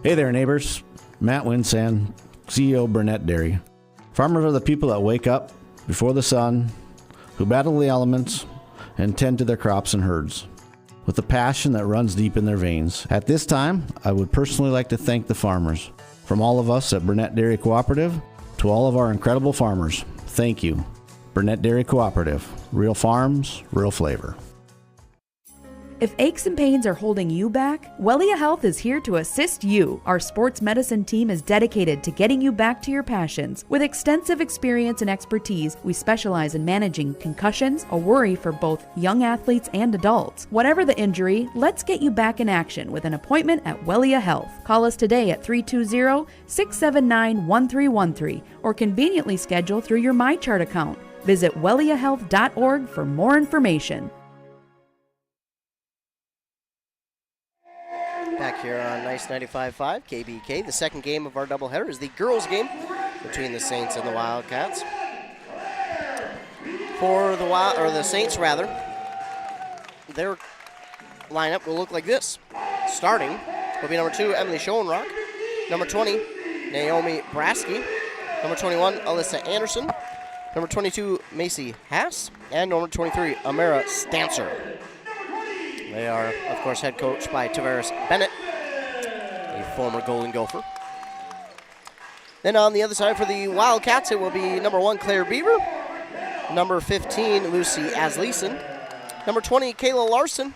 Hey there, neighbors. Matt Winsan, CEO Burnett Dairy. Farmers are the people that wake up before the sun, who battle the elements, and tend to their crops and herds with a passion that runs deep in their veins. At this time, I would personally like to thank the farmers. From all of us at Burnett Dairy Cooperative to all of our incredible farmers, thank you. Burnett Dairy Cooperative. Real farms, real flavor. If aches and pains are holding you back, Wellia Health is here to assist you. Our sports medicine team is dedicated to getting you back to your passions. With extensive experience and expertise, we specialize in managing concussions, a worry for both young athletes and adults. Whatever the injury, let's get you back in action with an appointment at Wellia Health. Call us today at 320-679-1313 or conveniently schedule through your MyChart account. Visit welliahealth.org for more information. Back here on Nice 95.5 KBK, the second game of our doubleheader is the girls' game between the Saints and the Wildcats. For the Saints, rather, their lineup will look like this. Starting will be number 2, Emily Schoenrock, number 20, Naomi Brasky, number 21, Alyssa Anderson, number 22, Macy Haas, and number 23, Amara Stancer. They are, of course, head coached by Tavares Bennett, a former Golden Gopher. Then on the other side for the Wildcats, it will be number 1, Claire Beaver, number 15, Lucy Asleason, number 20, Kayla Larson,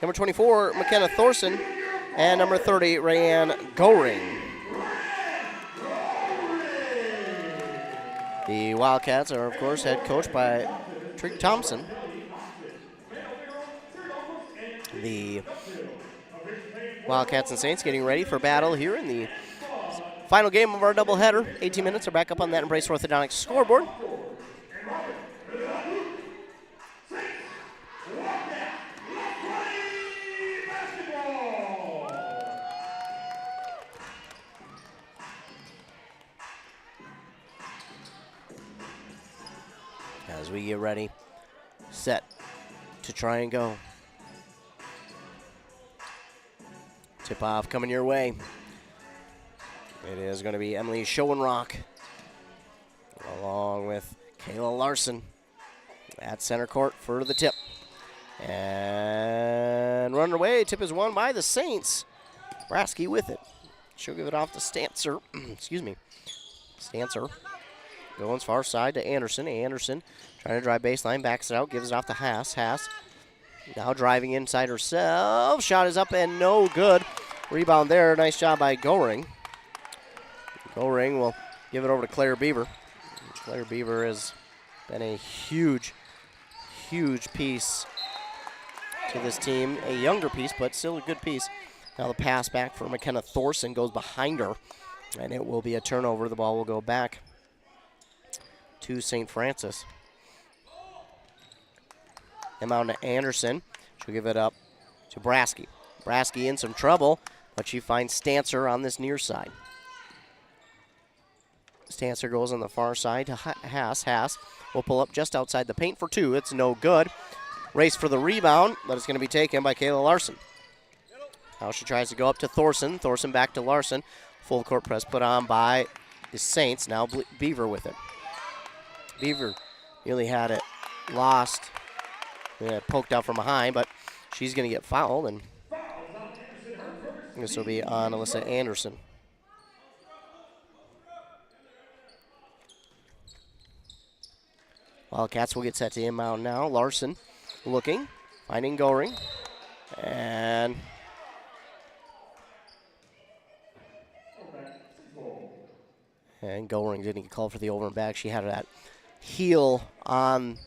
number 24, McKenna Thorson, and number 30, Rayanne Goring. The Wildcats are, of course, head coached by Trig Thompson. The Wildcats and Saints getting ready for battle here in the final game of our doubleheader. 18 minutes are back up on that Embrace Orthodontics scoreboard. As we get ready, set to try and go. Tip-off coming your way. It is going to be Emily Schoenrock along with Kayla Larson at center court for the tip. And run away. Tip is won by the Saints. Brasky with it. She'll give it off to Stancer. Excuse me. Stancer going far side to Anderson. Anderson trying to drive baseline, backs it out, gives it off to Haas. Haas now driving inside herself. Shot is up and no good. Rebound there. Nice job by Goring. Goring will give it over to Claire Beaver. Claire Beaver has been a huge, huge piece to this team. A younger piece, but still a good piece. Now the pass back for McKenna Thorson goes behind her, and it will be a turnover. The ball will go back to St. Francis. Inbound to Anderson. She'll give it up to Brasky. Brasky in some trouble, but she finds Stancer on this near side. Stancer goes on the far side to Haas. Haas will pull up just outside the paint for 2. It's no good. Race for the rebound, but it's going to be taken by Kayla Larson. Now she tries to go up to Thorson. Thorson back to Larson. Full court press put on by the Saints. Now Beaver with it. Beaver nearly had it lost. Poked out from behind, but she's going to get fouled. And This will be on Alyssa Anderson. Wildcats will get set to inbound now. Larson looking, finding Goring. And Goring didn't get called for the over and back. She had that heel on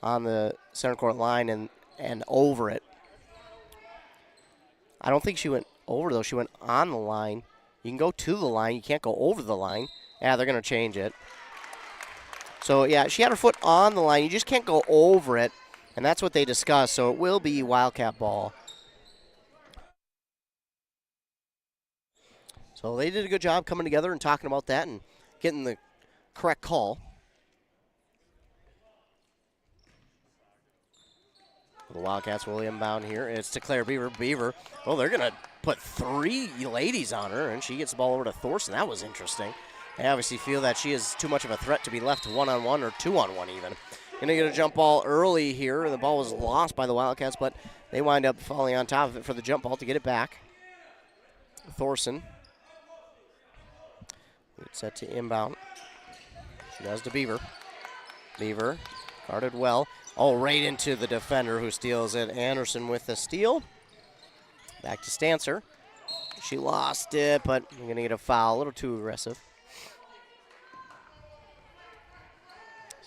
the center court line and over it. I don't think she went over, though. She went on the line. You can go to the line. You can't go over the line. Yeah, they're going to change it. So, yeah, she had her foot on the line. You just can't go over it, and that's what they discussed. So it will be Wildcat ball. So they did a good job coming together and talking about that and getting the correct call. The Wildcats will inbound here. It's to Claire Beaver. Beaver, well, they're going to put 3 ladies on her, and she gets the ball over to Thorson. That was interesting. They obviously feel that she is too much of a threat to be left one-on-one or 2-on-1 even. Going to get a jump ball early here. The ball was lost by the Wildcats, but they wind up falling on top of it for the jump ball to get it back. Thorson. Set to inbound. She does to Beaver. Beaver guarded well. Oh, right into the defender who steals it. Anderson with the steal. Back to Stancer. She lost it, but we're going to get a foul. A little too aggressive.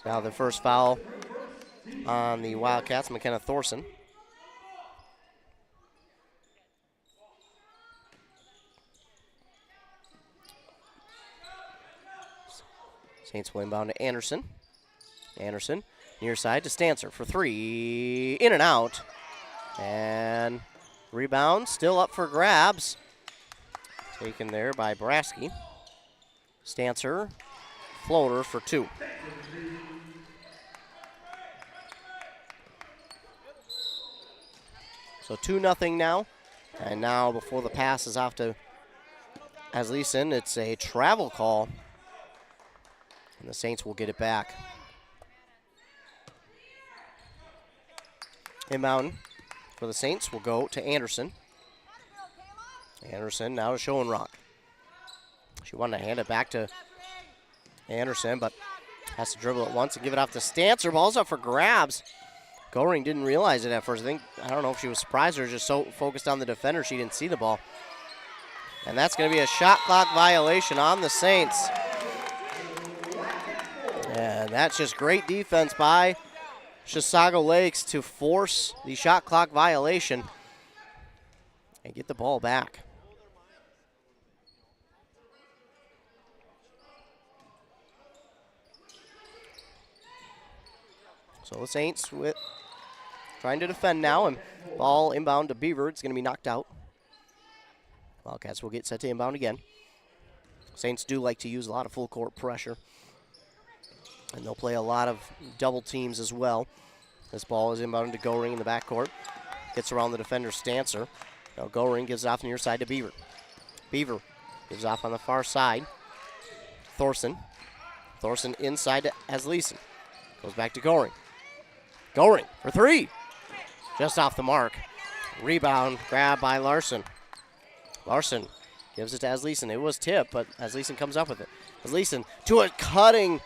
So now the first foul on the Wildcats, McKenna Thorson. Saints will inbound to Anderson. Anderson, near side to Stancer for 3. In and out. And rebound still up for grabs. Taken there by Brasky. Stancer, floater for 2. So 2-0 now. And now before the pass is off to Asleason, it's a travel call. And the Saints will get it back. Inbound for the Saints will go to Anderson. Anderson now to Schoenrock. She wanted to hand it back to Anderson, but has to dribble it once and give it off to Stancer. Ball's up for grabs. Goring didn't realize it at first. I don't know if she was surprised or just so focused on the defender she didn't see the ball. And that's going to be a shot clock violation on the Saints. And that's just great defense by Chisago Lakes to force the shot clock violation and get the ball back. So the Saints trying to defend now, and ball inbound to Beaver. It's going to be knocked out. Wildcats will get set to inbound again. Saints do like to use a lot of full court pressure. And they'll play a lot of double teams as well. This ball is inbounded to Goring in the backcourt. Gets around the defender, Stancer. Now Goring gives off near side to Beaver. Beaver gives off on the far side. Thorson. Thorson inside to Asleason. Goes back to Goring. Goring for 3. Just off the mark. Rebound, grab by Larson. Larson gives it to Asleason. It was tipped, but Asleason comes up with it. Asleason to a cutting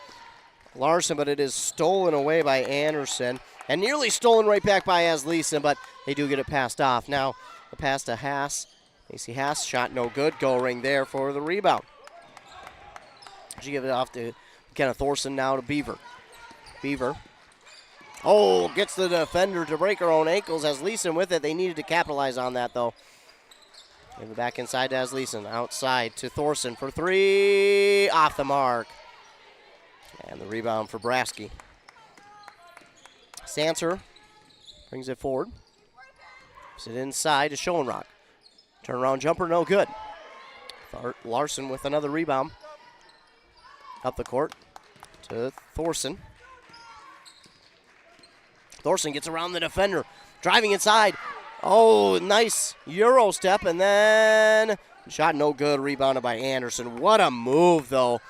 Larson, but it is stolen away by Anderson. And nearly stolen right back by Asleason, but they do get it passed off. Now the pass to Haas. Macy Haas, shot no good. Goring there for the rebound. She gives it off to Kenneth Thorson, now to Beaver. Beaver. Oh, gets the defender to break her own ankles. Asleason with it. They needed to capitalize on that, though. Give it back inside to Asleason. Outside to Thorson for 3. Off the mark. And the rebound for Brasky. Stancer brings it forward. Puts it inside to Schoenrock. Turnaround jumper, no good. Larson with another rebound. Up the court to Thorson. Thorson gets around the defender. Driving inside. Oh, nice Euro step. And then shot no good. Rebounded by Anderson. What a move, though.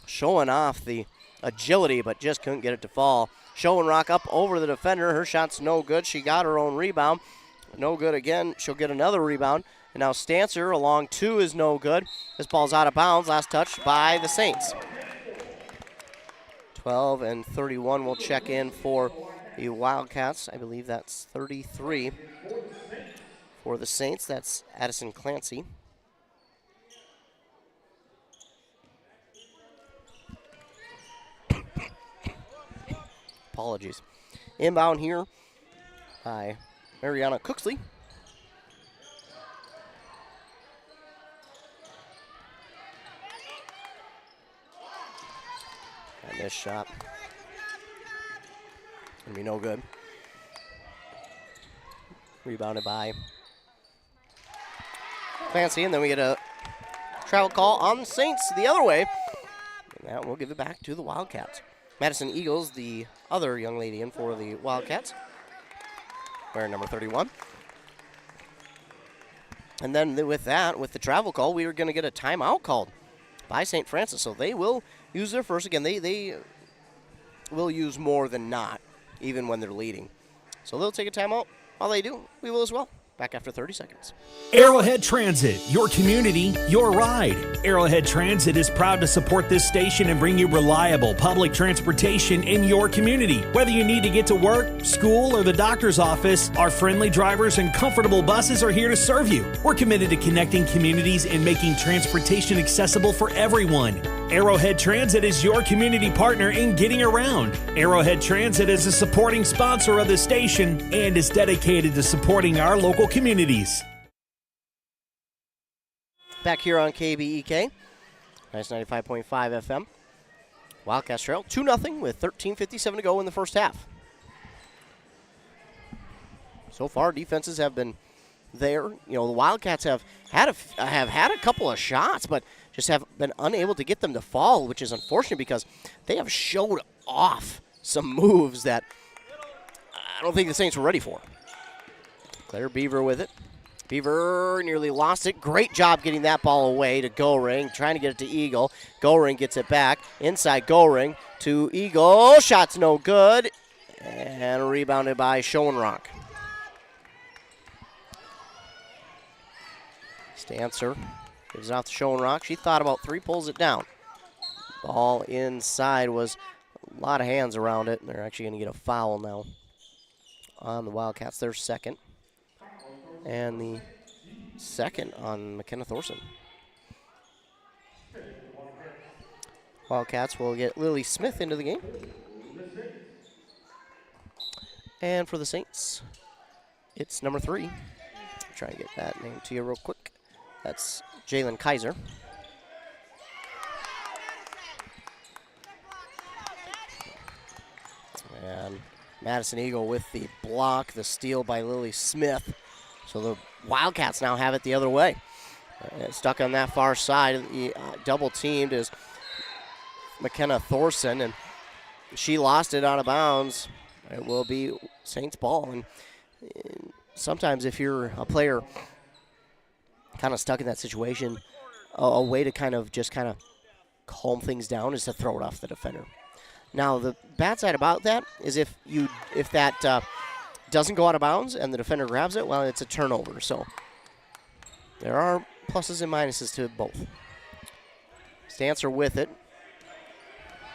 Showing off the agility, but just couldn't get it to fall. Schoenrock up over the defender. Her shot's no good. She got her own rebound. no good again. She'll get another rebound. And now Stancer along 2 is no good. This ball's out of bounds. Last touch by the Saints. 12 and 31 will check in for the Wildcats. I believe that's 33 for the Saints. That's Addison Clancy. Apologies. Inbound here by Mariana Cooksley. And this shot gonna be no good. Rebounded by Clancy, and then we get a travel call on the Saints the other way. And that will give it back to the Wildcats. Madison Eagles, the other young lady in for the Wildcats, wearing number 31. And then with that, with the travel call, we are going to get a timeout called by St. Francis. So they will use their first. Again, they will use more than not, even when they're leading. So they'll take a timeout. While they do, we will as well. Back after 30 seconds. Arrowhead Transit, your community, your ride. Arrowhead Transit is proud to support this station and bring you reliable public transportation in your community. Whether you need to get to work, school, or the doctor's office, our friendly drivers and comfortable buses are here to serve you. We're committed to connecting communities and making transportation accessible for everyone. Arrowhead Transit is your community partner in getting around. Arrowhead Transit is a supporting sponsor of the station and is dedicated to supporting our local communities. Back here on KBEK, nice 95.5 FM. Wildcats trail 2-0 with 13:57 to go in the first half. So far, defenses have been there. You know, the Wildcats have had a couple of shots, but just have been unable to get them to fall, which is unfortunate because they have showed off some moves that I don't think the Saints were ready for. Claire Beaver with it. Beaver nearly lost it. Great job getting that ball away to Goring, trying to get it to Eagle. Goring gets it back. Inside Goring to Eagle. Shot's no good. And rebounded by Schoenrock. Stancer gives it off to Schoenrock. She thought about 3, pulls it down. Ball inside was a lot of hands around it. They're actually going to get a foul now on the Wildcats. Their second. And the second on McKenna Thorson. Wildcats will get Lily Smith into the game. And for the Saints, it's number 3. Try and get that name to you real quick. That's Jalen Kaiser. And Madison Eagle with the block, the steal by Lily Smith. So the Wildcats now have it the other way. Stuck on that far side. Double teamed is McKenna Thorson, and she lost it out of bounds. It will be Saints ball. And sometimes if you're a player kind of stuck in that situation, a way to kind of calm things down is to throw it off the defender. Now the bad side about that is if that doesn't go out of bounds and the defender grabs it, well, it's a turnover. So there are pluses and minuses to both. Stancer with it.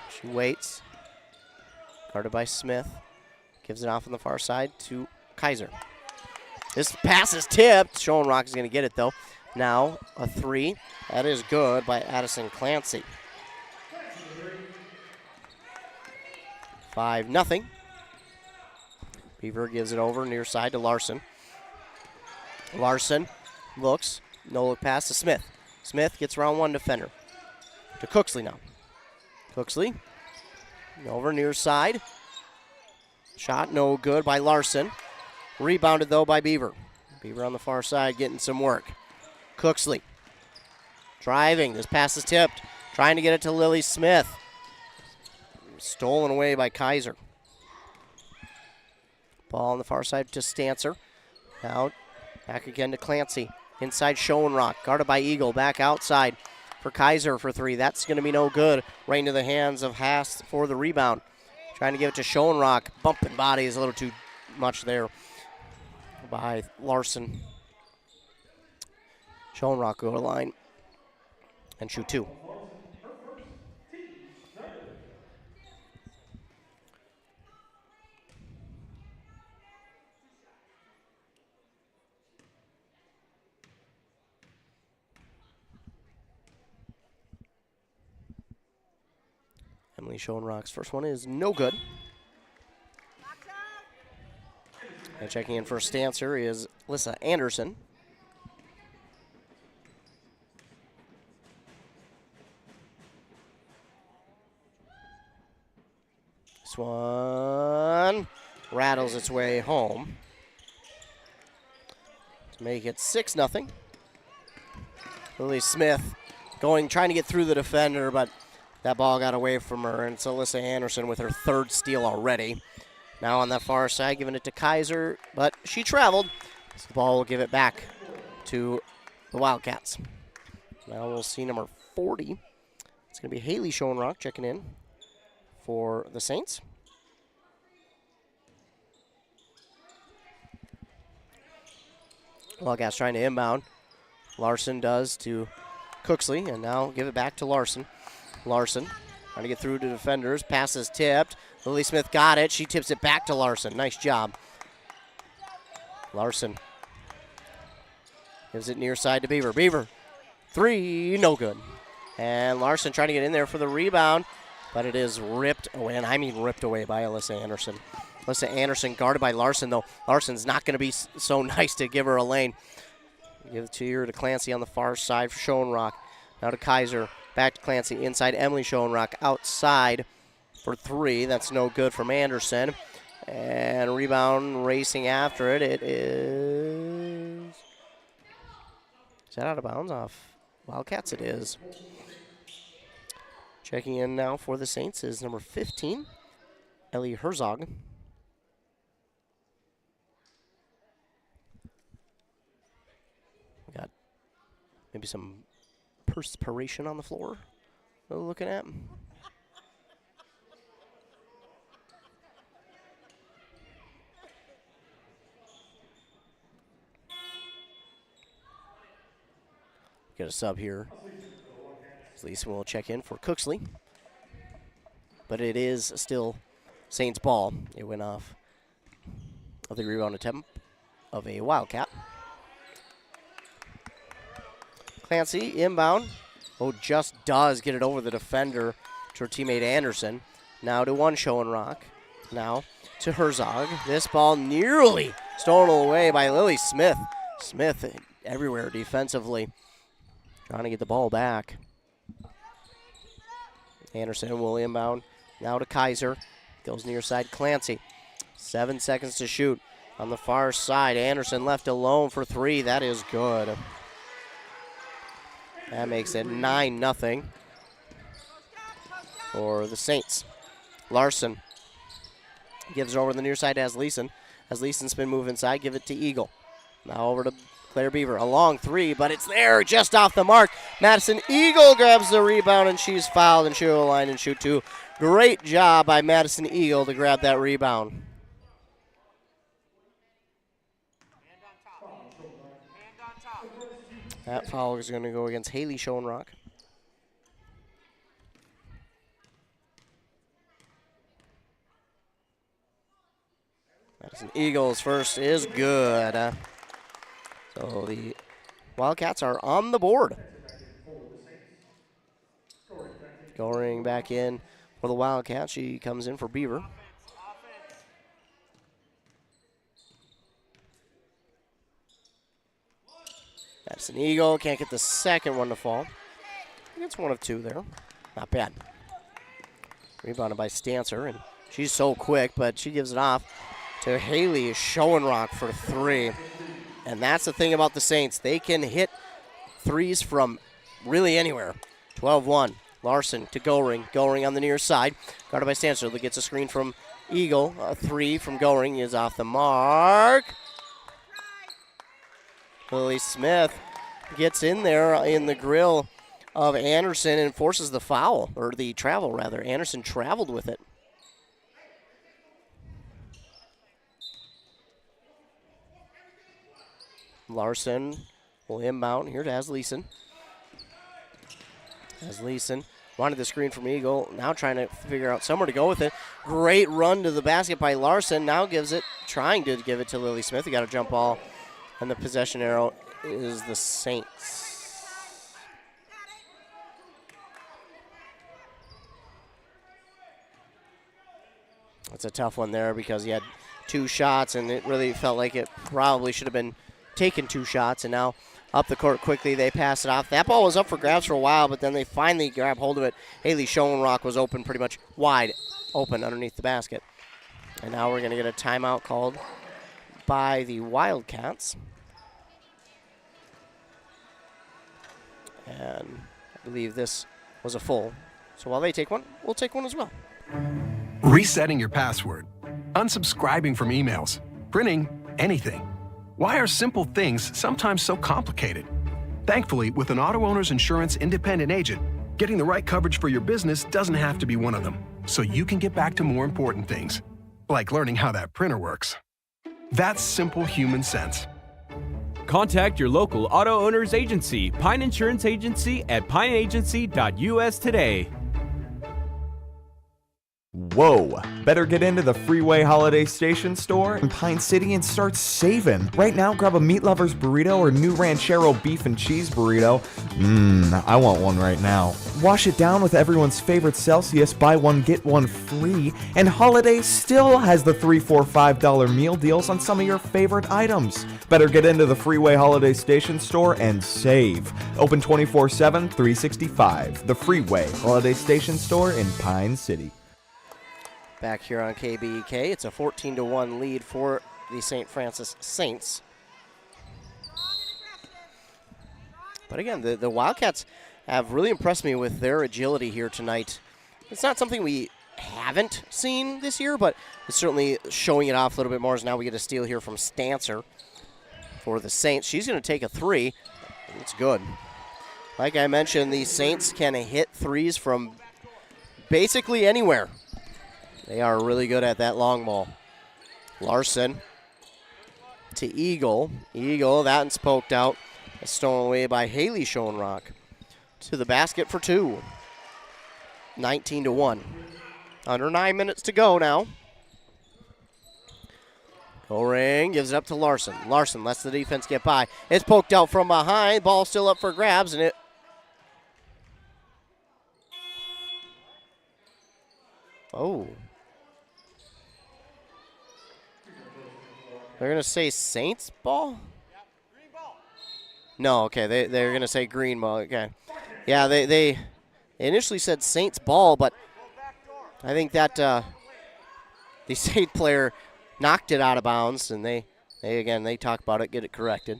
She waits. Guarded by Smith. Gives it off on the far side to Kaiser. This pass is tipped. Schoenrock is going to get it, though. Now a 3. That is good by Addison Clancy. 5-0. Beaver gives it over near side to Larson. Larson looks. No look pass to Smith. Smith gets around one defender. To Cooksley now. Cooksley over near side. Shot no good by Larson. Rebounded though by Beaver. Beaver on the far side getting some work. Cooksley driving. This pass is tipped. Trying to get it to Lily Smith. Stolen away by Kaiser. Ball on the far side to Stancer. Now back again to Clancy. Inside Schoenrock. Guarded by Eagle. Back outside for Kaiser for 3. That's going to be no good. Right into the hands of Haas for the rebound. Trying to give it to Schoenrock. Bumping body is a little too much there by Larson. Schoenrock go to line and shoot 2. Emily Schoenrock's first one is no good. And checking in for Stancer is Lissa Anderson. This one rattles its way home to make it 6-0. Lily Smith trying to get through the defender, but that ball got away from her, and it's Alyssa Anderson with her 3rd steal already. Now on that far side, giving it to Kaiser, but she traveled. So the ball will give it back to the Wildcats. Now we'll see number 40. It's going to be Haley Schoenrock checking in for the Saints. Wildcats trying to inbound. Larson does to Cooksley, and now give it back to Larson. Larson trying to get through to defenders. Pass is tipped. Lily Smith got it. She tips it back to Larson. Nice job. Larson gives it near side to Beaver. Beaver, 3, no good. And Larson trying to get in there for the rebound, but it is ripped away, and I mean ripped away by Alyssa Anderson. Alyssa Anderson guarded by Larson, though. Larson's not going to be so nice to give her a lane. Give it to Clancy on the far side for Schoenrock. Now to Kaiser. Back to Clancy inside. Emily Schoenrock outside for 3. That's no good from Anderson. And rebound racing after it. It is. Is that out of bounds off Wildcats? It is. Checking in now for the Saints is number 15, Ellie Herzog. We got maybe some perspiration on the floor we're looking at. Get a sub here. Lisa will check in for Cooksley. But it is still Saints ball. It went off of the rebound attempt of a Wildcat. Clancy inbound. Oh, just does get it over the defender to her teammate Anderson. Now to one Schoenrock. Now to Herzog. This ball nearly stolen away by Lily Smith. Smith everywhere defensively. Trying to get the ball back. Anderson will inbound. Now to Kaiser. Goes near side Clancy. 7 seconds to shoot. On the far side, Anderson left alone for 3. That is good. That makes it 9-0 for the Saints. Larson gives it over the near side as Leeson. As Leeson spin move inside, give it to Eagle. Now over to Claire Beaver. A long 3, but it's there just off the mark. Madison Eagle grabs the rebound, and she's fouled, and she'll line and shoot 2. Great job by Madison Eagle to grab that rebound. That foul is going to go against Haley Schoenrock. Madison Eagles first is good. So the Wildcats are on the board. Going back in for the Wildcats. She comes in for Beaver. That's an Eagle. Can't get the second one to fall. It's 1 of 2 there. Not bad. Rebounded by Stancer, and she's so quick, but she gives it off to Haley Schoenrock for 3. And that's the thing about the Saints. They can hit threes from really anywhere. 12-1. Larson to Goring. Goring on the near side. Guarded by Stancer. That gets a screen from Eagle. A 3 from Goring is off the mark. Lily Smith gets in there in the grill of Anderson and forces the foul, or the travel rather. Anderson traveled with it. Larson will inbound here to Asleason. Asleason wanted the screen from Eagle. Now trying to figure out somewhere to go with it. Great run to the basket by Larson. Now trying to give it to Lily Smith. He got a jump ball. And the possession arrow is the Saints. It's a tough one there because he had 2 shots, and it really felt like it probably should have been taken 2 shots. And now up the court quickly, they pass it off. That ball was up for grabs for a while, but then they finally grab hold of it. Haley Schoenrock was open, pretty much wide open underneath the basket. And now we're going to get a timeout called by the Wildcats. And I believe this was a full. So while they take one, we'll take one as well. Resetting your password, unsubscribing from emails, printing anything. Why are simple things sometimes so complicated? Thankfully, with an auto owner's insurance independent agent, getting the right coverage for your business doesn't have to be one of them, so you can get back to more important things, like learning how that printer works. That's simple human sense. Contact your local auto owner's agency, Pine Insurance Agency at pineagency.us today. Whoa! Better get into the Freeway Holiday Station store in Pine City and start saving. Right now, grab a Meat Lover's burrito or new Ranchero beef and cheese burrito. I want one right now. Wash it down with everyone's favorite Celsius, buy one, get one free. And Holiday still has the $3, $4, $5 meal deals on some of your favorite items. Better get into the Freeway Holiday Station store and save. Open 24/7, 365. The Freeway Holiday Station store in Pine City. Back here on KBEK, it's a 14-1 lead for the St. Francis Saints. But again, the Wildcats have really impressed me with their agility here tonight. It's not something we haven't seen this year, but it's certainly showing it off a little bit more as now we get a steal here from Stancer for the Saints. She's going to take a 3. It's good. Like I mentioned, the Saints can hit threes from basically anywhere. They are really good at that long ball. Larson to Eagle. Eagle, that one's poked out. Stolen away by Haley Schoenrock. To the basket for 2. 19-1. Under 9 minutes to go now. Goring gives it up to Larson. Larson lets the defense get by. It's poked out from behind. Ball still up for grabs, and it They're going to say Saints ball? No, okay, they're going to say green ball. Okay. Yeah, they initially said Saints ball, but I think that the Saint player knocked it out of bounds, and they talk about it, get it corrected.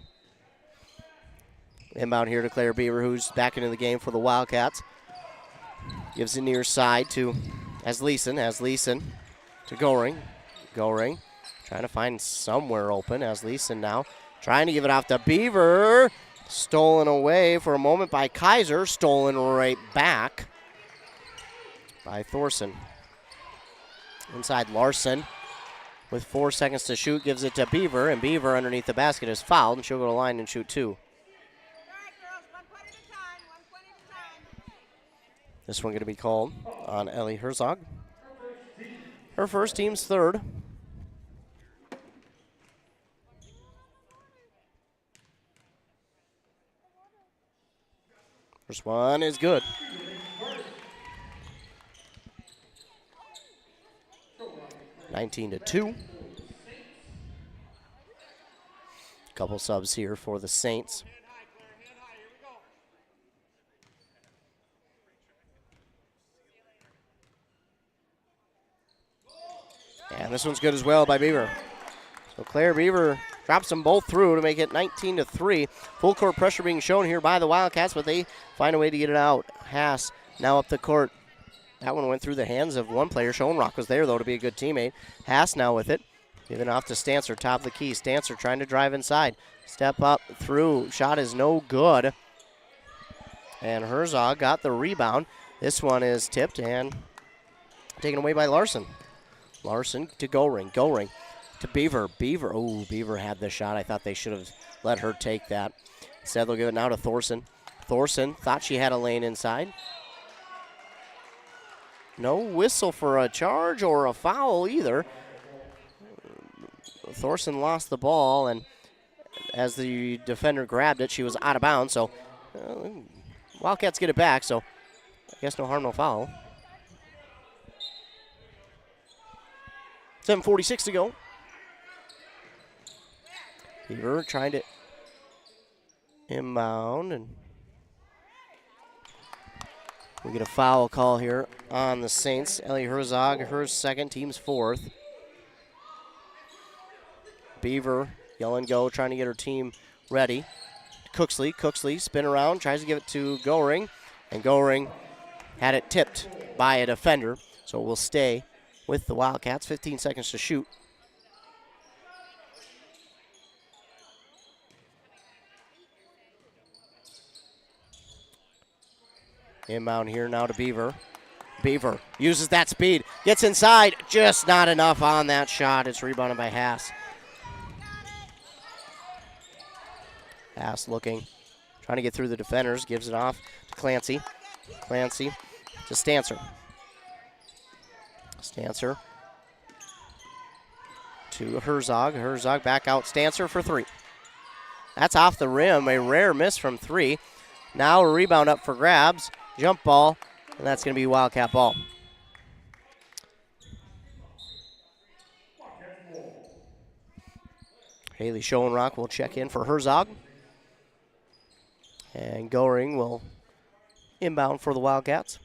Inbound here to Claire Beaver, who's back into the game for the Wildcats. Gives it near side to Asleason. Asleason to Goring. Goring trying to find somewhere open. Asleason now trying to give it off to Beaver. Stolen away for a moment by Kaiser. Stolen right back by Thorson. Inside Larson with 4 seconds to shoot. Gives it to Beaver, and Beaver underneath the basket is fouled, and she'll go to the line and shoot 2. This one going to be called on Ellie Herzog. Her first, team's third. First one is good. (19-2). Couple subs here for the Saints. And this one's good as well by Beaver. So Claire Beaver drops them both through to make it 19-3. Full court pressure being shown here by the Wildcats, but they find a way to get it out. Haas now up the court. That one went through the hands of one player. Schoenrock was there, though, to be a good teammate. Haas now with it. Giving off to Stancer, top of the key. Stancer trying to drive inside. Step up through. Shot is no good. And Herzog got the rebound. This one is tipped and taken away by Larson. Larson to Goring. Goring to Beaver. Beaver had the shot. I thought they should have let her take that. Instead, they'll give it now to Thorson. Thorson thought she had a lane inside. No whistle for a charge or a foul either. Thorson lost the ball, and as the defender grabbed it, she was out of bounds. So Wildcats get it back, so I guess no harm, no foul. 7:46 to go. Beaver trying to inbound, and we get a foul call here on the Saints. Ellie Herzog, her second, team's fourth. Beaver, yell and go, trying to get her team ready. Cooksley, spin around, tries to give it to Goring, and Goring had it tipped by a defender, so it will stay with the Wildcats. 15 seconds to shoot. Inbound here now to Beaver. Beaver uses that speed, gets inside, just not enough on that shot. It's rebounded by Haas. Haas looking, trying to get through the defenders, gives it off to Clancy. Clancy to Stancer. Stancer to Herzog. Herzog back out Stancer for three. That's off the rim, a rare miss from three. Now a rebound up for grabs. Jump ball, and that's going to be Wildcat ball. Haley Schoenrock will check in for Herzog. And Goring will inbound for the Wildcats.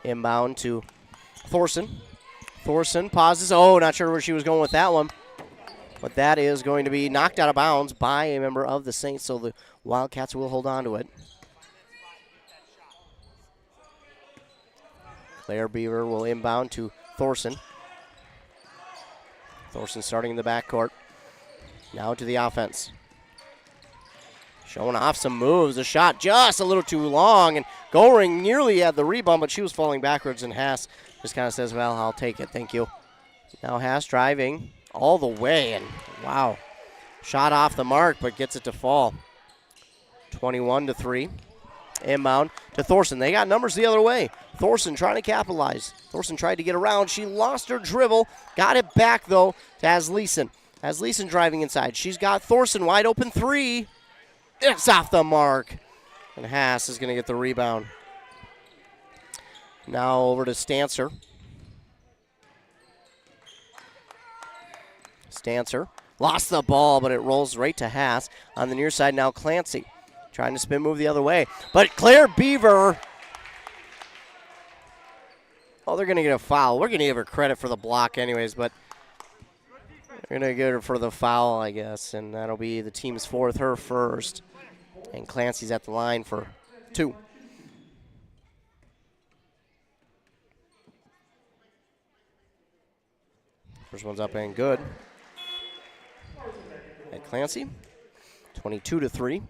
Inbound to Thorson. Thorson pauses. Oh, not sure where she was going with that one. But that is going to be knocked out of bounds by a member of the Saints, so the Wildcats will hold on to it. Claire Beaver will inbound to Thorson. Thorson starting in the backcourt. Now to the offense. Showing off some moves. The shot just a little too long, and Goring nearly had the rebound, but she was falling backwards, and Haas just kind of says, well, I'll take it, thank you. Now Haas driving all the way, and wow. Shot off the mark, but gets it to fall. 21-3. Inbound to Thorson. They got numbers the other way. Thorson trying to capitalize. Thorson tried to get around. She lost her dribble. Got it back, though, to Asleason. Asleason driving inside. She's got Thorson wide open three. It's off the mark. And Haas is going to get the rebound. Now over to Stancer. Stancer lost the ball, but it rolls right to Haas. On the near side now, Clancy trying to spin move the other way. But Claire Beaver, oh, they're going to get a foul. We're going to give her credit for the block anyways, but they're going to get her for the foul, I guess, and that'll be the team's fourth, her first. And Clancy's at the line for two. First one's up and good. At Clancy, 22-3.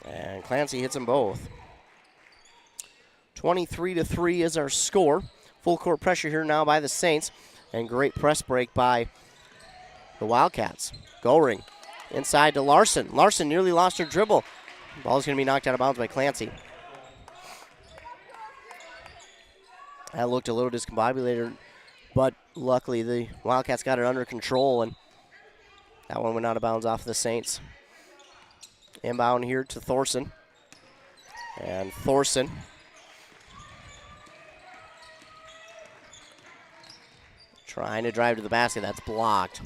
And Clancy hits them both. 23-3 is our score. Full court pressure here now by the Saints. And great press break by the Wildcats. Goring inside to Larson. Larson nearly lost her dribble. Ball's going to be knocked out of bounds by Clancy. That looked a little discombobulated, but luckily the Wildcats got it under control, and that one went out of bounds off the Saints. Inbound here to Thorson. And Thorson trying to drive to the basket. That's blocked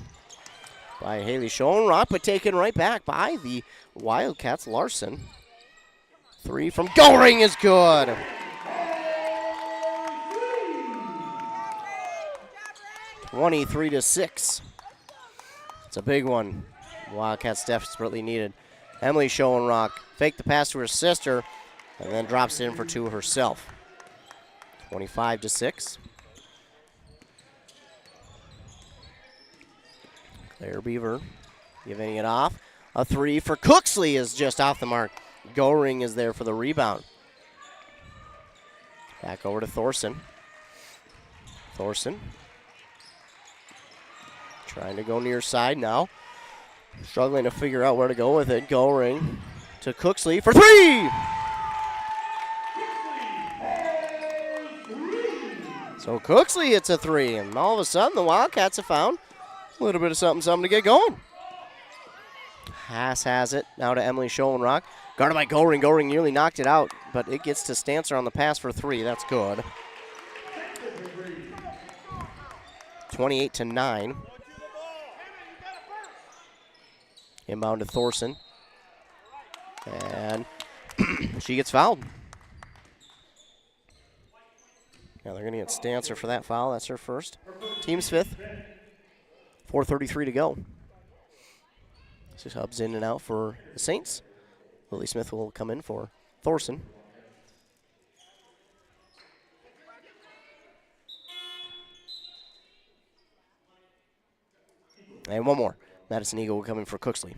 by Haley Schoenrock, but taken right back by the Wildcats. Larson. Three from Goring is good. 23-6. It's a big one. Wildcats desperately needed. Emily Schoenrock faked the pass to her sister and then drops it in for two herself. 25-6. Claire Beaver giving it off. A three for Cooksley is just off the mark. Goring is there for the rebound. Back over to Thorson. Thorson trying to go near side now. Struggling to figure out where to go with it. Goring to Cooksley for three! So Cooksley hits a three, and all of a sudden the Wildcats have found a little bit of something to get going. Haas has it now to Emily Schoenrock. Guarded by Goring. Goring nearly knocked it out, but it gets to Stancer on the pass for three. That's good. 28-9. Inbound to Thorson. And she gets fouled. Now they're going to get Stancer for that foul. That's her first. Team's fifth. 4:33 to go. So Hubs in and out for the Saints. Lily Smith will come in for Thorson. And one more. Madison Eagle will come in for Cooksley.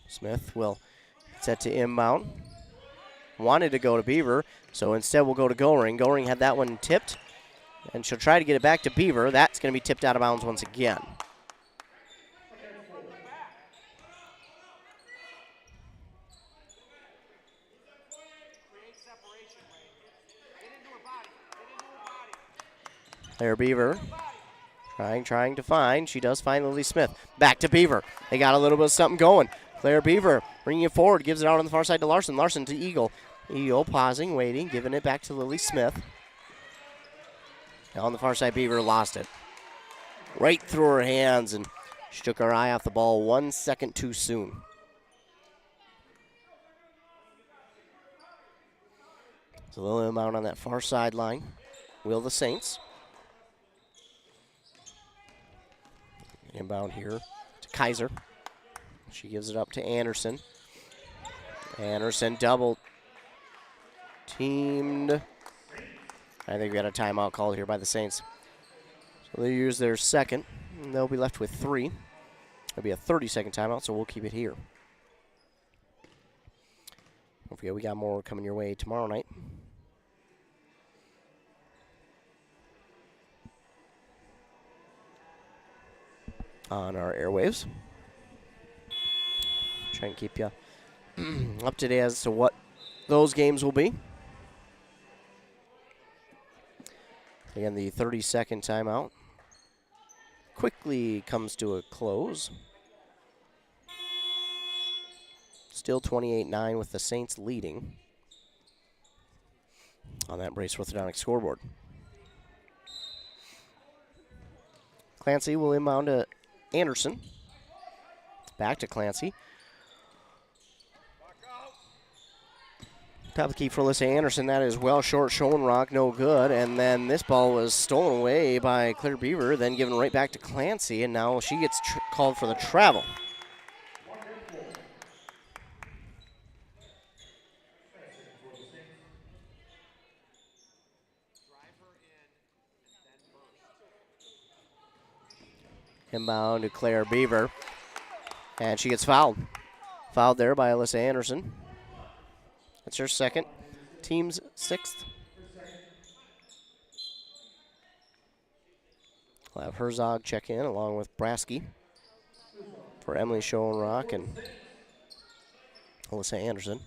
Smith will set to inbound. Wanted to go to Beaver, so instead we'll go to Goring. Goring had that one tipped, and she'll try to get it back to Beaver. That's going to be tipped out of bounds once again. There, Beaver. Trying to find. She does find Lily Smith. Back to Beaver. They got a little bit of something going. Claire Beaver bringing it forward. Gives it out on the far side to Larson. Larson to Eagle. Eagle pausing, waiting, giving it back to Lily Smith. Now on the far side, Beaver lost it. Right through her hands, and she took her eye off the ball 1 second too soon. So they'll inbound on that far sideline. Will the Saints. Inbound here to Kaiser. She gives it up to Anderson. Anderson double teamed. I think we got a timeout called here by the Saints. So they use their second, and they'll be left with three. It'll be a 30-second timeout, so we'll keep it here. Don't forget, we got more coming your way tomorrow night. On our airwaves. Try and keep you up to date as to what those games will be. Again, the 30-second timeout quickly comes to a close. Still 28-9 with the Saints leading on that Brace Orthodontic scoreboard. Clancy will inbound to Anderson. Back to Clancy. Top of the key for Alyssa Anderson. That is well short. Schoenrock, no good. And then this ball was stolen away by Claire Beaver, then given right back to Clancy, and now she gets called for the travel. Inbound to Claire Beaver. And she gets fouled. Fouled there by Alyssa Anderson. That's her second. Team's sixth. We'll have Herzog check in along with Brasky for Emily Schoenrock and Alyssa Anderson.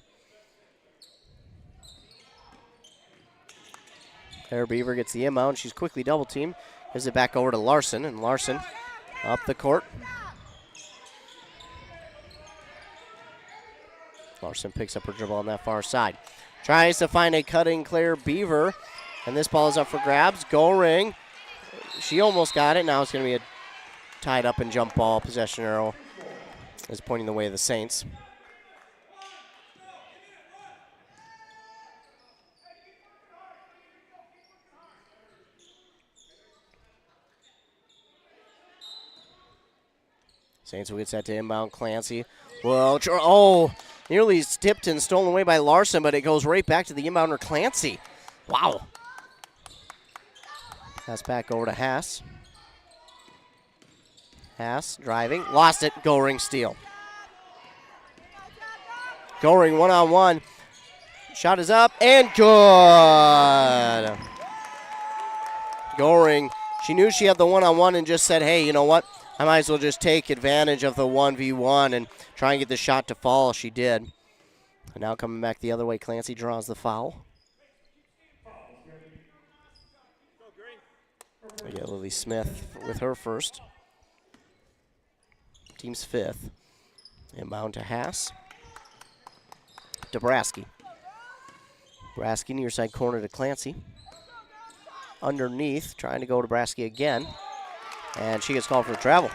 Claire Beaver gets the inbound. She's quickly double teamed. Gives it back over to Larson, and Larson up the court. Larson picks up her dribble on that far side. Tries to find a cutting Claire Beaver, and this ball is up for grabs. Goring, she almost got it. Now it's going to be a tied up and jump ball. Possession arrow is pointing the way of the Saints. Saints will get set to inbound. Clancy. Well, nearly tipped and stolen away by Larson, but it goes right back to the inbounder, Clancy. Wow. Pass back over to Haas. Haas driving, lost it, Goring steal. Goring one-on-one. Shot is up and good. Goring, she knew she had the one-on-one and just said, hey, you know what? I might as well just take advantage of the 1v1 and try and get the shot to fall. She did. And now coming back the other way, Clancy draws the foul. We get Lily Smith with her first. Team's fifth. Inbound to Haas. Dabrowski. Dabrowski near side corner to Clancy. Underneath, trying to go to Dabrowski again. And she gets called for travel.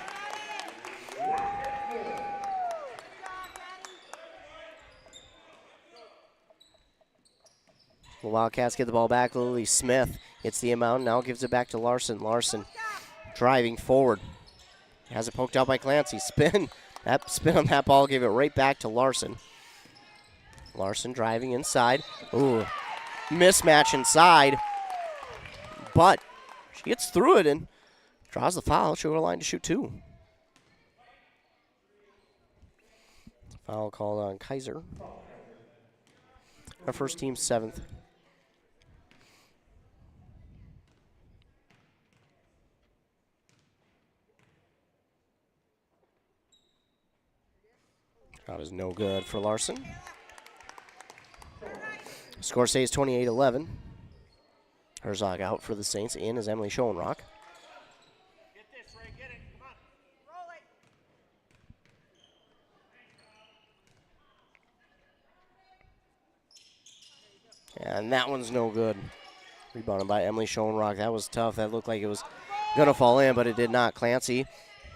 The Wildcats get the ball back. Lily Smith hits the inbound, now gives it back to Larson. Larson driving forward. Has it poked out by Clancy. Spin. That spin on that ball gave it right back to Larson. Larson driving inside. Ooh, mismatch inside. But she gets through it and draws the foul. She'll go to the line to shoot two. Foul called on Kaiser. Our first team, seventh. Shot is no good for Larson. Score stays 28-11. Herzog out for the Saints. In is Emily Schoenrock. And that one's no good. Rebounded by Emily Schoenrock. That was tough. That looked like it was going to fall in, but it did not. Clancy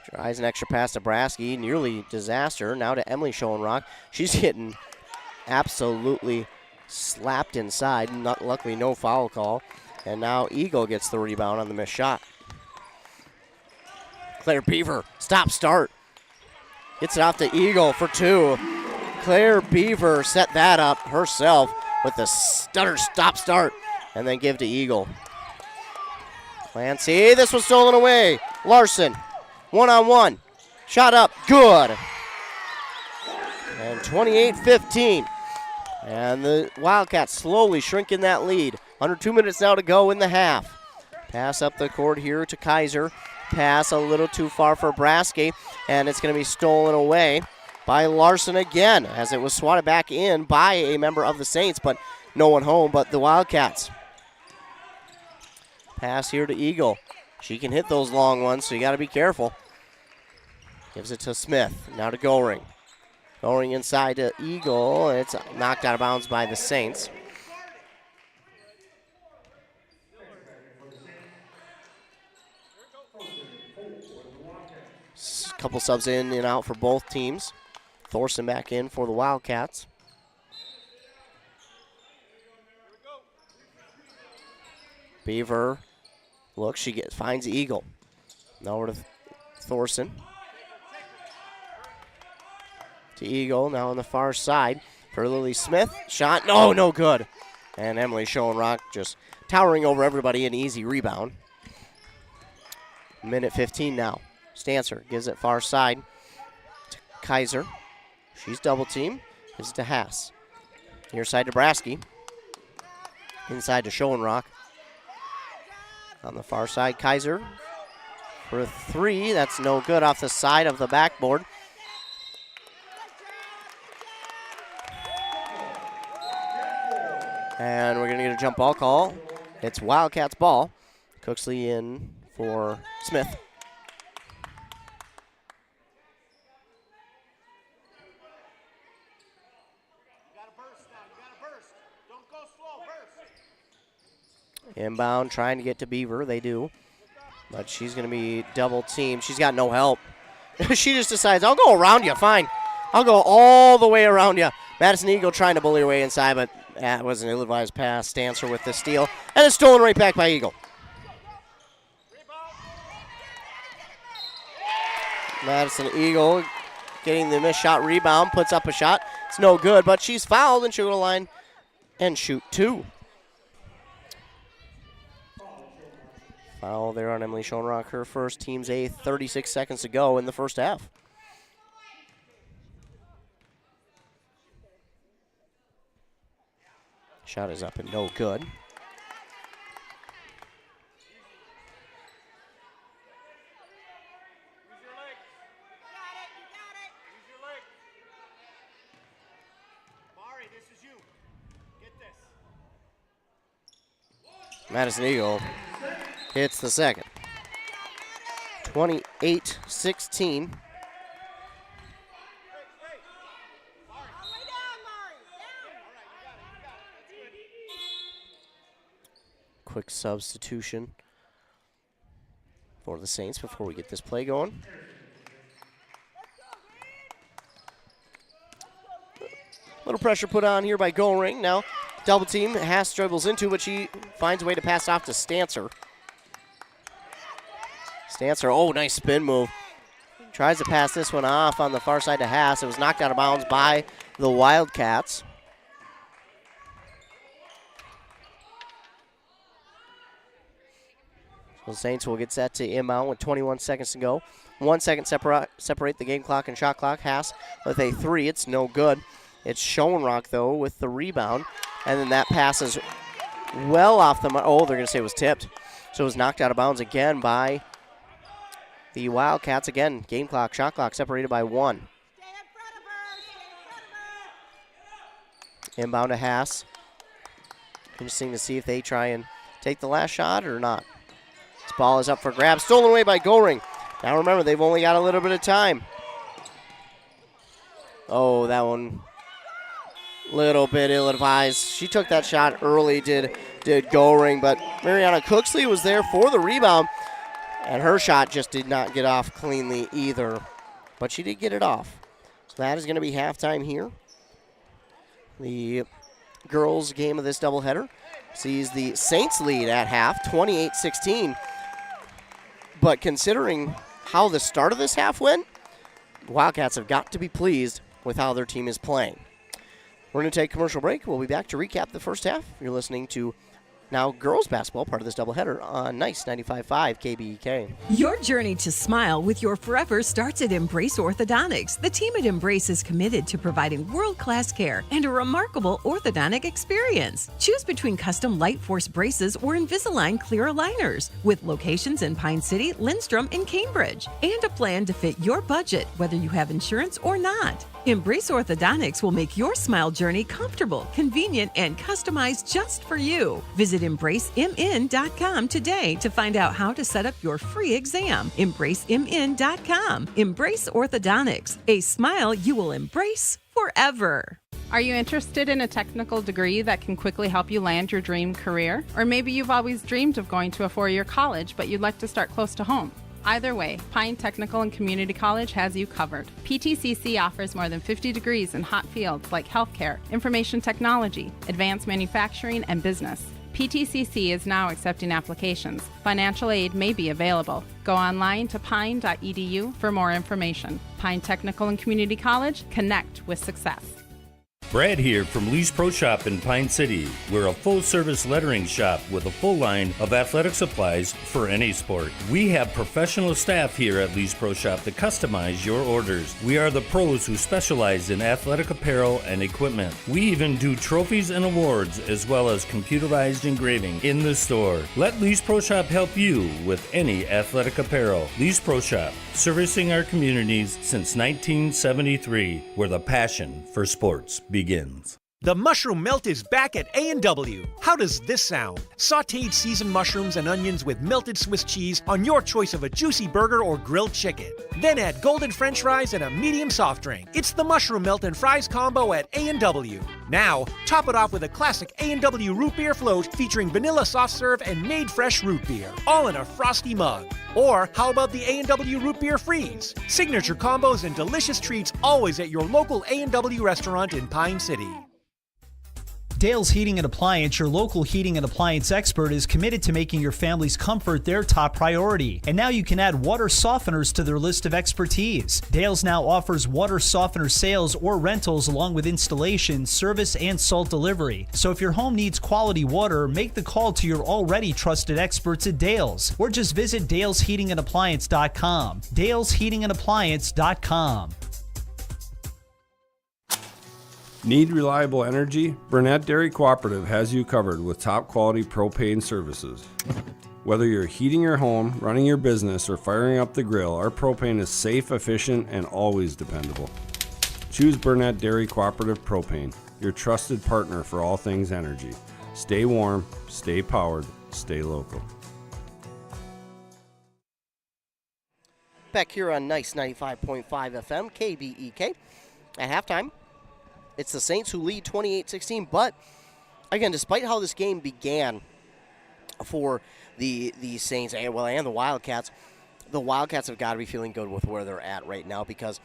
tries an extra pass to Brasky. Nearly disaster. Now to Emily Schoenrock. She's getting absolutely slapped inside. Luckily, no foul call. And now Eagle gets the rebound on the missed shot. Claire Beaver, stop start. Gets it off to Eagle for two. Claire Beaver set that up herself with the stutter stop start and then give to Eagle. Clancy, this was stolen away. Larson, one-on-one. Shot up, good. And 28-15. And the Wildcats slowly shrinking that lead. Under 2 minutes now to go in the half. Pass up the court here to Kaiser. Pass a little too far for Brasky, and it's going to be stolen away by Larson again as it was swatted back in by a member of the Saints, but no one home but the Wildcats. Pass here to Eagle. She can hit those long ones, so you got to be careful. Gives it to Smith. Now to Goring. Goring inside to Eagle, and it's knocked out of bounds by the Saints. Couple subs in and out for both teams. Thorson back in for the Wildcats. Beaver, look, finds Eagle. Now over to Thorson. To Eagle, now on the far side for Lily Smith. Shot, no good. And Emily Schoenrock just towering over everybody, an easy rebound. Minute 15 now. Stancer gives it far side to Kaiser. She's double team. Gives it to Haas. Near side to Brasky. Inside to Schoenrock. On the far side, Kaiser for a three. That's no good off the side of the backboard. And we're going to get a jump ball call. It's Wildcats ball. Cooksley in for Smith. Inbound, trying to get to Beaver. They do. But she's going to be double teamed. She's got no help. She just decides, I'll go around you. Fine. I'll go all the way around you. Madison Eagle trying to bully her way inside, but that was an ill-advised pass. Stancer with the steal. And it's stolen right back by Eagle. Madison Eagle getting the missed shot rebound. Puts up a shot. It's no good, but she's fouled, and she'll go to the line and shoot two. Foul there on Emily Schoenrock, her first, team's eighth, 36 seconds to go in the first half. Shot is up and no good. Madison Eagle hits the second. 28-16. Quick substitution for the Saints before we get this play going. Little pressure put on here by Goring. Now double team, Haas dribbles into, but she finds a way to pass off to Stancer. Stancer, oh, nice spin move. Tries to pass this one off on the far side to Haas. It was knocked out of bounds by the Wildcats. So the Saints will get set to inbound with 21 seconds to go. 1 second separate the game clock and shot clock. Haas with a three. It's no good. It's Schoenrock, though, with the rebound. And then that passes well off the mark. Oh, they're going to say it was tipped. So it was knocked out of bounds again by the Wildcats. Again, game clock, shot clock separated by 1. Inbound to Haas. Interesting to see if they try and take the last shot or not. This ball is up for grabs. Stolen away by Goring. Now remember, they've only got a little bit of time. Oh, that one, little bit ill-advised. She took that shot early, did Goring, but Mariana Cooksley was there for the rebound, and her shot just did not get off cleanly either, but she did get it off. So that is going to be halftime here. The girls' game of this doubleheader sees the Saints lead at half, 28-16. But considering how the start of this half went, the Wildcats have got to be pleased with how their team is playing. We're going to take a commercial break. We'll be back to recap the first half. You're listening to now girls basketball, part of this doubleheader on Nice 95.5 KBEK. Your journey to smile with your forever starts at Embrace Orthodontics. The team at Embrace is committed to providing world-class care and a remarkable orthodontic experience. Choose between custom Light Force braces or Invisalign clear aligners with locations in Pine City, Lindstrom, and Cambridge, and a plan to fit your budget, whether you have insurance or not. Embrace Orthodontics will make your smile journey comfortable, convenient, and customized just for you. Visit EmbraceMN.com today to find out how to set up your free exam. EmbraceMN.com. Embrace Orthodontics, a smile you will embrace forever. Are you interested in a technical degree that can quickly help you land your dream career? Or maybe you've always dreamed of going to a four-year college, but you'd like to start close to home. Either way, Pine Technical and Community College has you covered. PTCC offers more than 50 degrees in hot fields like healthcare, information technology, advanced manufacturing, and business. PTCC is now accepting applications. Financial aid may be available. Go online to pine.edu for more information. Pine Technical and Community College, connect with success. Brad here from Lee's Pro Shop in Pine City. We're a full-service lettering shop with a full line of athletic supplies for any sport. We have professional staff here at Lee's Pro Shop to customize your orders. We are the pros who specialize in athletic apparel and equipment. We even do trophies and awards as well as computerized engraving in the store. Let Lee's Pro Shop help you with any athletic apparel. Lee's Pro Shop, servicing our communities since 1973, where the passion for sports begins. The mushroom melt is back at A&W. How does this sound? Sautéed seasoned mushrooms and onions with melted Swiss cheese on your choice of a juicy burger or grilled chicken. Then add golden French fries and a medium soft drink. It's the mushroom melt and fries combo at A&W. Now, top it off with a classic A&W root beer float featuring vanilla soft serve and made fresh root beer, all in a frosty mug. Or how about the A&W root beer freeze? Signature combos and delicious treats always at your local A&W restaurant in Pine City. Dale's Heating and Appliance, your local heating and appliance expert, is committed to making your family's comfort their top priority. And now you can add water softeners to their list of expertise. Dale's now offers water softener sales or rentals along with installation, service, and salt delivery. So if your home needs quality water, make the call to your already trusted experts at Dale's, or just visit dalesheatingandappliance.com. dalesheatingandappliance.com. Need reliable energy? Burnett Dairy Cooperative has you covered with top quality propane services. Whether you're heating your home, running your business, or firing up the grill, our propane is safe, efficient, and always dependable. Choose Burnett Dairy Cooperative Propane, your trusted partner for all things energy. Stay warm, stay powered, stay local. Back here on Nice 95.5 FM, KBEK. At halftime, it's the Saints who lead 28-16, but again, despite how this game began for the Saints and the Wildcats have got to be feeling good with where they're at right now, because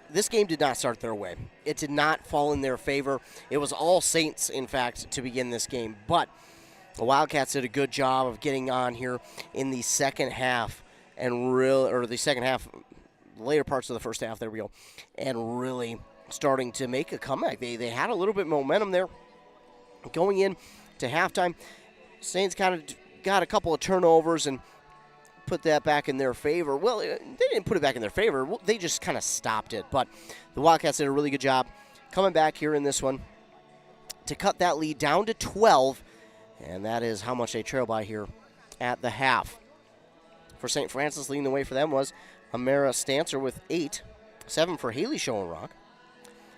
this game did not start their way. It did not fall in their favor. It was all Saints, in fact, to begin this game, but the Wildcats did a good job of getting on here in the second half, later parts of the first half, there we go, and really starting to make a comeback. They had a little bit of momentum there going in to halftime. Saints kind of got a couple of turnovers and put that back in their favor. Well, they didn't put it back in their favor. They just kind of stopped it. But the Wildcats did a really good job coming back here in this one to cut that lead down to 12, and that is how much they trail by here at the half. For St. Francis, leading the way for them was Amara Stancer with 8, 7 for Haley Schoenrock,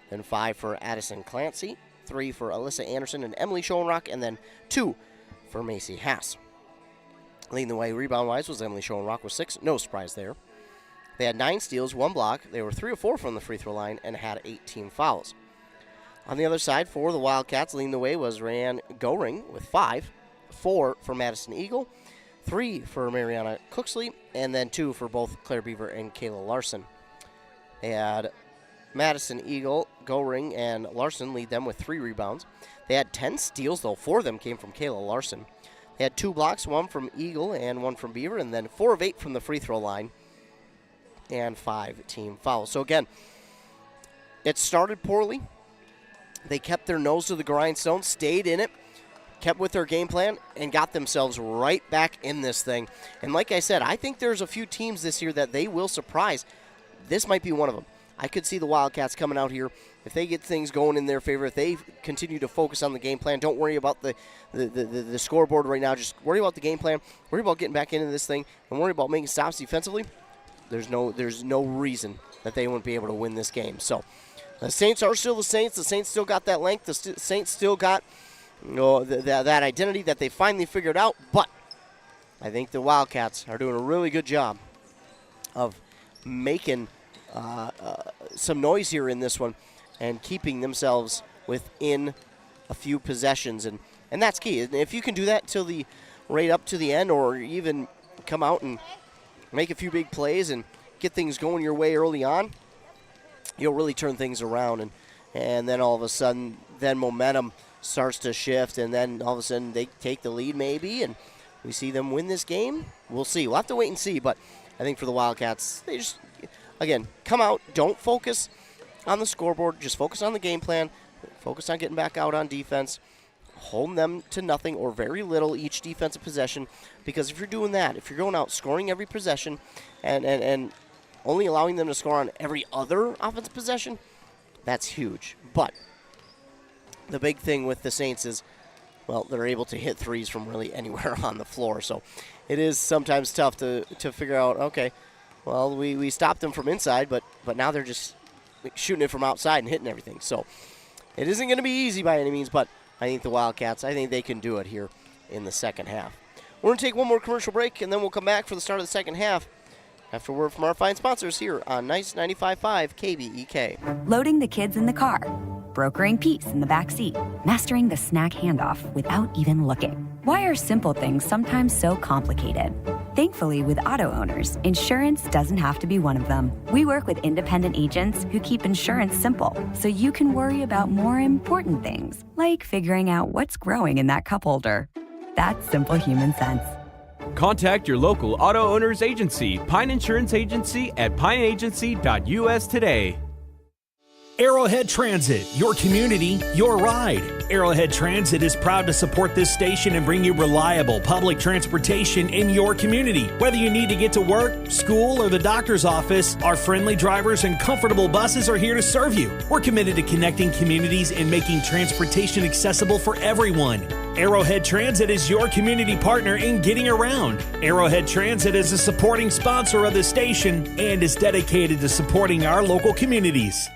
then 5 for Addison Clancy, 3 for Alyssa Anderson and Emily Schoenrock, and then 2 for Macy Haas. Leading the way rebound-wise was Emily Schoenrock with 6. No surprise there. They had 9 steals, 1 block. They were 3 of 4 from the free throw line and had 18 fouls. On the other side, for the Wildcats, leading the way was Ryan Goring with 5, 4 for Madison Eagle, 3 for Mariana Cooksley, and then 2 for both Claire Beaver and Kayla Larson. They had Madison Eagle, Goring, and Larson lead them with 3 rebounds. They had 10 steals, though 4 of them came from Kayla Larson. They had 2 blocks, 1 from Eagle and 1 from Beaver, and then 4 of 8 from the free throw line, and 5 team fouls. So again, it started poorly. They kept their nose to the grindstone, stayed in it, kept with their game plan, and got themselves right back in this thing. And like I said, I think there's a few teams this year that they will surprise. This might be one of them. I could see the Wildcats coming out here. If they get things going in their favor, if they continue to focus on the game plan, don't worry about the scoreboard right now. Just worry about the game plan. Worry about getting back into this thing, and worry about making stops defensively. There's no reason that they wouldn't be able to win this game. So the Saints are still the Saints. The Saints still got that length. The Saints still got that identity that they finally figured out. But I think the Wildcats are doing a really good job of making some noise here in this one and keeping themselves within a few possessions, and that's key. And if you can do that till the right up to the end, or even come out and make a few big plays and get things going your way early on, you'll really turn things around, and then all of a sudden, then momentum starts to shift, and then all of a sudden they take the lead maybe, and we see them win this game. We'll see. We'll have to wait and see, but I think for the Wildcats, they just, again, come out, don't focus on the scoreboard, just focus on the game plan, focus on getting back out on defense, hold them to nothing or very little each defensive possession, because if you're doing that, if you're going out scoring every possession and only allowing them to score on every other offensive possession, that's huge. But the big thing with the Saints is, well, they're able to hit threes from really anywhere on the floor, so it is sometimes tough to figure out, okay, well, we stopped them from inside, but now they're just shooting it from outside and hitting everything. So it isn't going to be easy by any means, but I think the Wildcats, I think they can do it here in the second half. We're going to take one more commercial break, and then we'll come back for the start of the second half after a word from our fine sponsors here on Nice 95.5 KBEK. Loading the kids in the car, brokering peace in the back seat, mastering the snack handoff without even looking. Why are simple things sometimes so complicated? Thankfully, with auto owners, insurance doesn't have to be one of them. We work with independent agents who keep insurance simple, so you can worry about more important things, like figuring out what's growing in that cup holder. That's simple human sense. Contact your local auto owner's agency, Pine Insurance Agency at pineagency.us today. Arrowhead Transit, your community, your ride. Arrowhead Transit is proud to support this station and bring you reliable public transportation in your community. Whether you need to get to work, school, or the doctor's office, our friendly drivers and comfortable buses are here to serve you. We're committed to connecting communities and making transportation accessible for everyone. Arrowhead Transit is your community partner in getting around. Arrowhead Transit is a supporting sponsor of the station and is dedicated to supporting our local communities.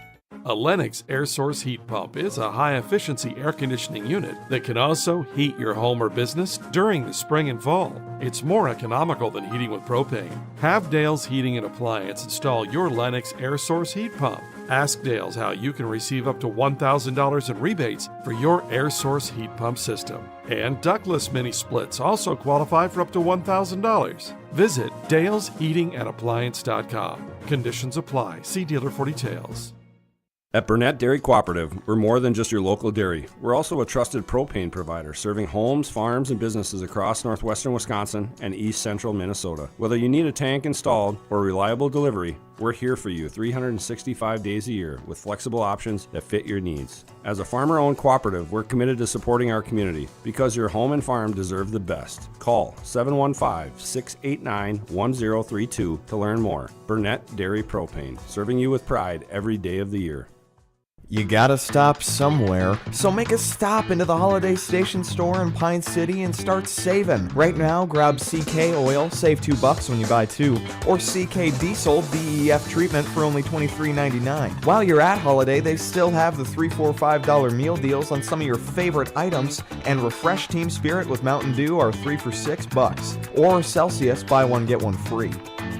A Lennox air source heat pump is a high-efficiency air conditioning unit that can also heat your home or business during the spring and fall. It's more economical than heating with propane. Have Dale's Heating and Appliance install your Lennox air source heat pump. Ask Dale's how you can receive up to $1,000 in rebates for your air source heat pump system. And ductless mini splits also qualify for up to $1,000. Visit dalesheatingandappliance.com. Conditions apply. See dealer for details. At Burnett Dairy Cooperative, we're more than just your local dairy. We're also a trusted propane provider, serving homes, farms, and businesses across northwestern Wisconsin and east central Minnesota. Whether you need a tank installed or reliable delivery, we're here for you 365 days a year with flexible options that fit your needs. As a farmer-owned cooperative, we're committed to supporting our community because your home and farm deserve the best. Call 715-689-1032 to learn more. Burnett Dairy Propane, serving you with pride every day of the year. You gotta stop somewhere, so make a stop into the Holiday Station store in Pine City and start saving. Right now, grab CK Oil, save $2 when you buy 2, or CK Diesel DEF treatment for only $23.99. While you're at Holiday, they still have the $3, $4, $5 meal deals on some of your favorite items, and Refresh Team Spirit with Mountain Dew are 3 for $6, or Celsius, buy one get one free.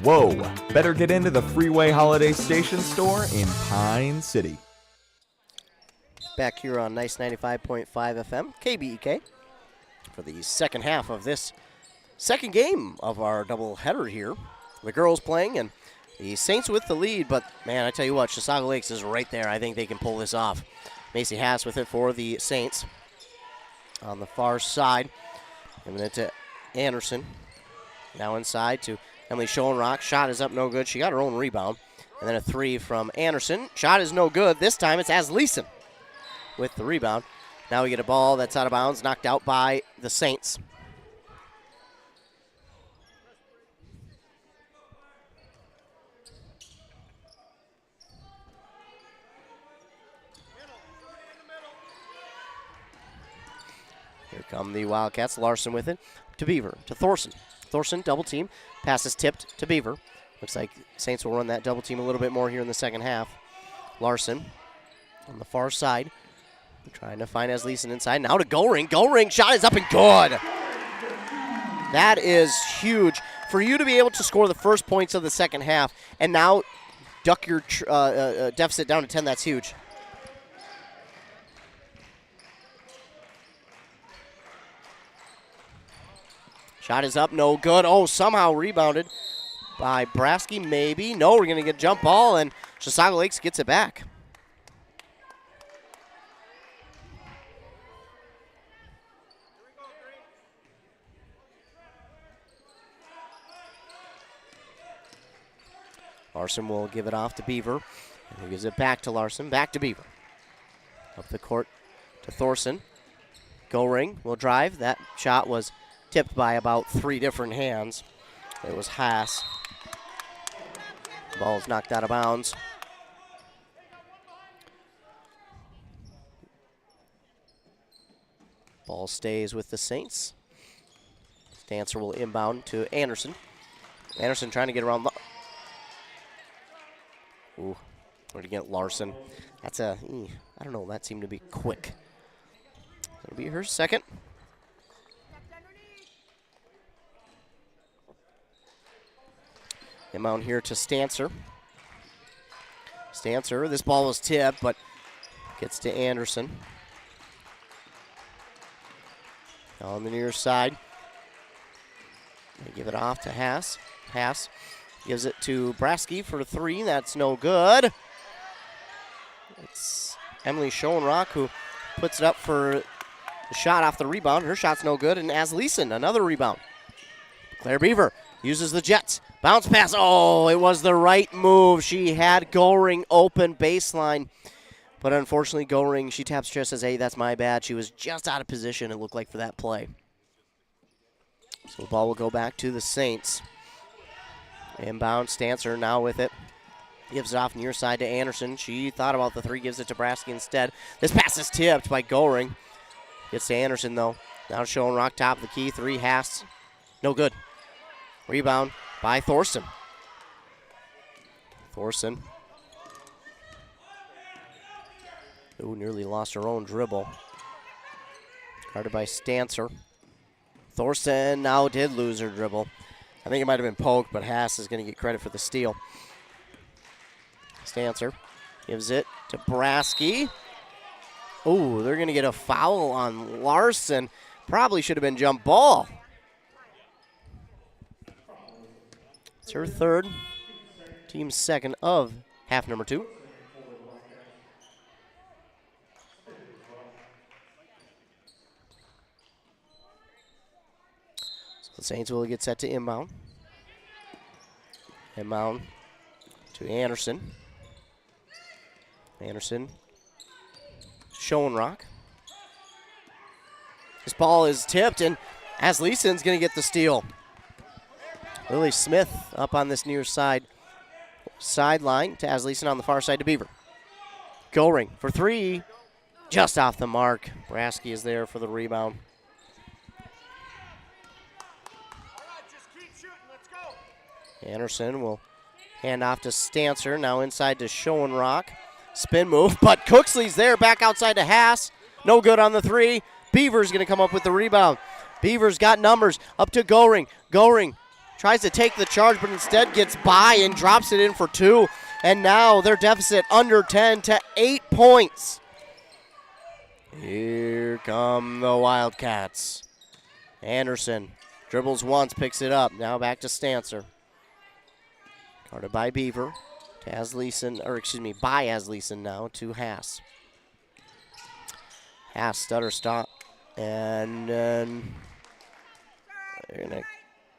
Whoa! Better get into the Freeway Holiday Station store in Pine City. Back here on Nice 95.5 FM, KBEK, for the second half of this second game of our doubleheader here. The girls playing and the Saints with the lead, but man, I tell you what, Chisago Lakes is right there. I think they can pull this off. Macy Haas with it for the Saints on the far side. Giving it to Anderson. Now inside to Emily Schoenrock. Shot is up, no good. She got her own rebound. And then a 3 from Anderson. Shot is no good. This time it's Asleason with the rebound. Now we get a ball that's out of bounds, knocked out by the Saints. Here come the Wildcats. Larson with it to Beaver, to Thorson. Thorson double team. Pass is tipped to Beaver. Looks like Saints will run that double team a little bit more here in the second half. Larson on the far side. Trying to find Asleason inside. Now to Goring. Goring, shot is up and good. That is huge. For you to be able to score the first points of the second half and now duck your deficit down to 10, that's huge. Shot is up, no good. Oh, somehow rebounded by Brasky, maybe. No, we're going to get a jump ball, and Chisago Lakes gets it back. Larson will give it off to Beaver. And he gives it back to Larson, back to Beaver. Up the court to Thorson. Goring will drive. That shot was tipped by about 3 different hands. It was Haas. The ball is knocked out of bounds. Ball stays with the Saints. Stancer will inbound to Anderson. Anderson trying to get around. Ooh, where to get Larson? That's I don't know, that seemed to be quick. That'll be her second. Inbound here to Stancer. Stancer, this ball was tipped, but gets to Anderson. On the near side. They give it off to Haas. Haas gives it to Brasky for 3. That's no good. It's Emily Schoenrock who puts it up for the shot off the rebound. Her shot's no good. And Asleason, another rebound. Claire Beaver uses the Jets. Bounce pass. Oh, it was the right move. She had Goring open baseline. But unfortunately, Goring, she taps chest, says, hey, that's my bad. She was just out of position, it looked like, for that play. So the ball will go back to the Saints. Inbound, Stancer now with it. Gives it off near side to Anderson. She thought about the 3, gives it to Brasky instead. This pass is tipped by Goring. Gets to Anderson, though. Now showing Rock top of the key. 3, Haas. No good. Rebound by Thorson. Thorson. Ooh, nearly lost her own dribble. Guarded by Stancer. Thorson now did lose her dribble. I think it might have been poked, but Haas is going to get credit for the steal. Stancer gives it to Brasky. Ooh, they're going to get a foul on Larson. Probably should have been jump ball. It's her 3rd. Team's 2nd of half number 2. The Saints will get set to inbound. Inbound to Anderson. Anderson. Schoenrock. This ball is tipped, and Asleason's going to get the steal. Lily Smith up on this near sideline to Asleason on the far side to Beaver. Goring for 3. Just off the mark. Brasky is there for the rebound. Anderson will hand off to Stancer. Now inside to Schoenrock. Spin move, but Cooksley's there. Back outside to Haas. No good on the 3. Beaver's going to come up with the rebound. Beaver's got numbers. Up to Goring. Goring tries to take the charge, but instead gets by and drops it in for 2. And now their deficit under 10 to 8 points. Here come the Wildcats. Anderson dribbles once, picks it up. Now back to Stancer. Guarded by Beaver to by Asleason now to Haas. Haas stutter stop. And they're going to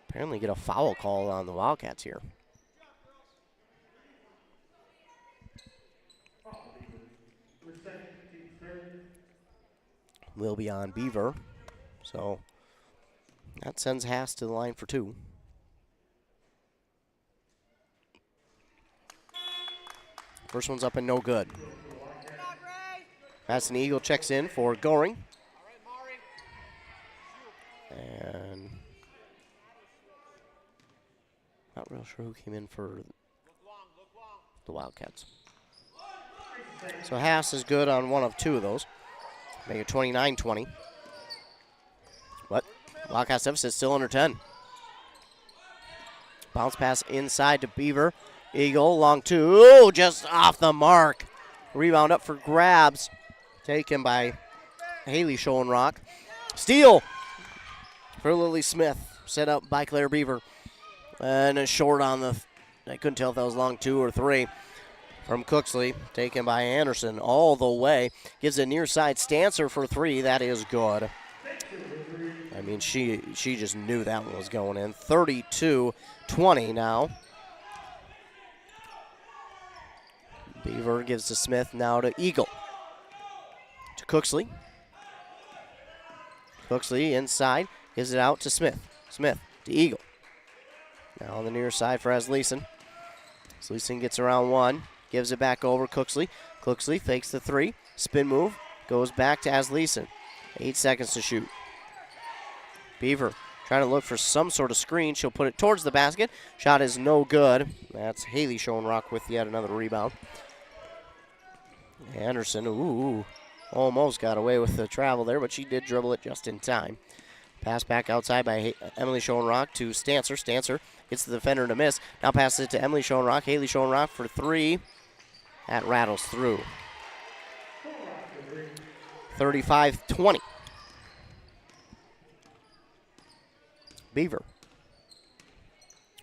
apparently get a foul call on the Wildcats here. Will be on Beaver. So that sends Haas to the line for 2. First one's up and no good. Madison Eagle checks in for Goring. And not real sure who came in for the Wildcats. So Haas is good on 1 of 2 of those. Make it 29-20. But Wildcats deficit still under 10. Bounce pass inside to Beaver. Eagle, long 2, just off the mark. Rebound up for grabs. Taken by Haley Schoenrock. Steal for Lily Smith. Set up by Claire Beaver. And a short on the, I couldn't tell if that was long 2 or 3. From Cooksley, taken by Anderson all the way. Gives a near side Stancer for 3. That is good. I mean, she just knew that one was going in. 32-20 now. Beaver gives to Smith, now to Eagle. To Cooksley. Cooksley inside, gives it out to Smith. Smith to Eagle. Now on the near side for Asleason. Asleason gets around 1, gives it back over Cooksley. Cooksley fakes the 3, spin move, goes back to Asleason. 8 seconds to shoot. Beaver trying to look for some sort of screen. She'll put it towards the basket. Shot is no good. That's Haley Schoenrock with yet another rebound. Anderson, almost got away with the travel there, but she did dribble it just in time. Pass back outside by Emily Schoenrock to Stancer. Stancer gets the defender to miss. Now passes it to Emily Schoenrock. Haley Schoenrock for 3. That rattles through. 35-20. Beaver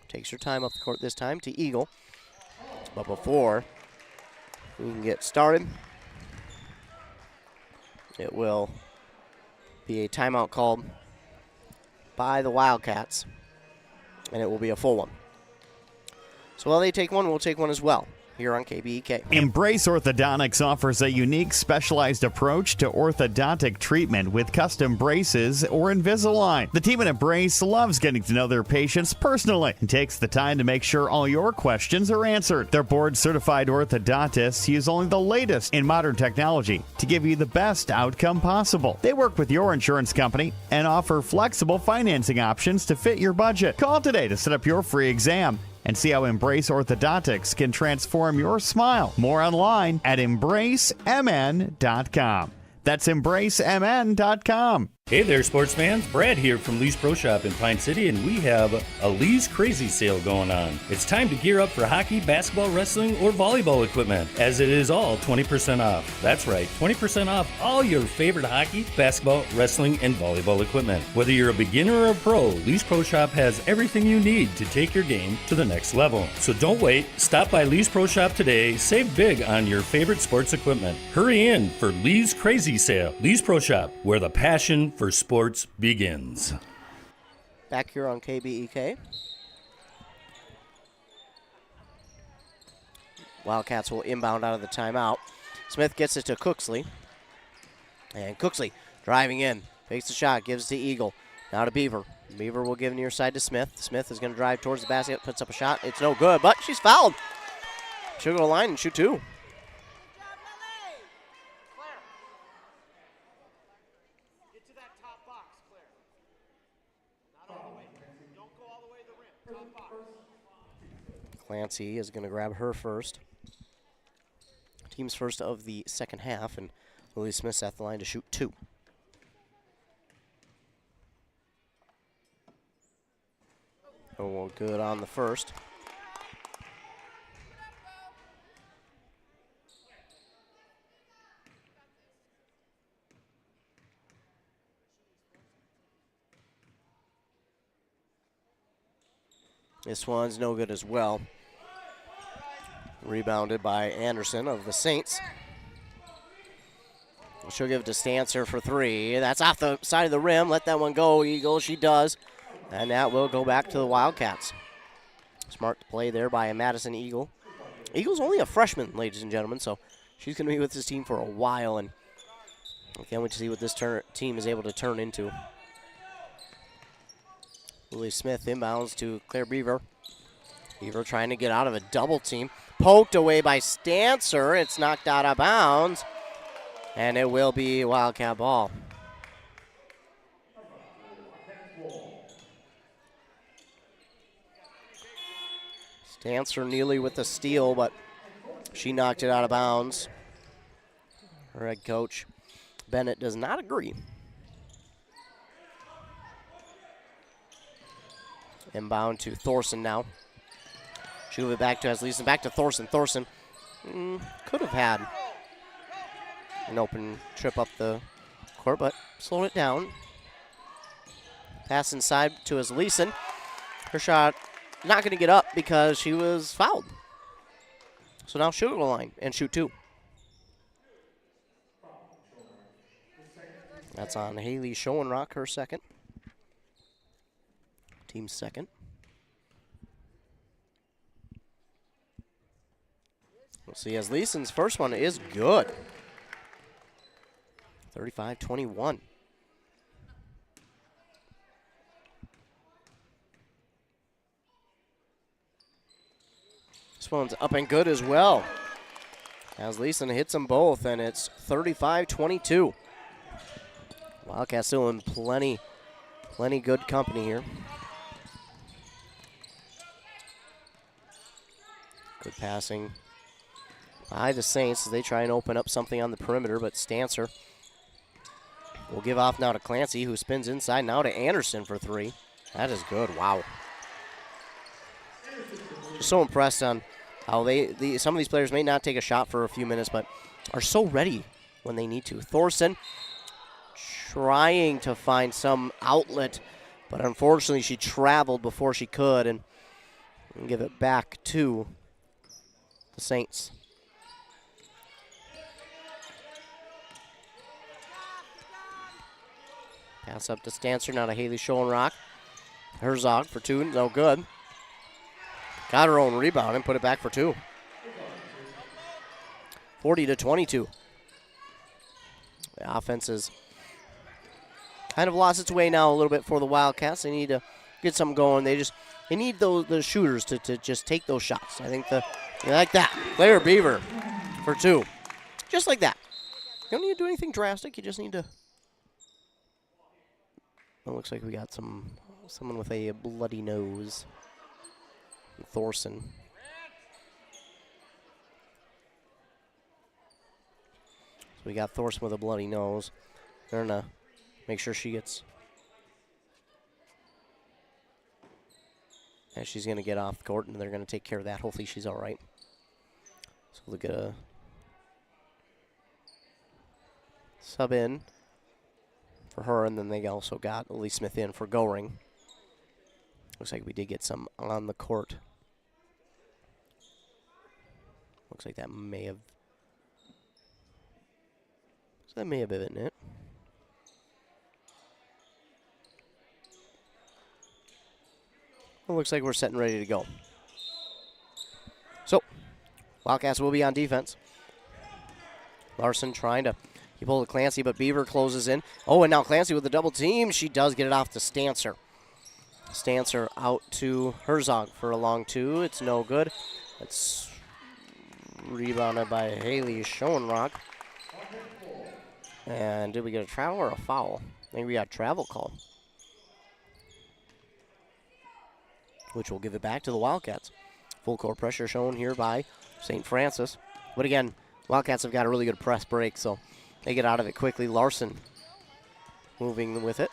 takes her time up the court this time to Eagle. But before we can get started, it will be a timeout called by the Wildcats, and it will be a full one. So while they take one, we'll take one as well here on KBEK. Embrace Orthodontics offers a unique specialized approach to orthodontic treatment with custom braces or Invisalign. The team at Embrace loves getting to know their patients personally and takes the time to make sure all your questions are answered. Their board-certified orthodontists use only the latest in modern technology to give you the best outcome possible. They work with your insurance company and offer flexible financing options to fit your budget. Call today to set up your free exam and see how Embrace Orthodontics can transform your smile. More online at embracemn.com. That's embracemn.com. Hey there, sports fans. Brad here from Lee's Pro Shop in Pine City, and we have a Lee's Crazy Sale going on. It's time to gear up for hockey, basketball, wrestling, or volleyball equipment, as it is all 20% off. That's right, 20% off all your favorite hockey, basketball, wrestling, and volleyball equipment. Whether you're a beginner or a pro, Lee's Pro Shop has everything you need to take your game to the next level. So don't wait. Stop by Lee's Pro Shop today. Save big on your favorite sports equipment. Hurry in for Lee's Crazy Sale. Lee's Pro Shop, where the passion for sports begins. Back here on KBEK. Wildcats will inbound out of the timeout. Smith gets it to Cooksley. And Cooksley driving in. Takes the shot, gives to Eagle. Now to Beaver. Beaver will give near side to Smith. Smith is going to drive towards the basket, puts up a shot. It's no good, but she's fouled. She'll go to the line and shoot two. Clancy is going to grab her first. Team's first of the second half, and Lily Smith's at the line to shoot two. Oh, good on the first. This one's no good as well. Rebounded by Anderson of the Saints. She'll give it to Stancer for three. That's off the side of the rim. Let that one go, Eagles. She does. And that will go back to the Wildcats. Smart play there by Madison Eagle. Eagle's only a freshman, ladies and gentlemen, so she's going to be with this team for a while, and I can't wait to see what this team is able to turn into. Lily Smith inbounds to Claire Beaver. Beaver trying to get out of a double team. Poked away by Stancer. It's knocked out of bounds. And it will be Wildcat ball. Stancer nearly with the steal, but she knocked it out of bounds. Her head coach, Bennett, does not agree. Inbound to Thorson now. She'll move it back to Asleason. Back to Thorson. Thorson could have had an open trip up the court, but slowed it down. Pass inside to Asleason. Her shot not going to get up because she was fouled. So now she'll go to the line and shoot two. That's on Haley Schoenrock, her second. Team's second. We'll see as Leeson's first one is good. 35-21. This one's up and good as well. As Leeson hits them both, and it's 35-22. Wildcats still in plenty good company here. Good passing by the Saints as they try and open up something on the perimeter, but Stancer will give off now to Clancy, who spins inside now to Anderson for three. That is good. Wow. Just so impressed on how some of these players may not take a shot for a few minutes, but are so ready when they need to. Thorson trying to find some outlet, But unfortunately, she traveled before she could and give it back to the Saints. Pass up to Stancer, now to Haley Schoenrock. Herzog for 2, no good. Got her own rebound and put it back for 2. 40-22. The offense has kind of lost its way now a little bit for the Wildcats. They need to get something going. They need the shooters to just take those shots. I think like that. Claire Beaver for 2. Just like that. You don't need to do anything drastic. You just need to. It looks like we got someone with a bloody nose. Thorson. So we got Thorson with a bloody nose. They're going to make sure she gets. And she's going to get off the court, and they're going to take care of that. Hopefully she's all right. So we'll get a sub in for her, and then they also got Lee Smith in for Goring. Looks like we did get some on the court. Looks like that may have been it. Well, looks like we're set and ready to go. So, Wildcats will be on defense. Larson trying to keep hold of Clancy, but Beaver closes in. Oh, and now Clancy with the double team. She does get it off to Stancer. Stancer out to Herzog for a long 2. It's no good. It's rebounded by Haley Schoenrock. And did we get a travel or a foul? I think we got a travel call, which will give it back to the Wildcats. Full court pressure shown here by St. Francis. But again, Wildcats have got a really good press break, so they get out of it quickly. Larson moving with it.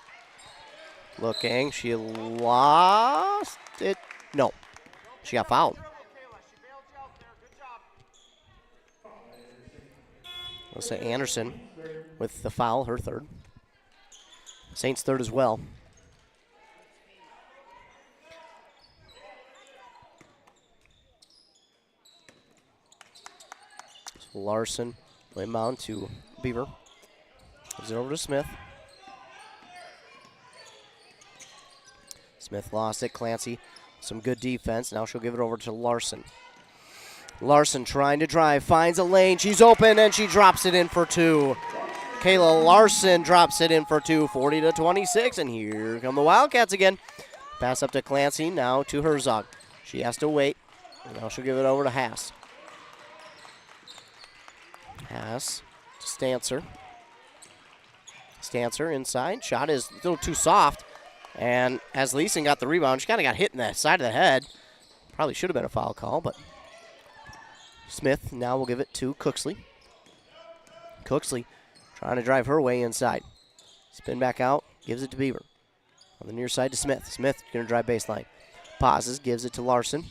Looking, she lost it. No, she got fouled. Let's say Anderson with the foul, her third. Saints third as well. So Larson, inbound to Beaver. Gives it over to Smith. Smith lost it. Clancy, some good defense. Now she'll give it over to Larson. Larson trying to drive, finds a lane. She's open, and she drops it in for 2. Kayla Larson drops it in for 2, 40-26, and here come the Wildcats again. Pass up to Clancy, now to Herzog. She has to wait. Now she'll give it over to Haas. Haas to Stancer. Stancer inside. Shot is a little too soft. And as Leeson got the rebound, she kind of got hit in the side of the head. Probably should have been a foul call, but Smith now will give it to Cooksley. Cooksley trying to drive her way inside. Spin back out, gives it to Beaver. On the near side to Smith. Smith going to drive baseline. Pauses, gives it to Larson.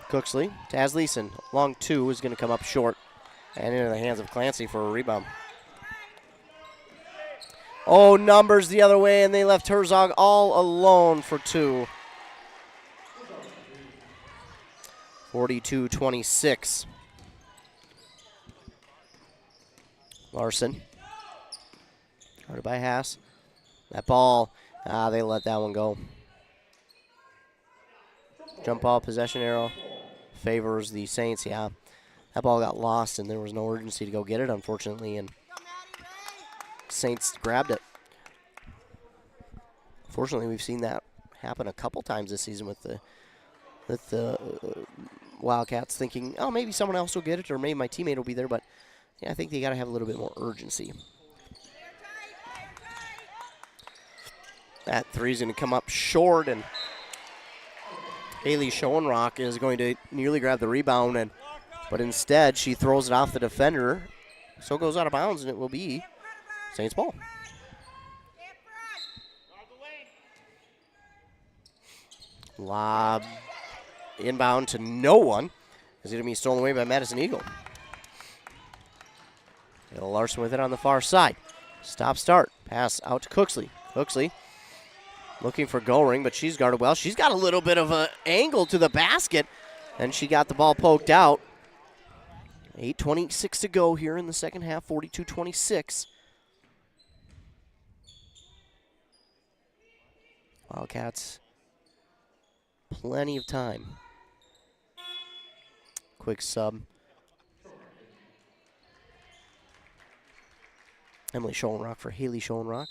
Cooksley to Asleason. Long 2 is going to come up short and into the hands of Clancy for a rebound. Oh, numbers the other way, and they left Herzog all alone for 2. 42-26. Larson. Guarded by Haas. That ball, they let that one go. Jump ball, possession arrow favors the Saints. Yeah, that ball got lost, and there was no urgency to go get it, unfortunately, and Saints grabbed it. Fortunately, we've seen that happen a couple times this season with the Wildcats thinking, oh, maybe someone else will get it, or maybe my teammate will be there, but yeah, I think they got to have a little bit more urgency. That 3 is going to come up short, and Haley Schoenrock is going to nearly grab the rebound, but instead she throws it off the defender, so it goes out of bounds, and it will be Saints ball. Lob inbound to no one. Is going to be stolen away by Madison Eagle. Larson with it on the far side. Stop start. Pass out to Cooksley. Cooksley Looking for Goring, but she's guarded well. She's got a little bit of an angle to the basket, and she got the ball poked out. 8:26 to go here in the second half, 42-26. Wildcats, plenty of time. Quick sub. Emily Schoenrock for Haley Schoenrock.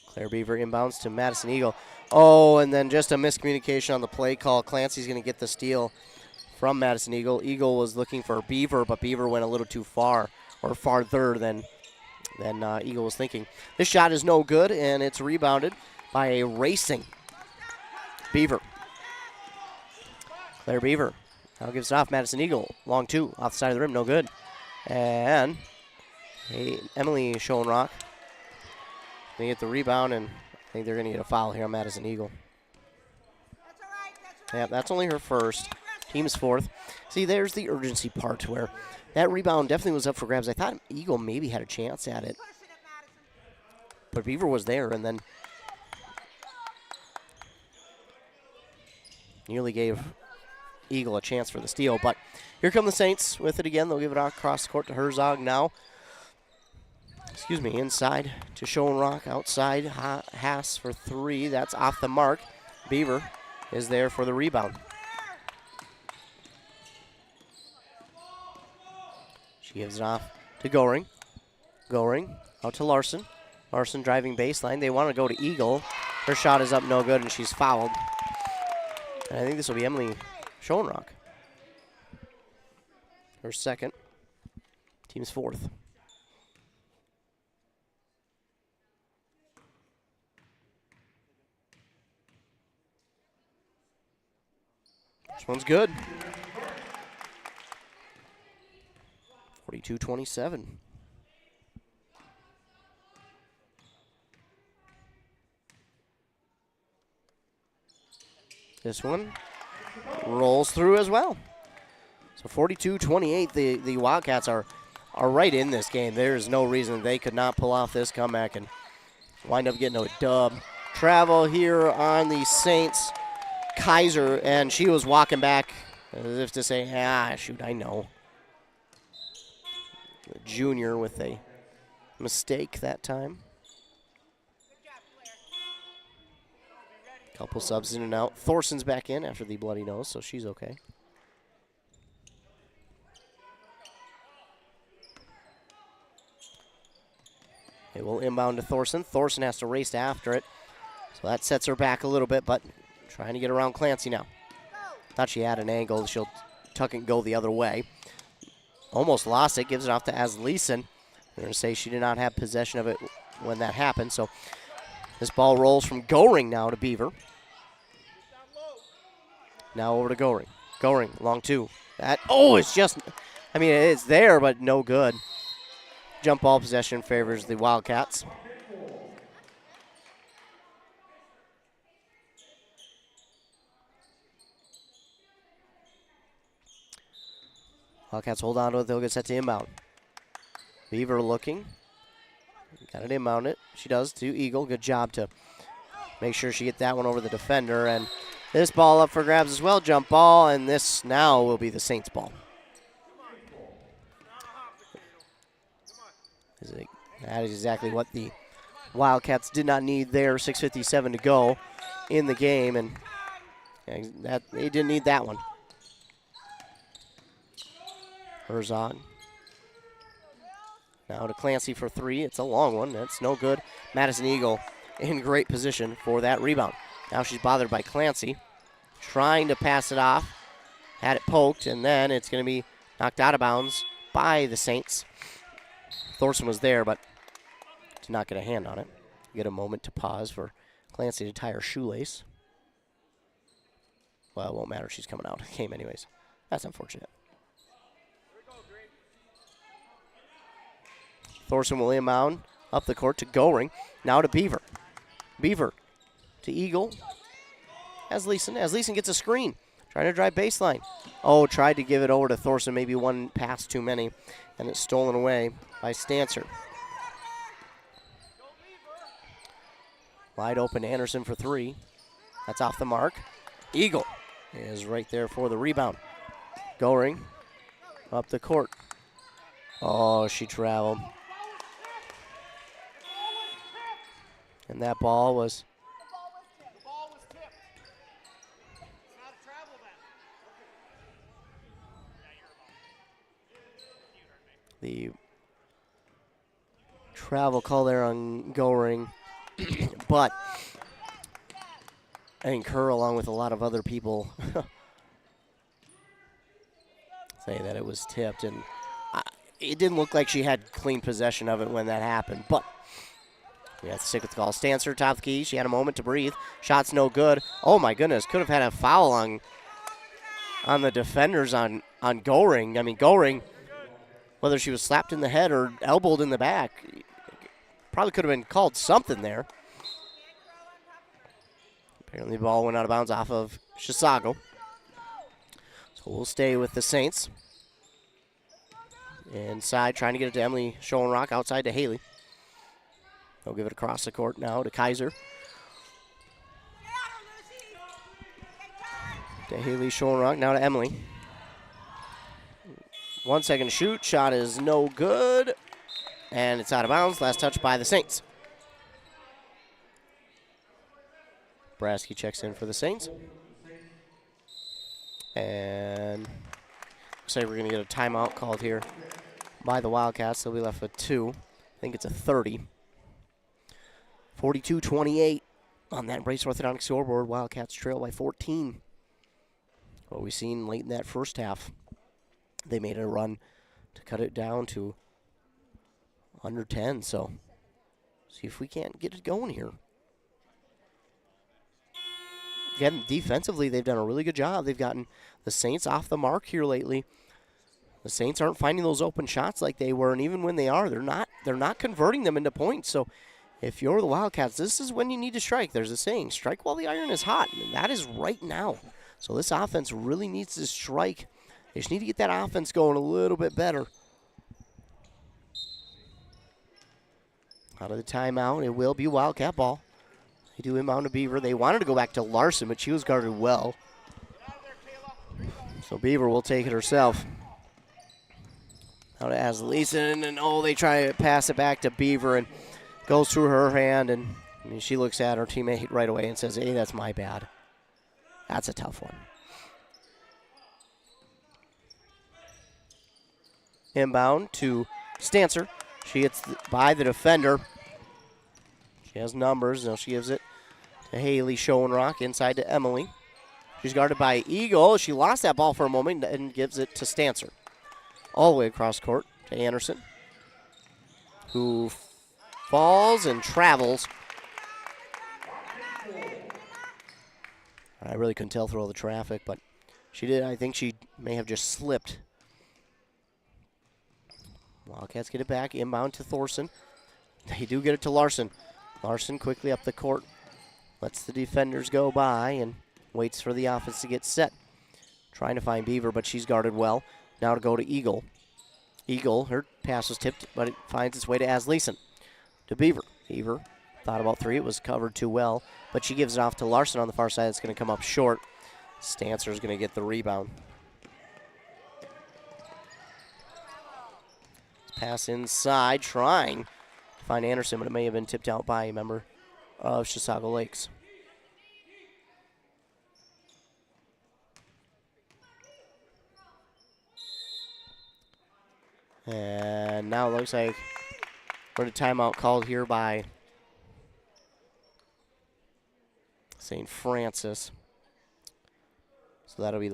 Claire Beaver inbounds to Madison Eagle. Oh, and then just a miscommunication on the play call. Clancy's going to get the steal from Madison Eagle. Eagle was looking for Beaver, but Beaver went a little too far, or farther than Eagle was thinking. This shot is no good, and it's rebounded by a racing Beaver. Claire Beaver now gives it off. Madison Eagle, long two, off the side of the rim, no good. And Emily Schoenrock they get the rebound, and I think they're going to get a foul here on Madison Eagle. Yeah, that's only her first. Team's fourth. See, there's the urgency part where that rebound definitely was up for grabs. I thought Eagle maybe had a chance at it, but Beaver was there, and then nearly gave Eagle a chance for the steal. But here come the Saints with it again. They'll give it across the court to Herzog now. Inside to Schoenrock, outside, Haas for three. That's off the mark. Beaver is there for the rebound. She gives it off to Goring. Goring out to Larson. Larson driving baseline. They want to go to Eagle. Her shot is up, no good, and she's fouled. And I think this will be Emily Schoenrock. Her second. Team's fourth. This one's good. 42-27. This one rolls through as well. So 42-28, the Wildcats are right in this game. There's no reason they could not pull off this comeback and wind up getting a dub. Travel here on the Saints. Kaiser, and she was walking back as if to say, shoot, I know. The junior with a mistake that time. Couple subs in and out. Thorson's back in after the bloody nose, so she's okay. It will inbound to Thorson. Thorson has to race after it, so that sets her back a little bit, but trying to get around Clancy now. Thought she had an angle. She'll tuck and go the other way. Almost lost it. Gives it off to Asleason. They're going to say she did not have possession of it when that happened. So this ball rolls from Goring now to Beaver. Now over to Goring. Goring, long two. It's just, it's there, but no good. Jump ball possession favors the Wildcats. Wildcats hold on to it. They'll get set to inbound. Beaver looking. Got it inbound it. She does to Eagle. Good job to make sure she get that one over the defender. And this ball up for grabs as well. Jump ball. And this now will be the Saints ball. That is exactly what the Wildcats did not need there. 6:57 to go in the game. And that they didn't need that one. Herzog. Now to Clancy for three. It's a long one. That's no good. Madison Eagle in great position for that rebound. Now she's bothered by Clancy. Trying to pass it off. Had it poked, and then it's going to be knocked out of bounds by the Saints. Thorson was there, but did not get a hand on it. Get a moment to pause for Clancy to tie her shoelace. Well, it won't matter. She's coming out of the game anyways. That's unfortunate. Thorson will inbound up the court to Goring. Now to Beaver. Beaver to Eagle. Asleason. Asleason gets a screen. Trying to drive baseline. Tried to give it over to Thorson. Maybe one pass too many. And it's stolen away by Stancer. Wide open Anderson for three. That's off the mark. Eagle is right there for the rebound. Goring up the court. Oh, she traveled. And that ball was the travel call there on Goring. But I think her, along with a lot of other people, say that it was tipped. And it didn't look like she had clean possession of it when that happened. But we have to stick with the call. Stancer, top of the key. She had a moment to breathe. Shot's no good. Oh, my goodness. Could have had a foul on the defenders on Goring. I mean, Goring, whether she was slapped in the head or elbowed in the back, probably could have been called something there. Apparently the ball went out of bounds off of Chisago. So we'll stay with the Saints. Inside, trying to get it to Emily Schoenrock, outside to Haley. They'll give it across the court now to Kaiser. To Haley Schoenrock, now to Emily. 1 second to shoot, shot is no good. And it's out of bounds, last touch by the Saints. Brasky checks in for the Saints. And looks like we're going to get a timeout called here by the Wildcats. They'll be left with 2. I think it's a 30. 42-28 on that Brace Orthodontic scoreboard. Wildcats trail by 14. What we've seen late in that first half, they made a run to cut it down to under 10. So see if we can't get it going here. Again, defensively, they've done a really good job. They've gotten the Saints off the mark here lately. The Saints aren't finding those open shots like they were, and even when they are, they're not converting them into points. So if you're the Wildcats, this is when you need to strike. There's a saying, strike while the iron is hot, and that is right now. So this offense really needs to strike. They just need to get that offense going a little bit better. Out of the timeout, it will be Wildcat ball. They do inbound to Beaver. They wanted to go back to Larson, but she was guarded well. So Beaver will take it herself. Now to Asleason, and they try to pass it back to Beaver, and goes through her hand, and she looks at her teammate right away and says, hey, that's my bad. That's a tough one. Inbound to Stancer. She gets by the defender. She has numbers. Now she gives it to Haley Schoenrock, inside to Emily. She's guarded by Eagle. She lost that ball for a moment and gives it to Stancer. All the way across court to Anderson, who falls and travels. I really couldn't tell through all the traffic, but she did. I think she may have just slipped. Wildcats get it back, inbound to Thorson. They do get it to Larson. Larson quickly up the court, lets the defenders go by and waits for the offense to get set. Trying to find Beaver, but she's guarded well. Now to go to Eagle. Eagle, her pass was tipped, but it finds its way to Asleason. To Beaver. Beaver thought about three. It was covered too well, but she gives it off to Larson on the far side. It's going to come up short. Stancer's going to get the rebound. Pass inside, trying to find Anderson, but it may have been tipped out by a member of Chisago Lakes. And now it looks like we're in a timeout called here by St. Francis. So that'll be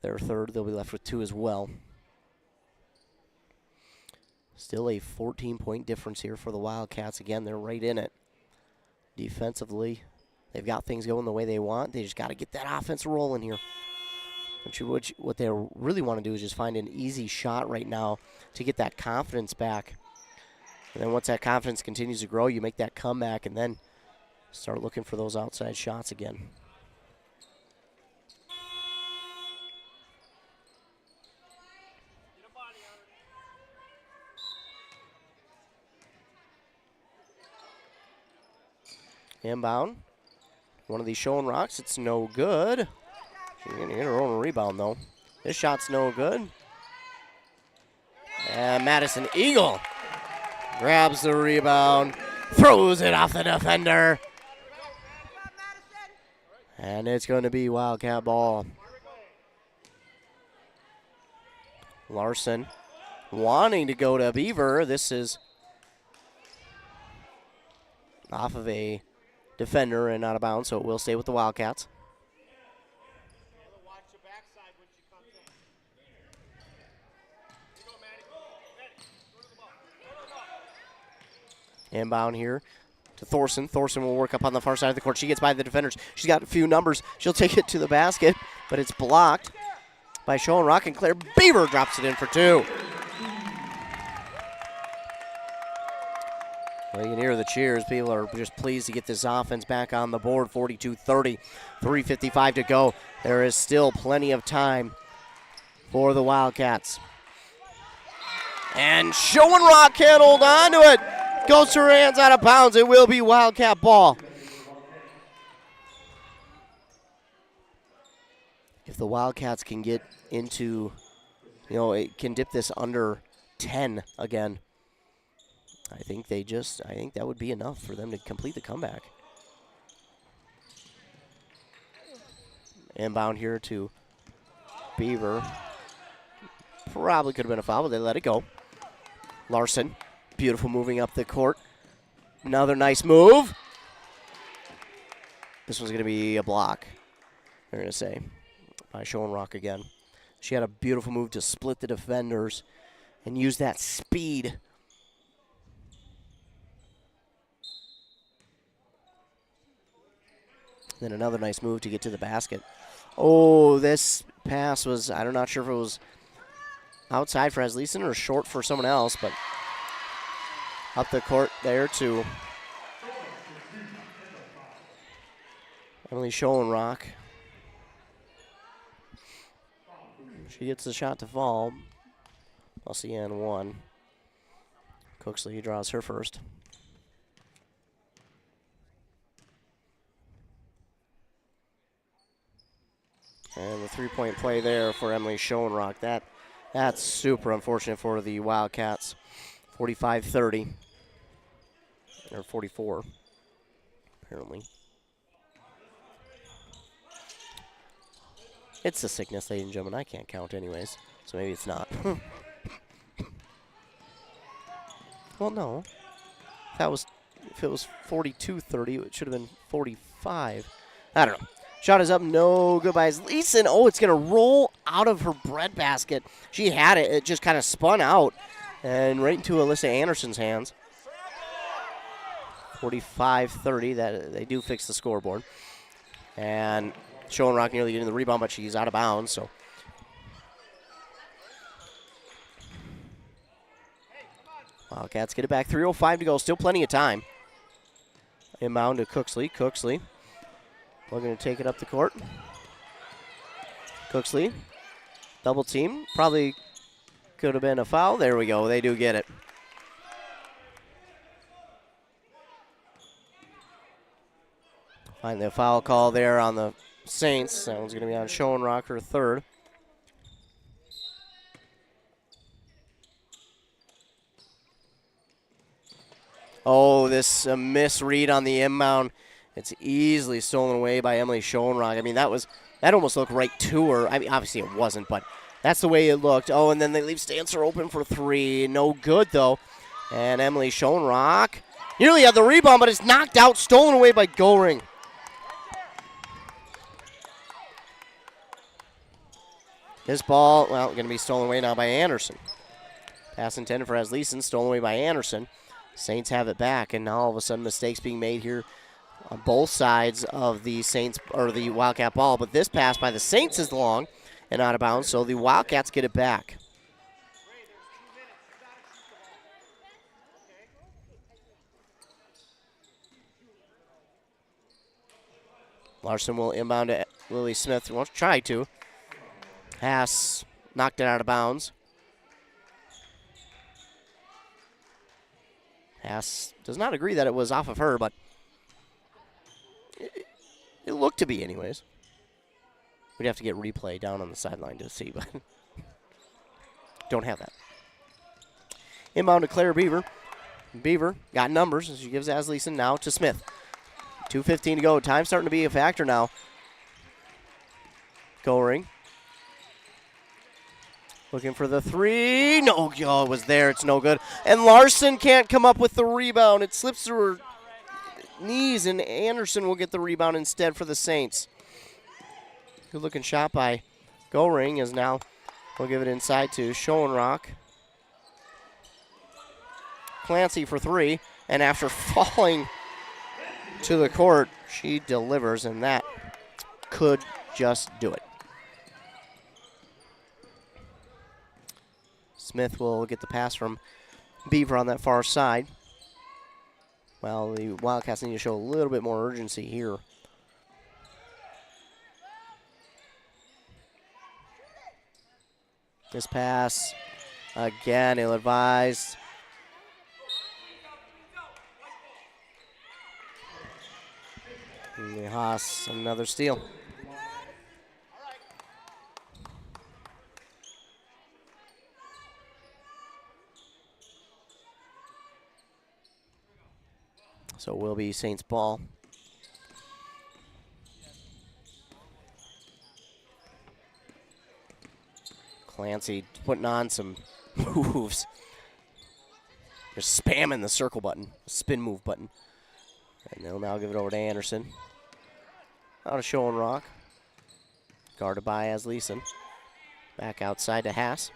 their third. They'll be left with 2 as well. Still a 14-point difference here for the Wildcats. Again, they're right in it. Defensively, they've got things going the way they want. They just got to get that offense rolling here. What they really want to do is just find an easy shot right now to get that confidence back. And then once that confidence continues to grow, you make that comeback and then start looking for those outside shots again. Inbound. One of these Showing Rocks. It's no good. She's going to get her own rebound, though. This shot's no good. And Madison Eagle grabs the rebound, throws it off the defender. And it's going to be Wildcat ball. Larson wanting to go to Beaver. This is off of a defender and out of bounds, so it will stay with the Wildcats. Inbound here to Thorson. Thorson will work up on the far side of the court. She gets by the defenders. She's got a few numbers. She'll take it to the basket, but it's blocked by Showing Rock, and Claire Beaver drops it in for two. Well, you can hear the cheers. People are just pleased to get this offense back on the board. 42-30, 3:55 to go. There is still plenty of time for the Wildcats. And Showing Rock can't hold on to it. Goes to her hands out of bounds. It will be Wildcat ball. If the Wildcats can get into, it can dip this under 10 again, I think that would be enough for them to complete the comeback. Inbound here to Beaver. Probably could have been a foul, but they let it go. Larson, beautiful moving up the court. Another nice move. This one's going to be a block, they're going to say, by Showing Rock again. She had a beautiful move to split the defenders and use that speed. Then another nice move to get to the basket. Oh, this pass was, I'm not sure if it was outside for Asleason or short for someone else, but up the court there to Emily Showing Rock. She gets the shot to fall. I'll see and one. Cooksley draws her first. And the three-point play there for Emily Showing Rock. That's super unfortunate for the Wildcats. 45-30. Or 44, apparently. It's a sickness, ladies and gentlemen. I can't count anyways, so maybe it's not. Well, no. If it was 42-30, it should have been 45. I don't know. Shot is up, no good by Leeson. Oh, it's going to roll out of her breadbasket. She had it. It just kind of spun out and right into Alyssa Anderson's hands. 45-30. That they do fix the scoreboard. And Showing Rock nearly getting the rebound, but she's out of bounds. So Wildcats get it back. 3:05 to go. Still plenty of time. Inbound to Cooksley. Cooksley. We're going to take it up the court. Cooksley. Double team. Probably could have been a foul. There we go. They do get it. Finally a foul call there on the Saints. That one's going to be on Showing Rock, her third. Oh, this misread on the inbound. It's easily stolen away by Emily Showing Rock. I mean, that almost looked right to her. I mean, obviously it wasn't, but that's the way it looked. Oh, and then they leave Stancer open for three. No good, though. And Emily Showing Rock nearly had the rebound, but it's knocked out, stolen away by Goring. This ball, well, going to be stolen away now by Anderson. Pass intended for Asleason, stolen away by Anderson. Saints have it back, and now all of a sudden mistakes being made here on both sides of the Saints or the Wildcat ball. But this pass by the Saints is long and out of bounds, so the Wildcats get it back. Larson will inbound to Lily Smith. Won't try to. Pass knocked it out of bounds. Pass does not agree that it was off of her, but looked to be anyways. We'd have to get replay down on the sideline to see, but don't have that. Inbound to Claire Beaver. Beaver got numbers as she gives Asleason now to Smith. 2:15 to go. Time starting to be a factor now. Goring. Looking for the three. No, oh, it was there. It's no good. And Larson can't come up with the rebound. It slips through her knees, and Anderson will get the rebound instead for the Saints. Good looking shot by Goring as now we'll give it inside to Schoenrock. Clancy for three, and after falling to the court, she delivers, and that could just do it. Smith will get the pass from Beaver on that far side. Well, the Wildcats need to show a little bit more urgency here. This pass, again, ill-advised. Haas, another steal. So it will be Saints ball. Clancy putting on some moves. Just spamming the circle button, spin move button. And they'll now give it over to Anderson. Out of Schoenrock. Guarded by Asleason. Back outside to Haas.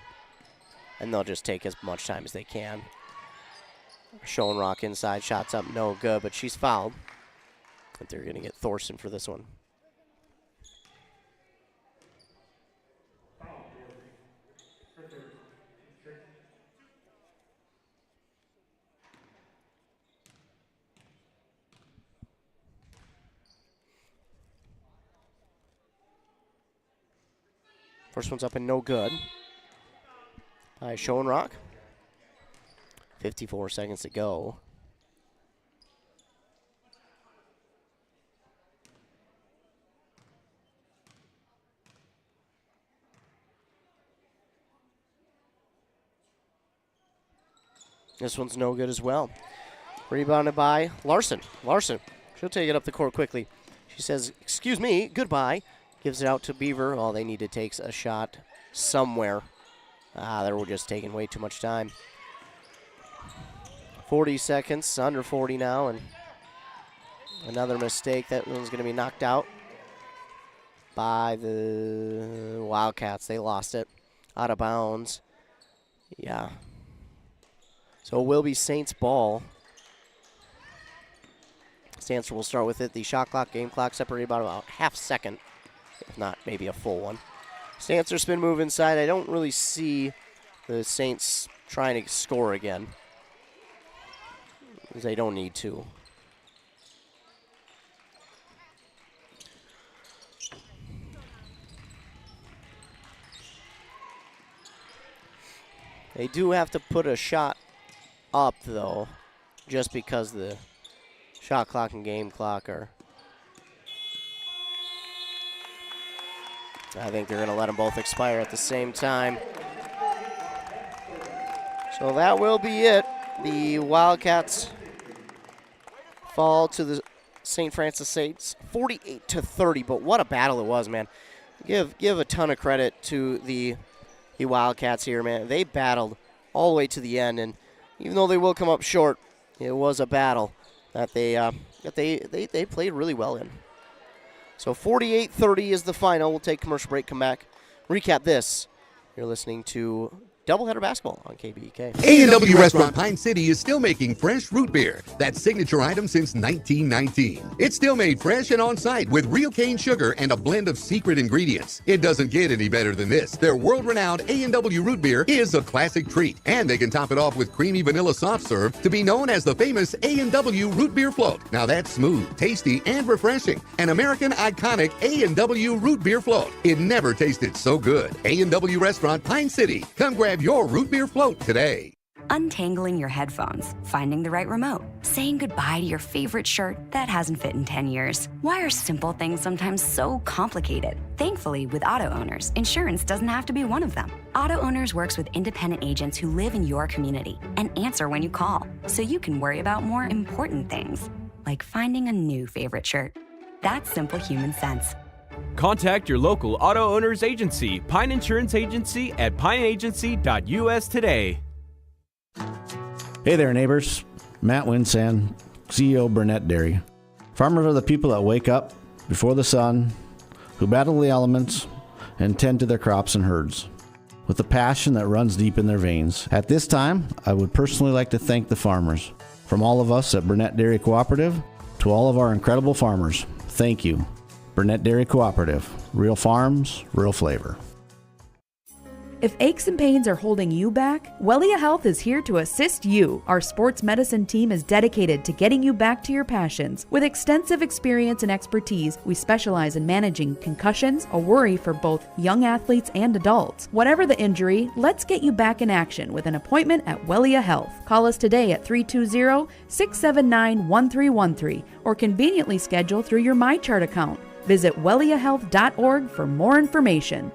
And they'll just take as much time as they can. Schoenrock inside, shots up, no good, but she's fouled. But they're going to get Thorson for this one. First one's up and no good. By Schoenrock. 54 seconds to go. This one's no good as well. Rebounded by Larson. Larson, she'll take it up the court quickly. She says, excuse me, goodbye. Gives it out to Beaver. All they need to take a shot somewhere. They were just taking way too much time. 40 seconds, under 40 now, and another mistake. That one's going to be knocked out by the Wildcats. They lost it. Out of bounds. Yeah. So it will be Saints ball. Stancer will start with it. The shot clock, game clock separated about half second, if not maybe a full one. Stancer spin move inside. I don't really see the Saints trying to score again. They don't need to. They do have to put a shot up, though, just because the shot clock and game clock are... I think they're going to let them both expire at the same time. So that will be it. The Wildcats fall to the St. Francis Saints 48-30, but what a battle it was, man. Give a ton of credit to the Wildcats here, man. They battled all the way to the end, and even though they will come up short, it was a battle that they played really well in. So 48-30 is the final. We'll take commercial break, come back, recap this. You're listening to Doubleheader Basketball on KBEK. A&W Restaurant Pine City is still making fresh root beer, that signature item since 1919. It's still made fresh and on-site with real cane sugar and a blend of secret ingredients. It doesn't get any better than this. Their world-renowned A&W root beer is a classic treat, and they can top it off with creamy vanilla soft serve to be known as the famous A&W root beer float. Now that's smooth, tasty, and refreshing. An American iconic A&W root beer float. It never tasted so good. A&W Restaurant Pine City. Come grab your root beer float today. untangling your headphones, finding the right remote, saying goodbye to your favorite shirt that hasn't fit in 10 years. Why are simple things sometimes so complicated? Thankfully, with auto owners, insurance doesn't have to be one of them. Auto Owners works with independent agents who live in your community and answer when you call, so you can worry about more important things, like finding a new favorite shirt. That's simple human sense. Contact your local auto owners agency, Pine Insurance Agency at pineagency.us today. Hey there, neighbors. Matt Winsan, CEO Burnett Dairy. Farmers are the people that wake up before the sun, who battle the elements, and tend to their crops and herds with a passion that runs deep in their veins. At this time, I would personally like to thank the farmers. From all of us at Burnett Dairy Cooperative to all of our incredible farmers, thank you. Burnett Dairy Cooperative. Real farms, real flavor. If aches and pains are holding you back, Wellia Health is here to assist you. Our sports medicine team is dedicated to getting you back to your passions. With extensive experience and expertise, we specialize in managing concussions, a worry for both young athletes and adults. Whatever the injury, let's get you back in action with an appointment at Wellia Health. Call us today at 320-679-1313 or conveniently schedule through your MyChart account. Visit welliahealth.org for more information.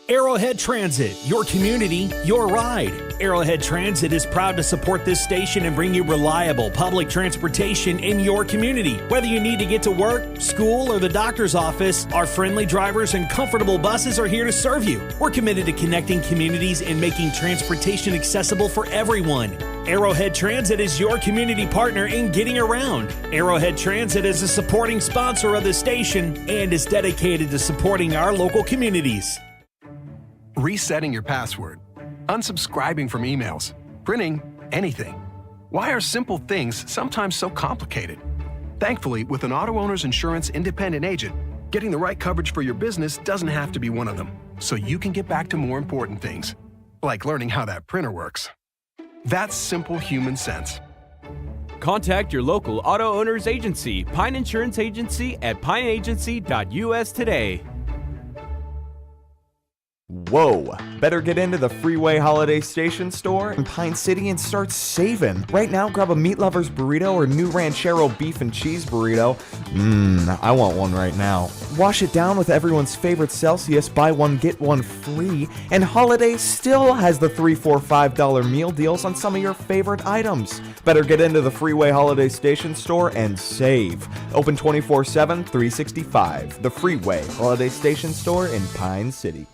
Arrowhead Transit, your community, your ride. Arrowhead Transit is proud to support this station and bring you reliable public transportation in your community. Whether you need to get to work, school, or the doctor's office, our friendly drivers and comfortable buses are here to serve you. We're committed to connecting communities and making transportation accessible for everyone. Arrowhead Transit is your community partner in getting around. Arrowhead Transit is a supporting sponsor of the station and is dedicated to supporting our local communities. Resetting your password, unsubscribing from emails, printing anything. Why are simple things sometimes so complicated? Thankfully, with an auto owner's insurance independent agent, getting the right coverage for your business doesn't have to be one of them, so you can get back to more important things, like learning how that printer works. That's simple human sense. Contact your local auto owners agency, Pine Insurance Agency at pineagency.us today. Whoa! Better get into the Freeway Holiday Station store in Pine City and start saving. Right now, grab a Meat Lover's burrito or new Ranchero beef and cheese burrito. I want one right now. Wash it down with everyone's favorite Celsius, buy one, get one free. And Holiday still has the $3, $4, $5 meal deals on some of your favorite items. Better get into the Freeway Holiday Station store and save. Open 24/7, 365. The Freeway Holiday Station store in Pine City.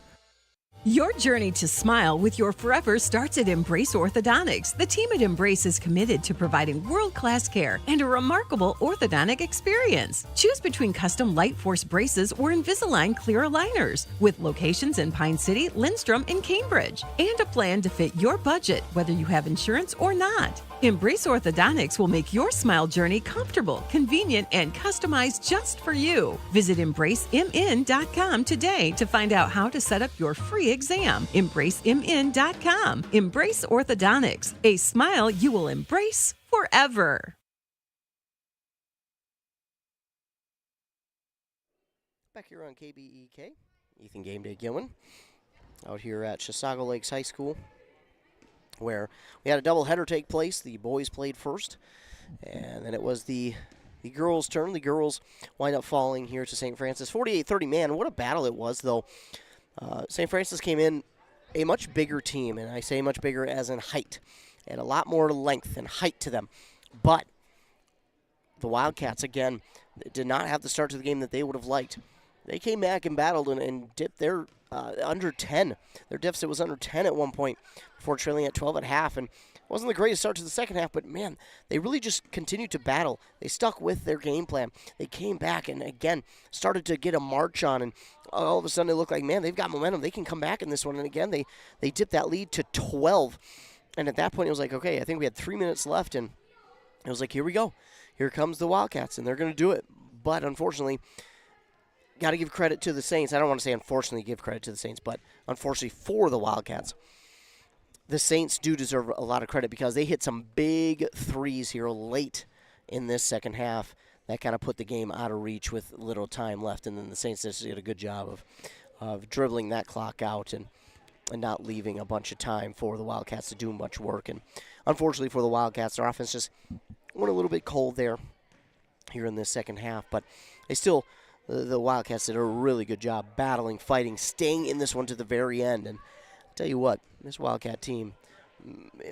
Your journey to smile with your forever starts at Embrace Orthodontics. The team at Embrace is committed to providing world-class care and a remarkable orthodontic experience. Choose between custom Light Force braces or Invisalign clear aligners with locations in Pine City, Lindstrom, and Cambridge, and a plan to fit your budget, whether you have insurance or not. Embrace Orthodontics will make your smile journey comfortable, convenient, and customized just for you. Visit EmbraceMN.com today to find out how to set up your free exam. EmbraceMN.com. Embrace Orthodontics, a smile you will embrace forever. Back here on KBEK, Ethan Game Day Gilman, out here at Chisago Lakes High School, where we had a doubleheader take place. The boys played first, and then it was the girls' turn. The girls wind up falling here to St. Francis. 48-30, man, what a battle it was, though. St. Francis came in a much bigger team, and I say much bigger as in height, and a lot more length and height to them. But the Wildcats, again, did not have the start to the game that they would have liked. They came back and battled and dipped their under 10. Their deficit was under 10 at one point before trailing at 12 at half. And it wasn't the greatest start to the second half, but, man, they really just continued to battle. They stuck with their game plan. They came back and, again, started to get a march on. And all of a sudden it looked like, man, they've got momentum. They can come back in this one. And, again, they dipped that lead to 12. And at that point it was like, okay, I think we had 3 minutes left. And it was like, here we go. Here comes the Wildcats, and they're going to do it. But, unfortunately, got to give credit to the Saints. I don't want to say unfortunately give credit to the Saints, but unfortunately for the Wildcats, the Saints do deserve a lot of credit because they hit some big threes here late in this second half that kind of put the game out of reach with little time left, and then the Saints just did a good job of dribbling that clock out and and not leaving a bunch of time for the Wildcats to do much work. And unfortunately for the Wildcats, their offense just went a little bit cold there here in this second half, but they still, the Wildcats did a really good job battling, fighting, staying in this one to the very end. And I'll tell you what, this Wildcat team,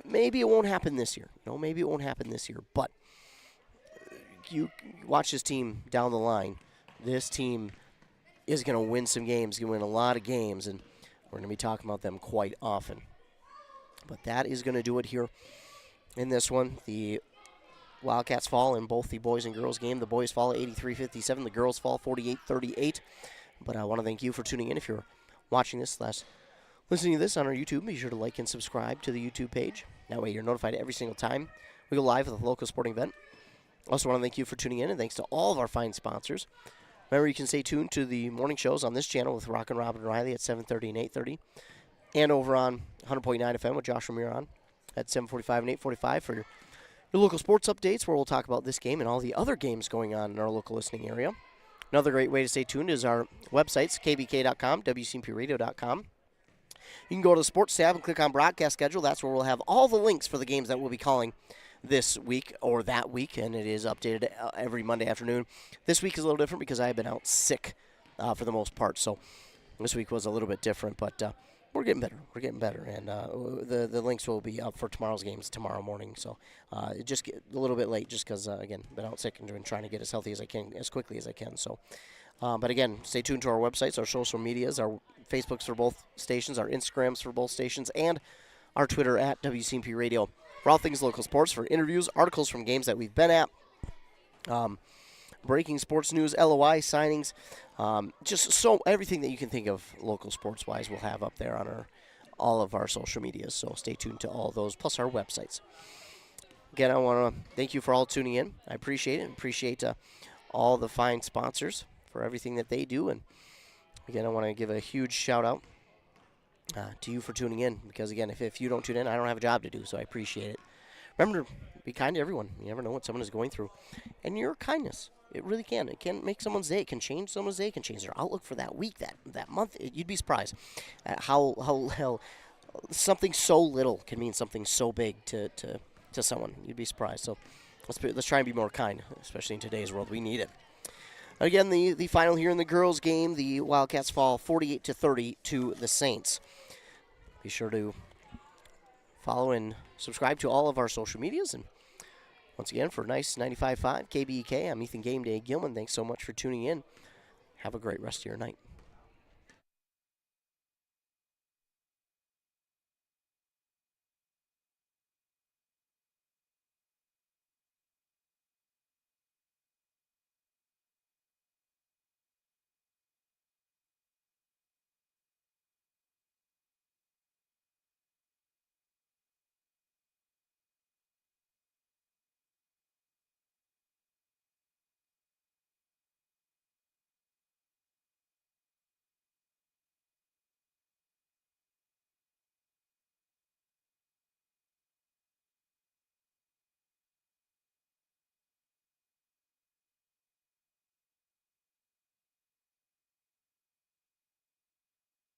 maybe it won't happen this year. Maybe it won't happen this year, but you watch this team down the line. This team is going to win some games, going to win a lot of games, and we're going to be talking about them quite often. But that is going to do it here in this one. The Wildcats fall in both the boys and girls game. The boys fall 83-57. The girls fall 48-38. But I want to thank you for tuning in. If you're watching this listening to this on our YouTube, be sure to like and subscribe to the YouTube page. That way you're notified every single time we go live with a local sporting event. Also want to thank you for tuning in, and thanks to all of our fine sponsors. Remember, you can stay tuned to the morning shows on this channel with Rock and Robin Riley at 7:30 and 8:30, and over on 100.9 FM with Josh Ramirez on at 7:45 and 8:45 for your local sports updates, where we'll talk about this game and all the other games going on in our local listening area. Another great way to stay tuned is our websites, kbk.com, wcmpradio.com. You can go to the sports tab and click on broadcast schedule. That's where we'll have all the links for the games that we'll be calling this week or that week, and it is updated every Monday afternoon. This week is a little different because I have been out sick for the most part, so this week was a little bit different, but we're getting better. We're getting better, and the links will be up for tomorrow's games tomorrow morning, so it just get a little bit late just because, again, been out sick and been trying to get as healthy as I can, as quickly as I can, so. But again, stay tuned to our websites, our social medias, our Facebooks for both stations, our Instagrams for both stations, and our Twitter at WCMP Radio for all things local sports, for interviews, articles from games that we've been at, breaking sports news, LOI signings, just so everything that you can think of local sports-wise we'll have up there on all of our social medias. So stay tuned to all those, plus our websites. Again, I want to thank you for all tuning in. I appreciate it. Appreciate all the fine sponsors for everything that they do. And again, I want to give a huge shout-out to you for tuning in, because again, if you don't tune in, I don't have a job to do, so I appreciate it. Remember to be kind to everyone. You never know what someone is going through, and your kindness, it really can. It can make someone's day. It can change someone's day. It can change their outlook for that week, that month. You'd be surprised at how something so little can mean something so big to someone. You'd be surprised. So let's try and be more kind, especially in today's world. We need it. Again, the final here in the girls' game, the Wildcats fall 48-30 to the Saints. Be sure to follow and subscribe to all of our social medias. And once again, for Nice 95.5 KBEK, I'm Ethan Game Day Gilman. Thanks so much for tuning in. Have a great rest of your night.